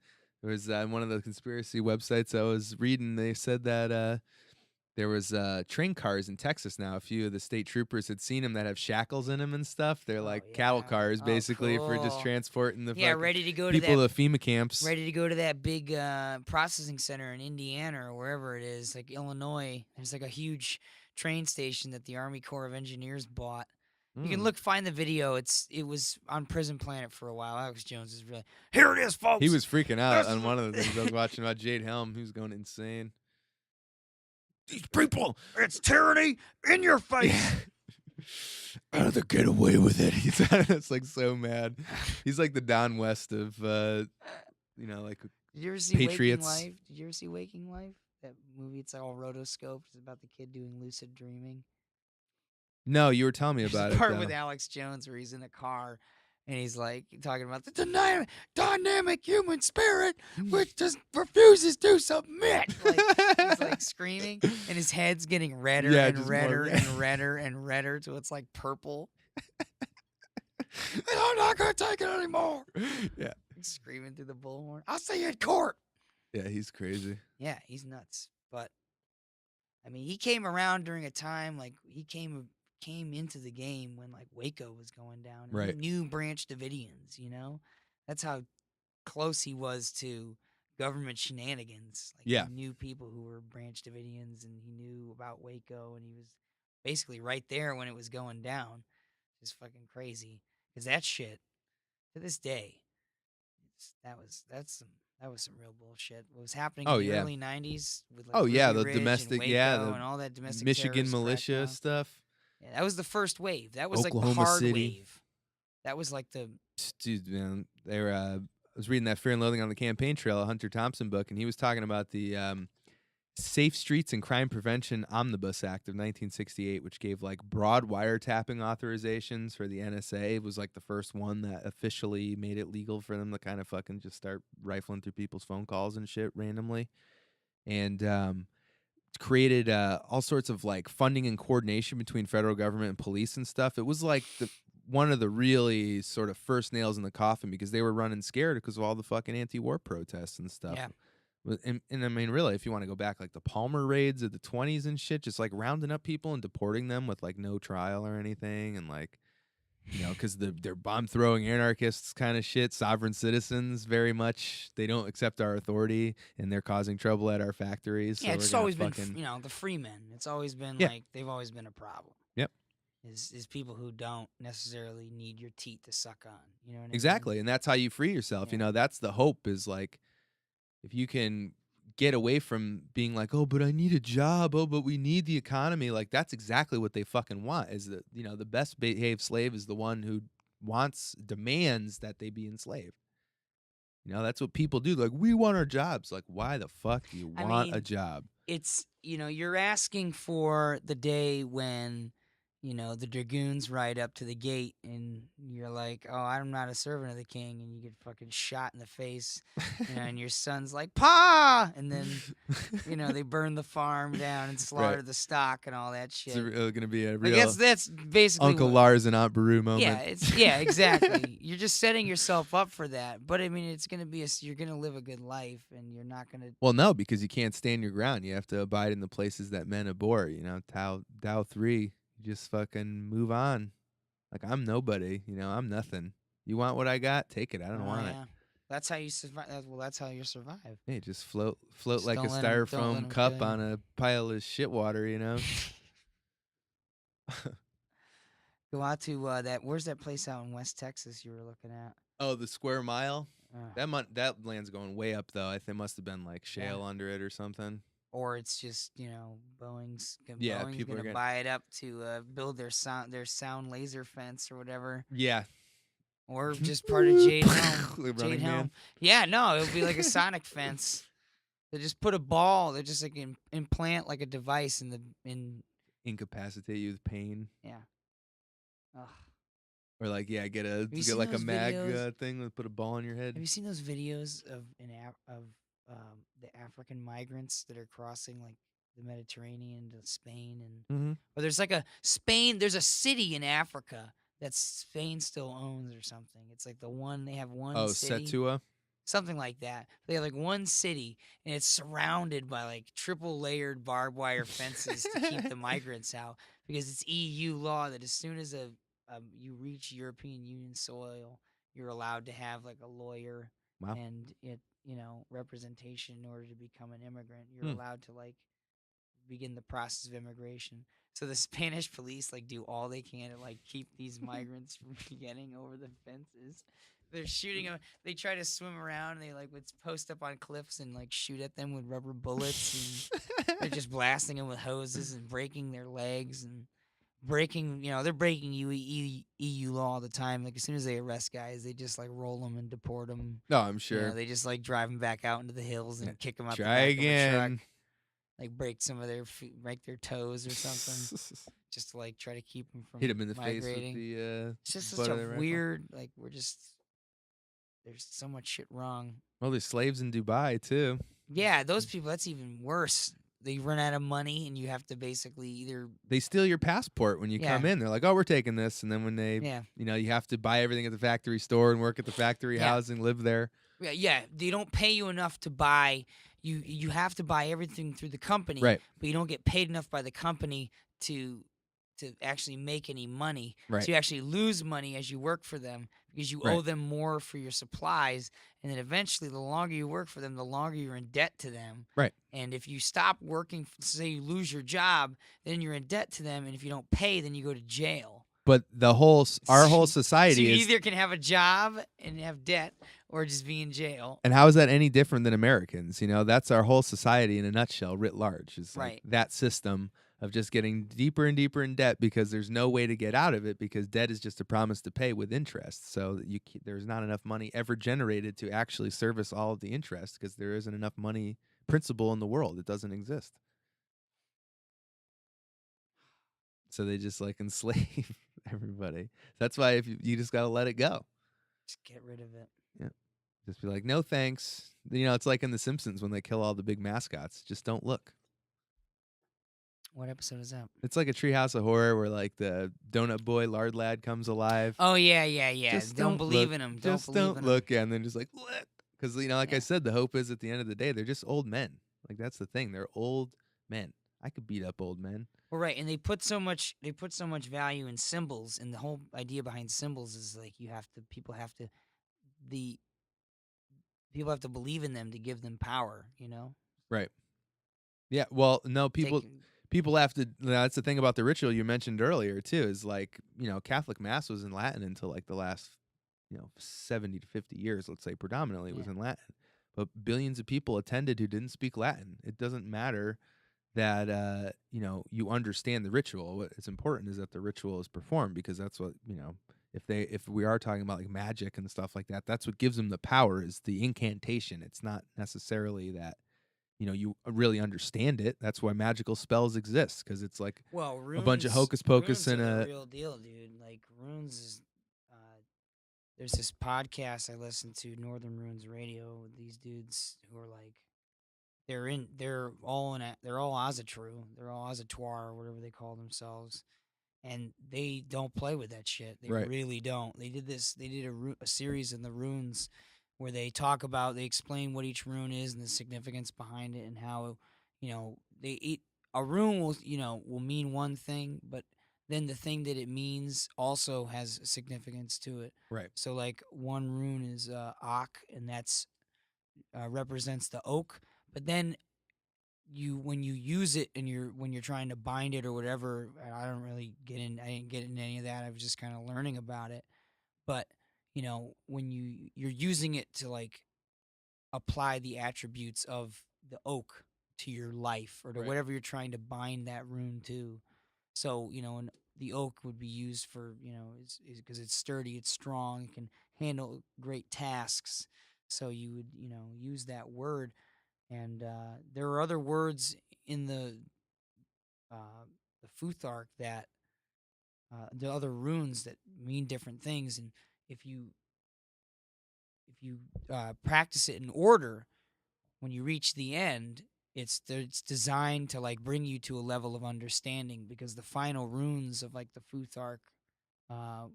It was one of the conspiracy websites I was reading. They said that there was train cars in Texas now. A few of the state troopers had seen them that have shackles in them and stuff. They're like cattle cars, basically, for just cool. transporting the ready to go people to to FEMA camps. Ready to go to that big processing center in Indiana or wherever it is, like Illinois. There's like a huge train station that the Army Corps of Engineers bought. You can find the video. It was on Prison Planet for a while. Alex Jones is really, here it is, folks. He was freaking out on one of the things I was watching about Jade Helm. He was going insane. These people, it's tyranny in your face. How did they get away with it? It's like so mad. He's like the Don West of, like Did you ever see Patriots. Waking Life? Did you ever see Waking Life? That movie, it's all rotoscoped. It's about the kid doing lucid dreaming. No, you were telling me about There's a part it. with Alex Jones where he's in a car and he's like talking about the dynamic human spirit which just refuses to submit. He's like screaming and his head's getting redder and redder and redder and redder till it's like purple. And I'm not gonna take it anymore. Yeah. He's screaming through the bullhorn. I'll see you in court. Yeah, he's crazy. Yeah, he's nuts. But I mean, he came around during a time like he came into the game when like Waco was going down. And Right. He knew Branch Davidians, That's how close he was to government shenanigans. Like Yeah. he knew people who were Branch Davidians and he knew about Waco and he was basically right there when it was going down. It's fucking crazy. Because that shit, to this day, that was some real bullshit. What was happening in the early 90s with like Ruby the Ridge domestic, and Waco and all that domestic Michigan terrorist militia crackdown. stuff. Yeah, that was the first wave. That was Oklahoma like the hard City. wave. That was like the Dude, man, they were. I was reading that Fear and Loathing on the Campaign Trail, a Hunter Thompson book, and he was talking about the Safe Streets and Crime Prevention Omnibus Act of 1968, which gave like broad wiretapping authorizations for the NSA. It was like the first one that officially made it legal for them to kind of fucking just start rifling through people's phone calls and shit randomly, and created all sorts of like funding and coordination between federal government and police and stuff. It was like one of the really sort of first nails in the coffin because they were running scared because of all the fucking anti-war protests and stuff. Yeah. And I mean, really, if you want to go back, like the Palmer raids of the 1920s and shit, just like rounding up people and deporting them with like no trial or anything, and like, because they're bomb throwing anarchists kind of shit, sovereign citizens, very much. They don't accept our authority and they're causing trouble at our factories. Yeah, so it's always been the free men. It's always been like they've always been a problem. Yep. Is people who don't necessarily need your teat to suck on. You know what I mean? Exactly, and that's how you free yourself. Yeah. That's the hope, is like if you can get away from being like, oh, but I need a job. Oh, but we need the economy. Like that's exactly what they fucking want. Is that the best behaved slave is the one who demands that they be enslaved. That's what people do. Like, we want our jobs. Like, why the fuck do you want a job? It's you're asking for the day when the dragoons ride up to the gate and you're like, oh, I'm not a servant of the king, and you get fucking shot in the face, and your son's like, Pa! And then, they burn the farm down and slaughter the stock and all that shit. It's going to be a real that's basically Uncle Lars and Aunt Beru moment. Yeah, exactly. You're just setting yourself up for that. But I mean, it's going to be you're going to live a good life, and you're not going to. Well, no, because you can't stand your ground. You have to abide in the places that men abhor. Tao 3. Just fucking move on. Like, I'm nobody, I'm nothing. You want what I got? Take it. I don't want it. That's how you survive. Well, that's how you survive. Hey, just float Just like a don't let 'em styrofoam kill cup you. on a pile of shit water, Go out to that. Where's that place out in West Texas you were looking at? Oh, the Square Mile? That land's going way up though. I think must have been like shale under it or something. Or it's just Boeing's people are gonna buy it up to build their sound laser fence or whatever. Yeah. Or just part of Jade Helm. Running Man. Yeah, no, it would be like a sonic fence. They just put a ball. They just like implant like a device in incapacitate you with pain. Yeah. Ugh. Or like get like a mag thing that put a ball in your head. Have you seen those videos of the African migrants that are crossing like the Mediterranean to Spain and or there's like there's a city in Africa that Spain still owns or something. It's like they have one city. Setua? Something like that. They have like one city and it's surrounded by like triple layered barbed wire fences to keep the migrants out because it's EU law that as soon as you reach European Union soil, you're allowed to have like a lawyer and representation in order to become an immigrant. You're allowed to like begin the process of immigration. So the Spanish police like do all they can to like keep these migrants from getting over the fences. They're shooting them. They try to swim around. And they like would post up on cliffs and like shoot at them with rubber bullets. And they're just blasting them with hoses and breaking their legs and breaking. They're breaking EU law all the time. Like as soon as they arrest guys, they just like roll them and deport them. No, I'm sure. They just like drive them back out into the hills and kick them out the back again. Of a truck. Like break some of their feet, break their toes or something, just to like try to keep them from hit them in the migrating. face with the. It's just such a weird. Like there's so much shit wrong. Well, there's slaves in Dubai too. Yeah, those people. That's even worse. They run out of money, and you have to basically they steal your passport when you come in. They're like, "Oh, we're taking this," and then when they, you have to buy everything at the factory store and work at the factory housing, live there. Yeah. They don't pay you enough to buy. You have to buy everything through the company, right? But you don't get paid enough by the company to actually make any money. Right. So you actually lose money as you work for them because you owe them more for your supplies. And then eventually, the longer you work for them, the longer you're in debt to them. Right. And if you stop working, say you lose your job, then you're in debt to them. And if you don't pay, then you go to jail. But our whole society so you is either can have a job and have debt or just be in jail. And how is that any different than Americans? That's our whole society in a nutshell, writ large. It's like that system of just getting deeper and deeper in debt because there's no way to get out of it because debt is just a promise to pay with interest. So there's not enough money ever generated to actually service all of the interest because there isn't enough money principal in the world. It doesn't exist. So they just like enslave everybody. That's why if you just got to let it go. Just get rid of it. Yeah. Just be like, no thanks. It's like in The Simpsons when they kill all the big mascots. Just don't look. What episode is that? It's like a Treehouse of Horror where like the donut boy lard lad comes alive. Oh yeah. Just don't believe in him. Just don't look. Yeah, and then just like look. Because I said, the hope is at the end of the day, they're just old men. Like that's the thing. They're old men. I could beat up old men. Well, right, and they put so much value in symbols, and the whole idea behind symbols is like people have to believe in them to give them power, Right. Yeah. Well, no, people have to. That's the thing about the ritual you mentioned earlier too. Is like Catholic Mass was in Latin until like the last 70 to 50 years. Let's say predominantly was in Latin, but billions of people attended who didn't speak Latin. It doesn't matter that you understand the ritual. What's important is that the ritual is performed because that's what if we are talking about like magic and stuff like that, that's what gives them the power is the incantation. It's not necessarily that you really understand it. That's why magical spells exist because it's like runes, a bunch of hocus pocus and a real deal, dude. Like runes is there's this podcast I listen to, Northern Runes Radio, with these dudes who are like they're all Azatru, they're all Azatoire or whatever they call themselves, and they don't play with that shit. They really don't. They did a series in the runes where they explain what each rune is and the significance behind it and how a rune will mean one thing, but then the thing that it means also has significance to it. Right. So like one rune is Ak, and that's represents the oak. But then when you use it and when you're trying to bind it or whatever, I didn't get into any of that. I was just kind of learning about it. But when you're using it to like apply the attributes of the oak to your life or to Right. whatever you're trying to bind that rune to. So, and the oak would be used for, because it's sturdy, it's strong, it can handle great tasks. So you would, use that word. And there are other words in the Futhark that the other runes that mean different things. And if you practice it in order, when you reach the end, it's designed to like bring you to a level of understanding, because the final runes of like the Futhark uh,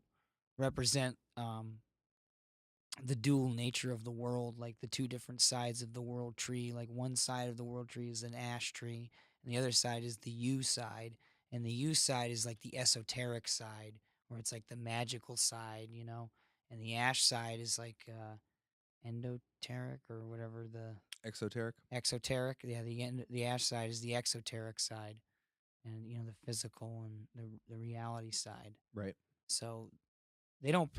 represent the dual nature of the world, like the two different sides of the world tree. Like one side of the world tree is an ash tree, and the other side is the U side. And the U side is like the esoteric side, where it's like the magical side, and the ash side is like endoteric or whatever the Exoteric. exoteric. Yeah, the ash side is the exoteric side, and the physical and the reality side. Right. So they don't,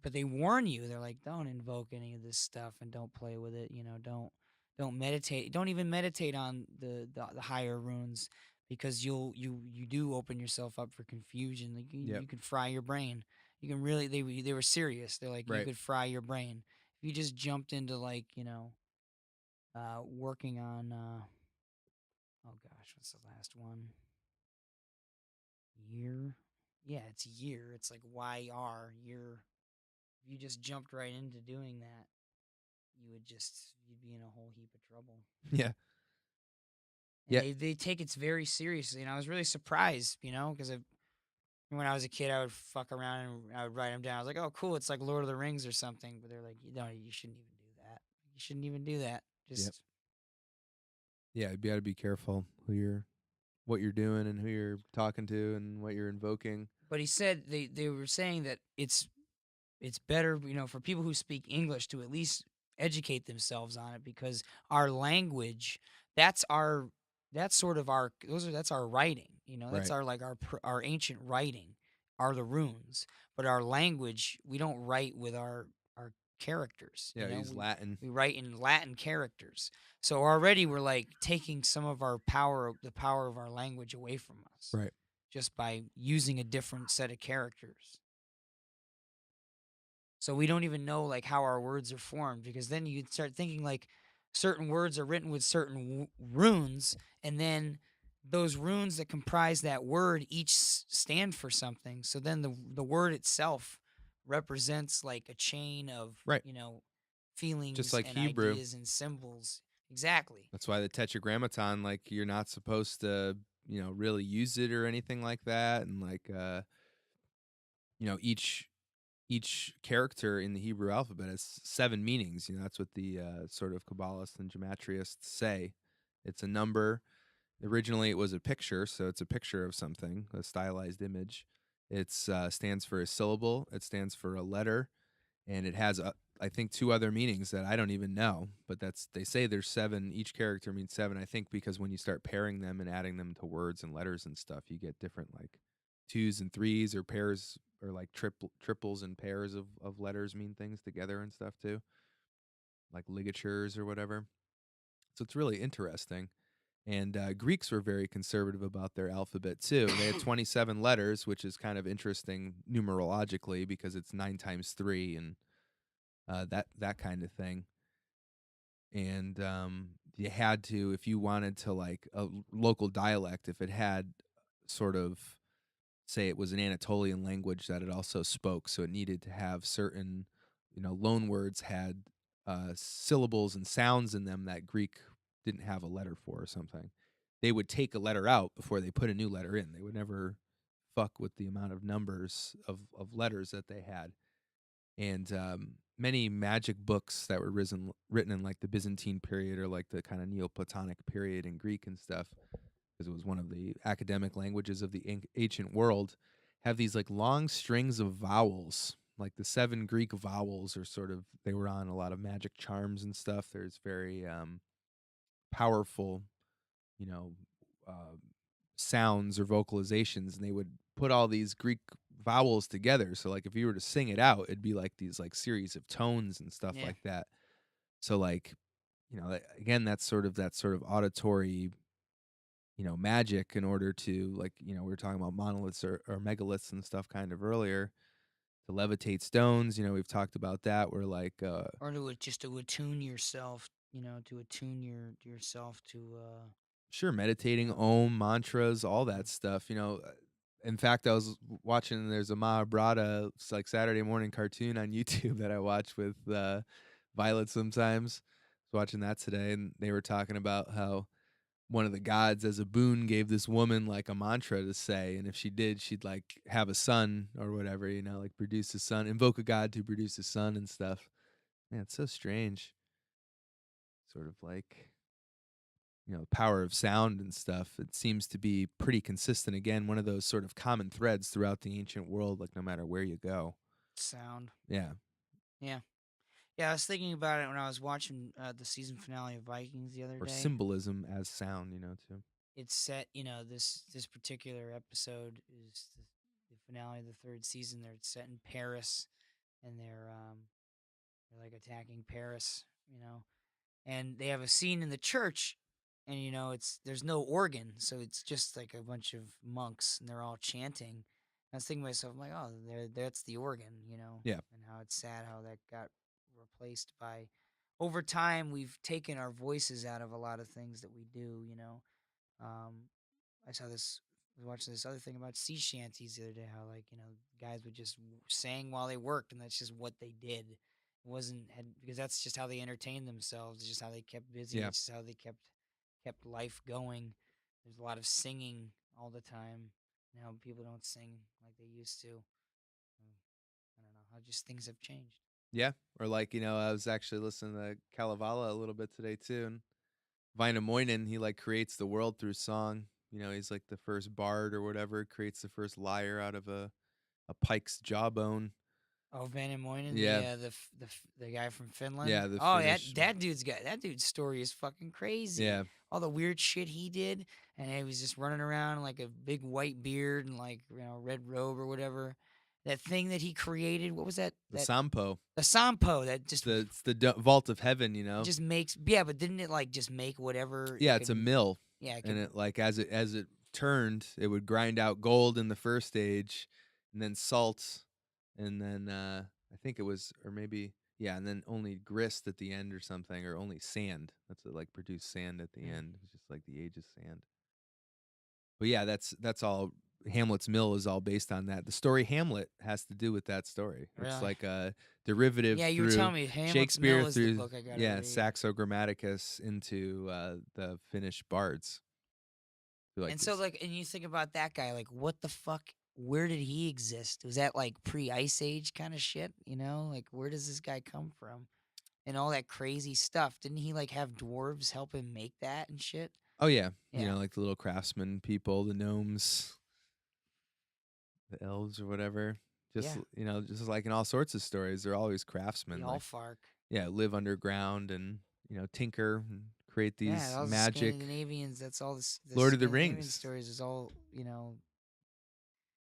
but they warn you. They're like, don't invoke any of this stuff and don't play with it. Don't meditate. Don't even meditate on the higher runes, because you do open yourself up for confusion. Like Yep. you could fry your brain. You can really they were serious. They're like, you Right. could fry your brain if you just jumped into like working on oh gosh, what's the last one? Year. Yeah, it's year. It's like YR year. If you just jumped right into doing that, you'd be in a whole heap of trouble. Yeah. And Yeah. they take it very seriously, and I was really surprised, because when I was a kid, I would fuck around and I would write them down. I was like, oh, cool, it's like Lord of the Rings or something. But they're like, no, you shouldn't even do that. You shouldn't even do that. Just Yeah, you got to be careful what you're doing and who you're talking to and what you're invoking. But he said they were saying that it's better, for people who speak English to at least educate themselves on it, because our language, that's sort of that's our writing, that's Right. our ancient writing are the runes, but our language, we don't write with our characters. Yeah, use Latin. We write in Latin characters. So already we're like taking some of our power, the power of our language away from us. Right. Just by using a different set of characters. So we don't even know like how our words are formed, because then you start thinking like certain words are written with certain runes, and then those runes that comprise that word each stand for something. So then the word itself represents like a chain of Right. feelings, just like and Hebrew. ideas and symbols. Exactly. That's why the Tetragrammaton, like, you're not supposed to, really use it or anything like that. And like, each character in the Hebrew alphabet has 7 meanings. That's what the sort of Kabbalists and gematrists say. It's a number. Originally, it was a picture, so it's a picture of something, a stylized image. It stands for a syllable. It stands for a letter, and it has, I think, 2 other meanings that I don't even know. But they say there's 7. Each character means 7. I think because when you start pairing them and adding them to words and letters and stuff, you get different like 2s and 3s, or pairs, or like triples and pairs of letters mean things together and stuff too, like ligatures or whatever. So it's really interesting. And Greeks were very conservative about their alphabet too. They had 27 letters, which is kind of interesting numerologically, because it's 9 times 3 and that kind of thing. And you had to, if you wanted to, like a local dialect, if it had sort of, say it was an Anatolian language that it also spoke, so it needed to have certain, loan words had syllables and sounds in them that Greek didn't have a letter for or something. They would take a letter out before they put a new letter in. They would never fuck with the amount of numbers of letters that they had. And many magic books that were written in like the Byzantine period, or like the kind of Neoplatonic period in Greek and stuff, because it was one of the academic languages of the ancient world, have these like long strings of vowels. Like the 7 Greek vowels are sort of, they were on a lot of magic charms and stuff. There's very powerful, uh, sounds or vocalizations, and they would put all these Greek vowels together. So like if you were to sing it out, it'd be like these like series of tones and stuff Yeah. like that. So like, again, that's sort of auditory, magic in order to like, we were talking about monoliths or megaliths and stuff kind of earlier to levitate stones. We've talked about that. Where like, Or to attune yourself, to attune yourself to sure, meditating, uh, mantras, all that stuff. In fact, I was watching. There's a Mahabharata, it's like Saturday morning cartoon on YouTube that I watch with Violet sometimes. I was watching that today, and they were talking about how one of the gods, as a boon, gave this woman like a mantra to say, and if she did, she'd like have a son or whatever. Like produce a son, invoke a god to produce a son and stuff. Man, it's so strange. Sort of like power of sound and stuff. It seems to be pretty consistent. Again, one of those sort of common threads throughout the ancient world, like no matter where you go. sound. Yeah. Yeah. Yeah, I was thinking about it when I was watching the season finale of Vikings the other Or day. symbolism as sound, too. It's set, this particular episode is the finale of the third season. They're set in Paris, and they're like attacking Paris, and they have a scene in the church, and there's no organ, so it's just like a bunch of monks, and they're all chanting. I was thinking to myself, I'm like, oh, that's the organ, Yeah. and how it's sad how that got replaced by. Over time, we've taken our voices out of a lot of things that we do. Um, I was watching this other thing about sea shanties the other day. How like guys would just sang while they worked, and that's just what they did. It wasn't because that's just how they entertained themselves. It's just how they kept busy. Yeah. It's just how they kept life going. There's a lot of singing all the time. Now people don't sing like they used to. I don't know how just things have changed. Yeah. Or like, I was actually listening to Kalevala a little bit today too. And Vainamoinen, he like creates the world through song. He's like the first bard or whatever, creates the first lyre out of a pike's jawbone. Oh, Van and Moinen, Yeah. the guy from Finland. Yeah, the Oh, Finnish. that dude's story is fucking crazy. Yeah. All the weird shit he did, and he was just running around like a big white beard and like red robe or whatever. That thing that he created, what was that? The Sampo. The Sampo that just It's the vault of heaven, just makes but didn't it like just make whatever? Yeah, it's a mill. Yeah, and it like as it turned, it would grind out gold in the first stage, and then salt, and then I think it was, or maybe and then only grist at the end or something, or only sand. That's what like produced sand at the end. It was just like the age of sand. But yeah, that's all. Hamlet's mill is all based on that. The story Hamlet has to do with that story. It's Really? like a derivative. Yeah, you were through telling me Hamlet's Shakespeare Mill is the through book I gotta read. Saxo Grammaticus into the Finnish bards. Like and so and you think about that guy, like what the fuck? Where did he exist? Was that like pre-Ice Age kind of shit? Like where does this guy come from? And all that crazy stuff. Didn't he like have dwarves help him make that and shit? Oh yeah. Yeah. Like the little craftsmen people, the gnomes, the elves or whatever. Just just like in all sorts of stories, they're always craftsmen. The Allfark. Yeah, live underground and tinker and create these all magic. The Scandinavians. That's all the Lord of the Scandinavian Rings stories is all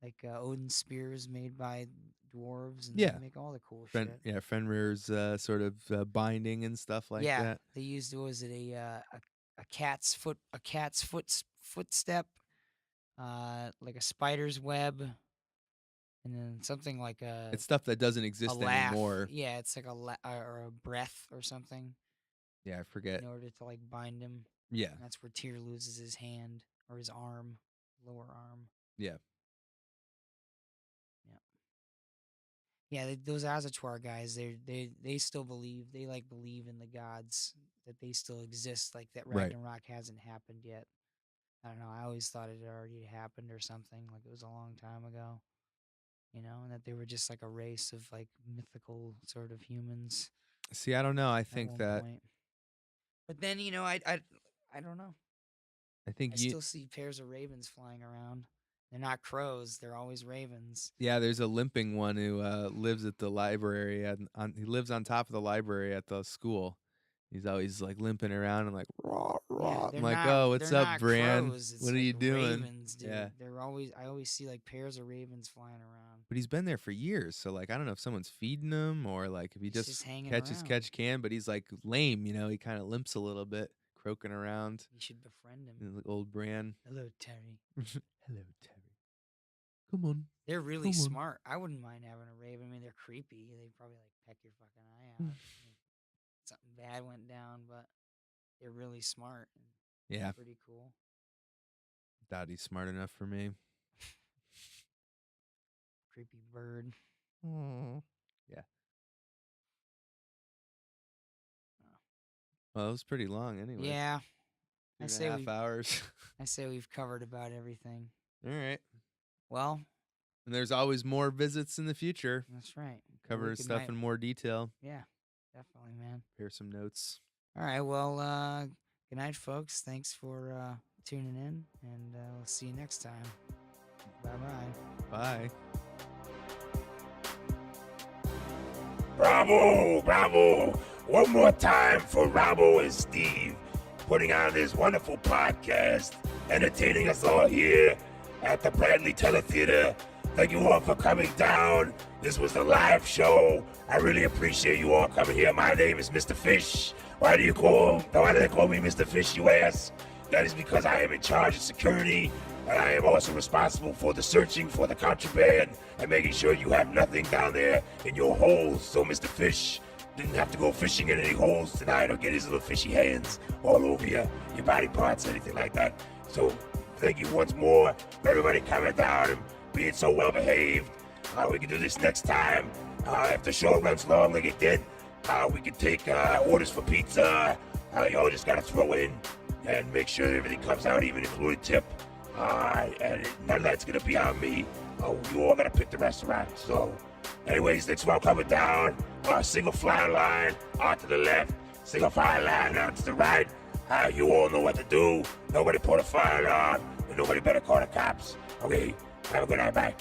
like Odin spears made by dwarves, and they make all the cool shit. Yeah, Fenrir's sort of binding and stuff like that. They used, what was it, a cat's footstep, like a spider's web, and then something like it's stuff that doesn't exist anymore. Yeah, it's like or a breath or something. Yeah, I forget. In order to like bind him. Yeah, and that's where Tyr loses his hand or his arm, lower arm. Yeah. Yeah, those Azator guys, they still believe, believe in the gods, that they still exist, like that Ragnarok hasn't happened yet. I don't know, I always thought it had already happened or something, like it was a long time ago. And that they were just like a race of like mythical sort of humans. See, I don't know. I think that point. But then, I don't know. I think I still see pairs of ravens flying around. They're not crows. They're always ravens. Yeah, there's a limping one who lives at the library. He lives on top of the library at the school, He's always like limping around and like raw. Yeah, I'm like, oh, what's they're up, not Bran? crows, it's What are like you doing? Ravens, dude. Yeah. I always see like pairs of ravens flying around. But he's been there for years, so like I don't know if someone's feeding him or like if he He's just hanging catches around. catch can. But he's like lame, you know. He kind of limps a little bit, croaking around. You should befriend him. Like old Bran. Hello, Terry. Hello, Terry. Come on. They're really Come on. smart. I wouldn't mind having a raven. I mean, they're creepy. They probably like peck your fucking eye out. if something bad went down, but they're really smart. And Yeah. pretty cool. Doubt he's smart enough for me. Creepy bird. Yeah. Well, it was pretty long anyway. Yeah. 2.5 hours. I say we've covered about everything. All right. Well, and there's always more visits in the future. That's right. Cover stuff in more detail. Yeah, definitely, man. Prepare some notes. All right. Well, good night, folks. Thanks for tuning in, and we'll see you next time. Bye-bye. Bye. Bravo, bravo. One more time for Robbo and Steve putting on this wonderful podcast, entertaining us all here at the Bradley Teletheater. Thank you all for coming down. This was a live show. I really appreciate you all coming here. My name is Mr. Fish. Why do they call me Mr. Fish, you ask? That is because I am in charge of security, and I am also responsible for the searching for the contraband and making sure you have nothing down there in your holes. So Mr. Fish didn't have to go fishing in any holes tonight or get his little fishy hands all over your body parts, anything like that. So thank you once more for everybody coming down and being so well behaved. We can do this next time. If the show runs long like it did, we can take orders for pizza. You all just gotta throw in and make sure everything comes out even, including tip. And none of that's gonna be on me. You all gotta pick the restaurant. So anyways, thanks for all coming down. Single file line to the left, single file line out to the right. You all know what to do. Nobody put a fire on, and nobody better call the cops. Okay, have a good night, bye.